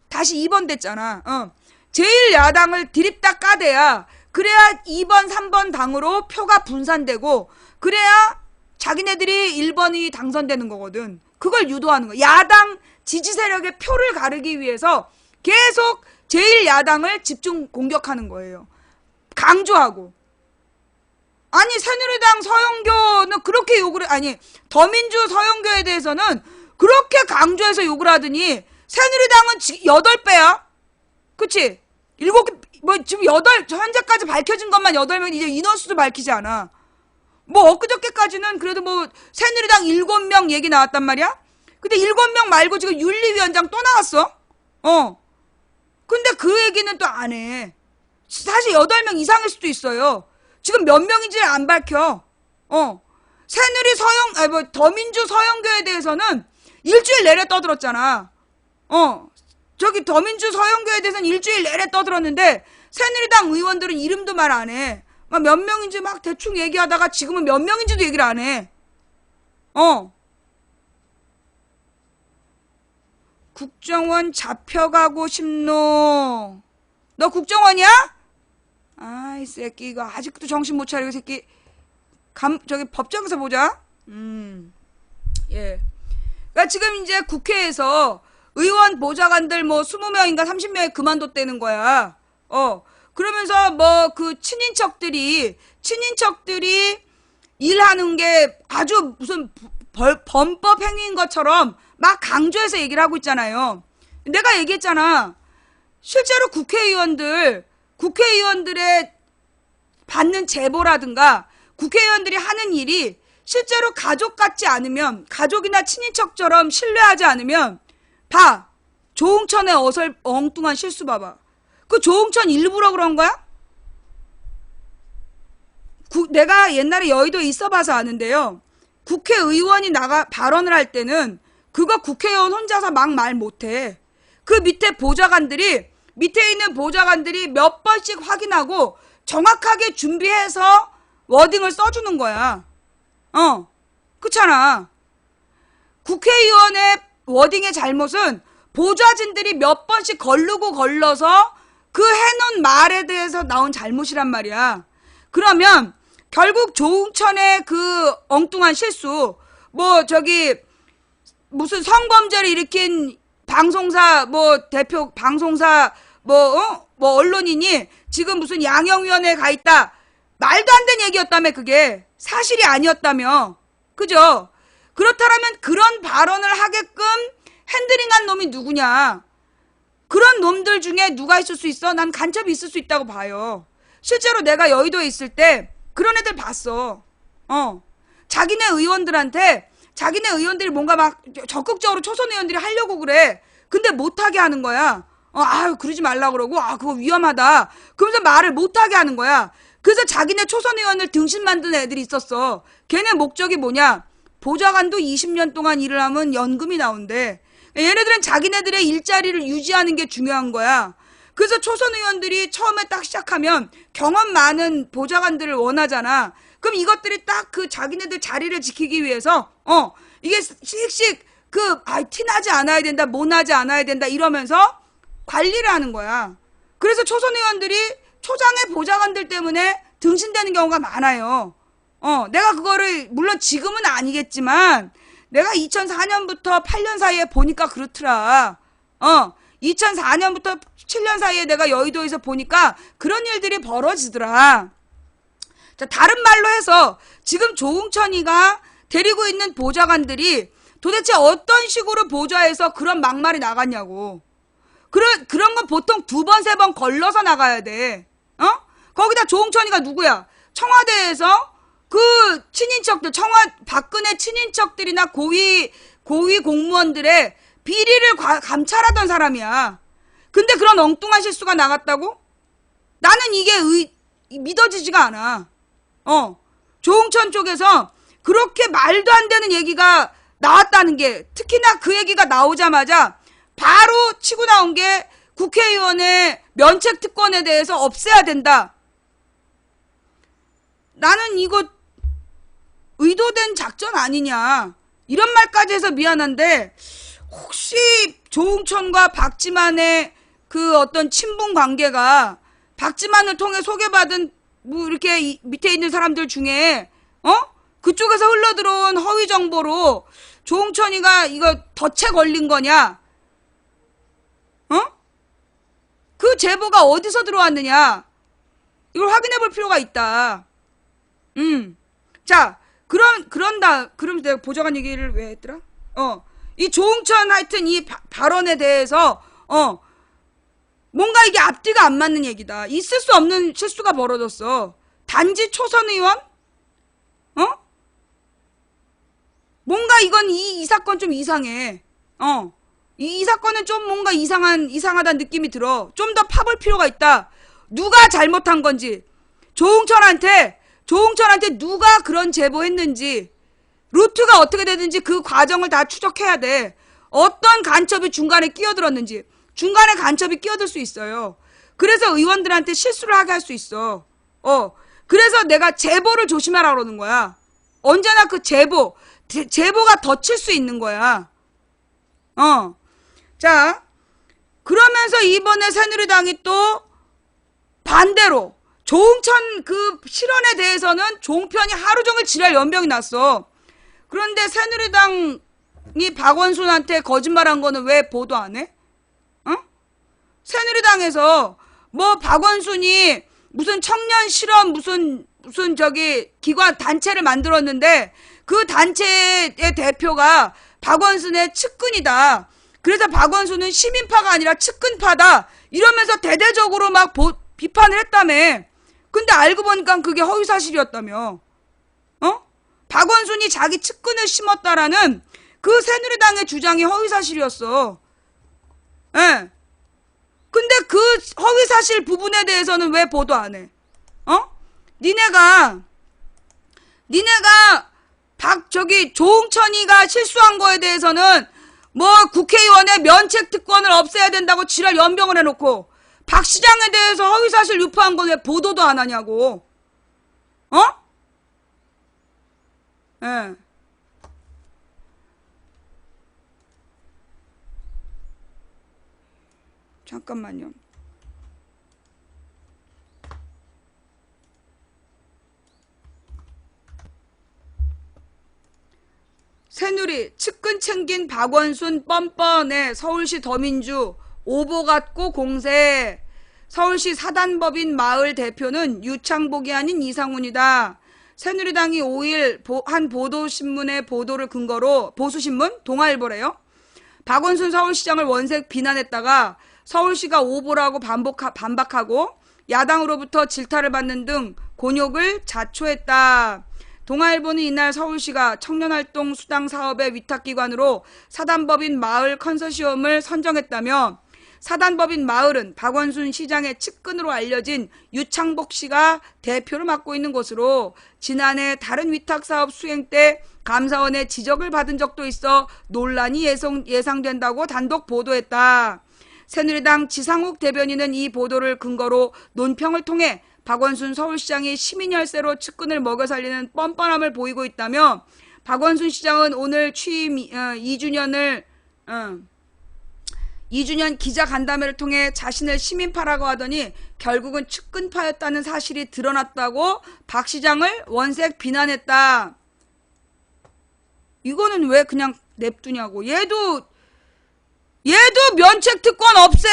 다시 2번 됐잖아. 제1야당을 드립다 까대야 그래야 2번, 3번 당으로 표가 분산되고 그래야 자기네들이 1번이 당선되는 거거든. 그걸 유도하는 거야. 야당 지지 세력의 표를 가르기 위해서 계속 제1야당을 집중 공격하는 거예요. 강조하고. 아니 새누리당 서영교는 그렇게 욕을 더민주 서영교에 대해서는 그렇게 강조해서 욕을 하더니 새누리당은 8배야. 그치? 7개, 지금 현재까지 밝혀진 것만 8명, 이제 인원수도 밝히지 않아. 엊그저께까지는 그래도 새누리당 7명 얘기 나왔단 말이야? 근데 7명 말고 지금 윤리위원장 또 나왔어? 근데 그 얘기는 또 안 해. 사실 8명 이상일 수도 있어요. 지금 몇 명인지 안 밝혀. 더민주 서영교에 대해서는 일주일 내내 떠들었잖아. 더민주 서영교에 대해서는 일주일 내내 떠들었는데 새누리당 의원들은 이름도 말 안 해. 막 몇 명인지 막 대충 얘기하다가 지금은 몇 명인지도 얘기를 안 해. 국정원 잡혀가고 싶노. 너 국정원이야? 아이 새끼 이거 아직도 정신 못 차리고 새끼. 저기 법정에서 보자. 예. 그러니까 지금 이제 국회에서 의원 보좌관들 뭐 20명인가 30명이 그만뒀다는 거야. 그러면서 뭐 그 친인척들이 일하는 게 아주 무슨 범법 행위인 것처럼 막 강조해서 얘기를 하고 있잖아요. 내가 얘기했잖아. 실제로 국회의원들의 받는 제보라든가 국회의원들이 하는 일이 실제로 가족 같지 않으면, 가족이나 친인척처럼 신뢰하지 않으면 봐. 조응천의 엉뚱한 실수 봐봐. 그 조응천 일부러 그런 거야? 내가 옛날에 여의도에 있어봐서 아는데요. 국회의원이 발언을 할 때는 그거 국회의원 혼자서 막 말 못해. 그 밑에 있는 보좌관들이 몇 번씩 확인하고 정확하게 준비해서 워딩을 써주는 거야. 그렇잖아. 국회의원의 워딩의 잘못은 보좌진들이 몇 번씩 걸러서 그 해놓은 말에 대해서 나온 잘못이란 말이야. 그러면 결국 조응천의 그 엉뚱한 실수, 무슨 성범죄를 일으킨 방송사 언론인이 지금 무슨 양형위원회에 가 있다. 말도 안 되는 얘기였다며. 그게 사실이 아니었다며. 그죠? 그렇다면 그런 발언을 하게끔 핸들링한 놈이 누구냐? 그런 놈들 중에 누가 있을 수 있어? 난 간첩이 있을 수 있다고 봐요. 실제로 내가 여의도에 있을 때 그런 애들 봤어. 자기네 의원들이 뭔가 막 적극적으로 초선 의원들이 하려고 그래. 근데 못하게 하는 거야. 그러지 말라 그러고, 그거 위험하다. 그러면서 말을 못하게 하는 거야. 그래서 자기네 초선 의원을 등신 만든 애들이 있었어. 걔네 목적이 뭐냐? 보좌관도 20년 동안 일을 하면 연금이 나온대. 얘네들은 자기네들의 일자리를 유지하는 게 중요한 거야. 그래서 초선 의원들이 처음에 딱 시작하면 경험 많은 보좌관들을 원하잖아. 그럼 이것들이 딱 그 자기네들 자리를 지키기 위해서 이게 씩씩 티나지 않아야 된다, 모나지 않아야 된다 이러면서 관리를 하는 거야. 그래서 초선 의원들이 초장의 보좌관들 때문에 등신되는 경우가 많아요. 내가 그거를 물론 지금은 아니겠지만 내가 2004년부터 8년 사이에 보니까 그렇더라. 2004년부터 7년 사이에 내가 여의도에서 보니까 그런 일들이 벌어지더라. 자, 다른 말로 해서 지금 조응천이가 데리고 있는 보좌관들이 도대체 어떤 식으로 보좌해서 그런 막말이 나갔냐고. 그런 건 보통 2번, 3번 걸러서 나가야 돼. 거기다 조응천이가 누구야? 청와대에서 그 친인척들, 박근혜 친인척들이나 고위 공무원들의 비리를 감찰하던 사람이야. 근데 그런 엉뚱한 실수가 나갔다고? 나는 이게 믿어지지가 않아. 조응천 쪽에서 그렇게 말도 안 되는 얘기가 나왔다는 게, 특히나 그 얘기가 나오자마자 바로 치고 나온 게 국회의원의 면책 특권에 대해서 없애야 된다. 나는 이거 의도된 작전 아니냐, 이런 말까지 해서 미안한데, 혹시 조응천과 박지만의 그 어떤 친분 관계가 박지만을 통해 소개받은 이렇게 밑에 있는 사람들 중에 그쪽에서 흘러들어온 허위 정보로 조응천이가 이거 덫에 걸린 거냐? 그 제보가 어디서 들어왔느냐? 이걸 확인해 볼 필요가 있다. 자, 그럼 내가 보좌관 얘기를 왜 했더라? 이 조응천 하여튼 이 발언에 대해서 뭔가 이게 앞뒤가 안 맞는 얘기다. 있을 수 없는 실수가 벌어졌어. 단지 초선 의원? 뭔가 이 사건 좀 이상해. 이 사건은 좀 뭔가 이상하다는 느낌이 들어. 좀 더 파볼 필요가 있다. 누가 잘못한 건지, 조응천한테 누가 그런 제보했는지, 루트가 어떻게 되든지 그 과정을 다 추적해야 돼. 어떤 간첩이 중간에 끼어들었는지. 중간에 간첩이 끼어들 수 있어요. 그래서 의원들한테 실수를 하게 할 수 있어. 그래서 내가 제보를 조심하라 그러는 거야. 언제나 그 제보가 덧칠 수 있는 거야. 자, 그러면서 이번에 새누리당이 또 반대로 조응천 그 실언에 대해서는 종편이 하루 종일 지랄 연병이 났어. 그런데 새누리당이 박원순한테 거짓말한 거는 왜 보도 안 해? 새누리당에서 뭐 박원순이 무슨 청년 실험 무슨 저기 기관 단체를 만들었는데 그 단체의 대표가 박원순의 측근이다. 그래서 박원순은 시민파가 아니라 측근파다. 이러면서 대대적으로 막 비판을 했다며. 근데 알고 보니까 그게 허위사실이었다며. 박원순이 자기 측근을 심었다라는 그 새누리당의 주장이 허위사실이었어. 예. 근데 그 허위사실 부분에 대해서는 왜 보도 안 해? 니네가 조응천이가 실수한 거에 대해서는 뭐 국회의원의 면책 특권을 없애야 된다고 지랄 연병을 해놓고 박 시장에 대해서 허위사실 유포한 건 왜 보도도 안 하냐고. 예. 잠깐만요. 새누리 측근 챙긴 박원순 뻔뻔해. 서울시 더민주 오보 같고 공세. 서울시 사단법인 마을 대표는 유창복이 아닌 이상훈이다. 새누리당이 5일 한 보도신문의 보도를 근거로 보수신문 동아일보래요. 박원순 서울시장을 원색 비난했다가 서울시가 오보라고 반박하고 야당으로부터 질타를 받는 등 곤욕을 자초했다. 동아일보는 이날 서울시가 청년활동 수당 사업의 위탁기관으로 사단법인 마을 컨소시엄을 선정했다며 사단법인 마을은 박원순 시장의 측근으로 알려진 유창복 씨가 대표를 맡고 있는 곳으로 지난해 다른 위탁사업 수행 때 감사원의 지적을 받은 적도 있어 논란이 예상된다고 단독 보도했다. 새누리당 지상욱 대변인은 이 보도를 근거로 논평을 통해 박원순 서울시장이 시민열세로 측근을 먹여 살리는 뻔뻔함을 보이고 있다며 박원순 시장은 오늘 취임 2주년 기자간담회를 통해 자신을 시민파라고 하더니 결국은 측근파였다는 사실이 드러났다고 박 시장을 원색 비난했다. 이거는 왜 그냥 냅두냐고. 얘도 면책 특권 없애.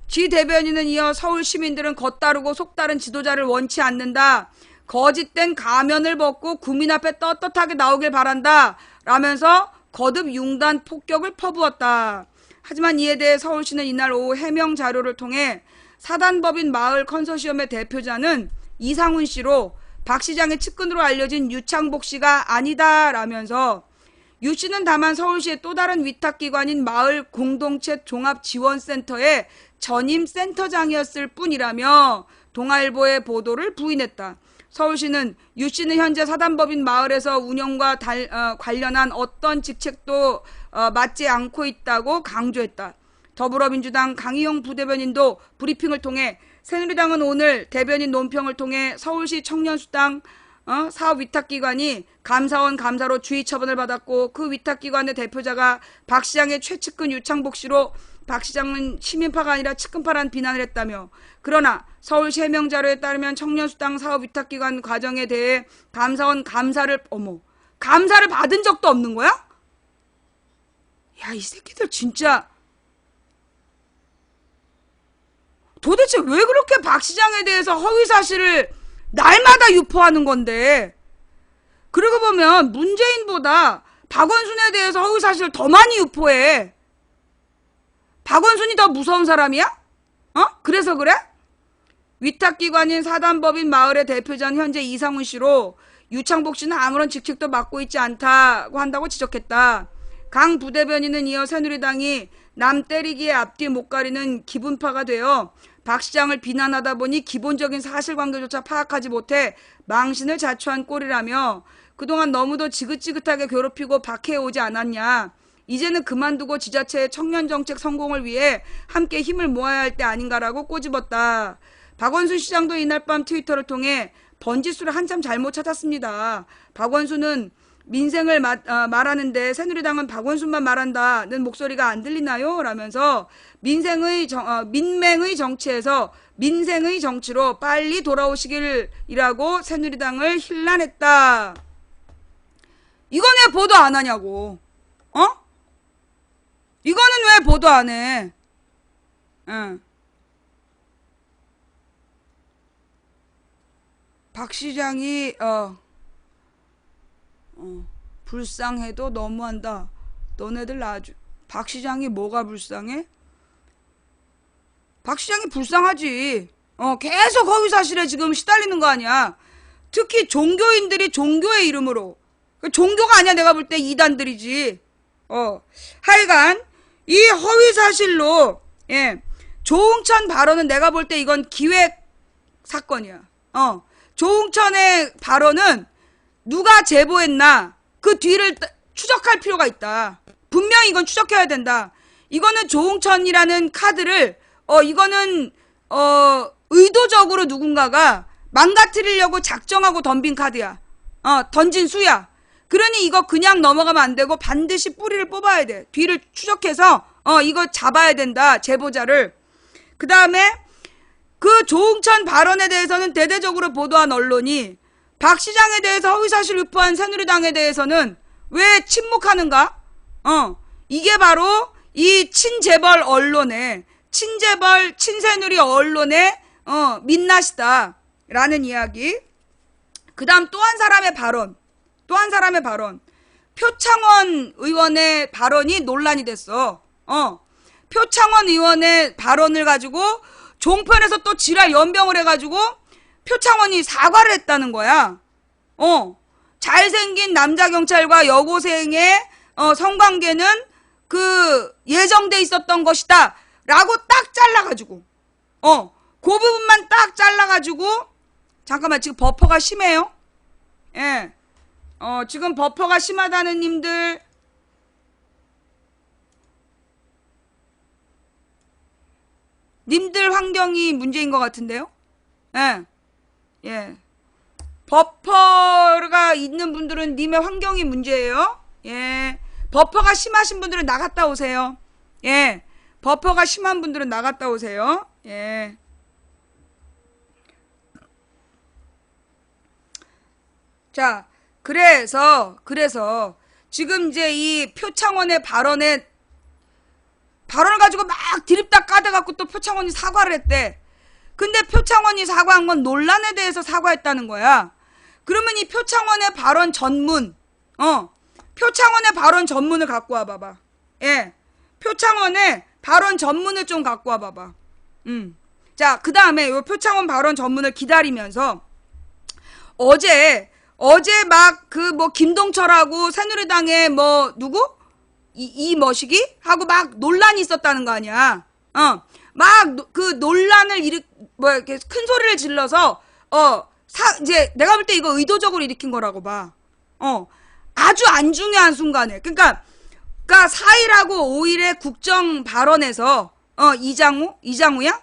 지 대변인은 이어 서울 시민들은 겉다르고 속다른 지도자를 원치 않는다. 거짓된 가면을 벗고 국민 앞에 떳떳하게 나오길 바란다. 라면서 거듭 융단 폭격을 퍼부었다. 하지만 이에 대해 서울시는 이날 오후 해명 자료를 통해 사단법인 마을 컨소시엄의 대표자는 이상훈 씨로 박 시장의 측근으로 알려진 유창복 씨가 아니다 라면서 유 씨는 다만 서울시의 또 다른 위탁기관인 마을 공동체 종합지원센터의 전임 센터장이었을 뿐이라며 동아일보의 보도를 부인했다. 서울시는 유 씨는 현재 사단법인 마을에서 운영과 관련한 어떤 직책도 맡지 않고 있다고 강조했다. 더불어민주당 강희용 부대변인도 브리핑을 통해 새누리당은 오늘 대변인 논평을 통해 서울시 청년수당 사업 위탁기관이 감사원 감사로 주의 처분을 받았고 그 위탁기관의 대표자가 박 시장의 최측근 유창복 씨로 박 시장은 시민파가 아니라 측근파란 비난을 했다며 그러나 서울시 해명 자료에 따르면 청년수당 사업 위탁기관 과정에 대해 감사원 감사를 받은 적도 없는 거야? 야, 이 새끼들 진짜 도대체 왜 그렇게 박 시장에 대해서 허위사실을 날마다 유포하는 건데. 그러고 보면 문재인보다 박원순에 대해서 허위사실을 더 많이 유포해. 박원순이 더 무서운 사람이야? 그래서 그래? 위탁기관인 사단법인 마을의 대표자는 현재 이상훈 씨로 유창복 씨는 아무런 직책도 맡고 있지 않다고 한다고 지적했다. 강 부대변인은 이어 새누리당이 남 때리기에 앞뒤 못 가리는 기분파가 되어 박 시장을 비난하다 보니 기본적인 사실관계조차 파악하지 못해 망신을 자초한 꼴이라며 그동안 너무도 지긋지긋하게 괴롭히고 박해오지 않았냐. 이제는 그만두고 지자체의 청년정책 성공을 위해 함께 힘을 모아야 할 때 아닌가라고 꼬집었다. 박원순 시장도 이날 밤 트위터를 통해 번지수를 한참 잘못 찾았습니다. 박원순은 민생을 말하는데 새누리당은 박원순만 말한다는 목소리가 안 들리나요? 라면서 민맹의 정치에서 민생의 정치로 빨리 돌아오시길이라고 새누리당을 힐난했다. 이건 왜 보도 안 하냐고. 이거는 왜 보도 안 해? 응. 박 시장이 불쌍해도 너무한다. 너네들 박 시장이 뭐가 불쌍해? 박 시장이 불쌍하지. 계속 허위사실에 지금 시달리는 거 아니야. 특히 종교인들이 종교의 이름으로. 종교가 아니야. 내가 볼 때 이단들이지. 하여간 이 허위사실로 조응천 발언은 내가 볼 때 이건 기획 사건이야. 조응천의 발언은 누가 제보했나 그 뒤를 추적할 필요가 있다. 분명히 이건 추적해야 된다. 이거는 조응천이라는 카드를 이거는 의도적으로 누군가가 망가뜨리려고 작정하고 던진 카드야. 던진 수야. 그러니 이거 그냥 넘어가면 안 되고 반드시 뿌리를 뽑아야 돼. 뒤를 추적해서 이거 잡아야 된다. 제보자를. 그 다음에 그 조응천 발언에 대해서는 대대적으로 보도한 언론이 박 시장에 대해서 허위사실 유포한 새누리당에 대해서는 왜 침묵하는가? 이게 바로 이 친재벌 언론의 친재벌 친새누리 언론의 민낯이다 라는 이야기. 그 다음 또 한 사람의 발언. 표창원 의원의 발언이 논란이 됐어. 표창원 의원의 발언을 가지고 종편에서 또 지랄 연병을 해가지고 표창원이 사과를 했다는 거야. 잘생긴 남자 경찰과 여고생의 성관계는 그 예정돼 있었던 것이다 라고 딱 잘라가지고 그 부분만 딱 잘라가지고 잠깐만 지금 버퍼가 심해요. 예. 지금 버퍼가 심하다는 님들 환경이 문제인 것 같은데요? 예. 버퍼가 있는 분들은 님의 환경이 문제예요. 예. 버퍼가 심하신 분들은 나갔다 오세요. 예. 버퍼가 심한 분들은 나갔다 오세요. 예. 자, 그래서 지금 이제 이 표창원의 발언을 가지고 막 드립다 까대갖고 또 표창원이 사과를 했대. 근데 표창원이 사과한 건 논란에 대해서 사과했다는 거야. 그러면 이 표창원의 발언 전문, 표창원의 발언 전문을 갖고 와봐봐. 예. 표창원의 발언 전문을 좀 갖고 와봐봐. 자, 그 다음에 요 표창원 발언 전문을 기다리면서 어제 막 그 뭐 김동철하고 새누리당의 뭐 누구? 이 머시기? 하고 막 논란이 있었다는 거 아니야. 막 그 논란을 이렇게 큰 소리를 질러서 이제 내가 볼 때 이거 의도적으로 일으킨 거라고 봐. 아주 안 중요한 순간에. 그러니까 4일하고 5일의 국정 발언에서 이장우야?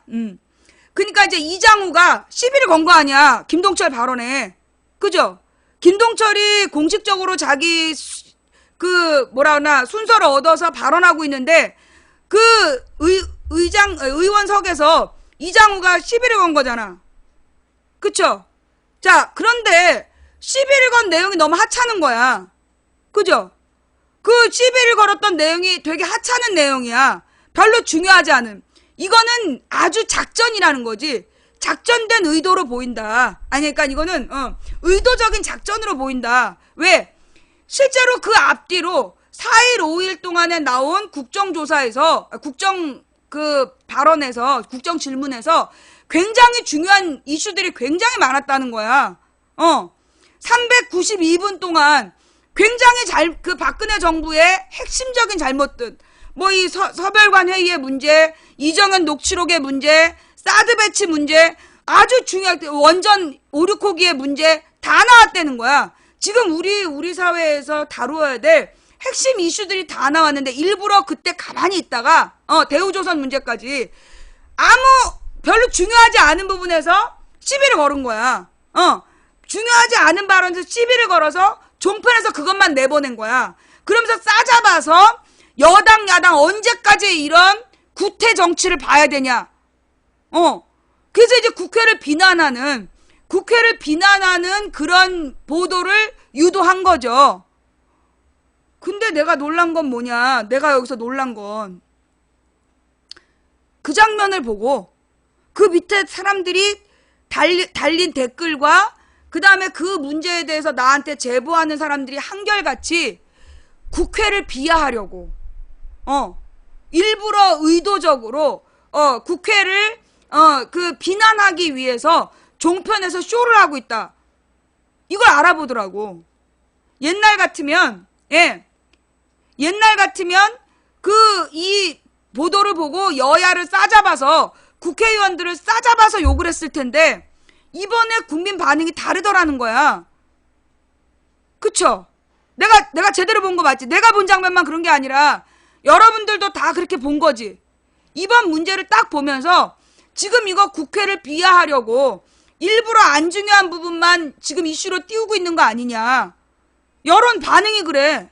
그러니까 이제 이장우가 시비를 건 거 아니야. 김동철 발언에. 그죠? 김동철이 공식적으로 자기 순서를 얻어서 발언하고 있는데 그 의원석에서 이장우가 시비를 건 거잖아. 그쵸? 자, 그런데 시비를 건 내용이 너무 하찮은 거야. 그죠? 그 시비를 걸었던 내용이 되게 하찮은 내용이야. 별로 중요하지 않은. 이거는 아주 작전이라는 거지. 작전된 의도로 보인다. 아니, 그러니까 이거는 의도적인 작전으로 보인다. 왜? 실제로 그 앞뒤로 4일, 5일 동안에 나온 국정조사에서, 발언에서, 국정 질문에서 굉장히 중요한 이슈들이 굉장히 많았다는 거야. 392분 동안 굉장히 그 박근혜 정부의 핵심적인 잘못들, 뭐 이 서별관 회의의 문제, 이정현 녹취록의 문제, 사드 배치 문제, 아주 중요한 원전 5, 6호기의 문제 다 나왔다는 거야. 지금 우리 사회에서 다루어야 될 핵심 이슈들이 다 나왔는데 일부러 그때 가만히 있다가 대우조선 문제까지 아무 별로 중요하지 않은 부분에서 시비를 걸은 거야. 중요하지 않은 발언에서 시비를 걸어서 종편에서 그것만 내보낸 거야. 그러면서 싸잡아서 여당 야당 언제까지 이런 구태 정치를 봐야 되냐. 그래서 이제 국회를 비난하는 그런 보도를 유도한 거죠. 근데 내가 놀란 건 뭐냐. 내가 여기서 놀란 건 그 장면을 보고 그 밑에 사람들이 달린 댓글과 그 다음에 그 문제에 대해서 나한테 제보하는 사람들이 한결같이 국회를 비하하려고 일부러 의도적으로 국회를 그 비난하기 위해서 종편에서 쇼를 하고 있다. 이걸 알아보더라고. 옛날 같으면 이 보도를 보고 여야를 싸잡아서 국회의원들을 싸잡아서 욕을 했을 텐데 이번에 국민 반응이 다르더라는 거야. 그쵸? 내가 제대로 본 거 맞지? 내가 본 장면만 그런 게 아니라 여러분들도 다 그렇게 본 거지. 이번 문제를 딱 보면서 지금 이거 국회를 비하하려고 일부러 안 중요한 부분만 지금 이슈로 띄우고 있는 거 아니냐. 여론 반응이 그래.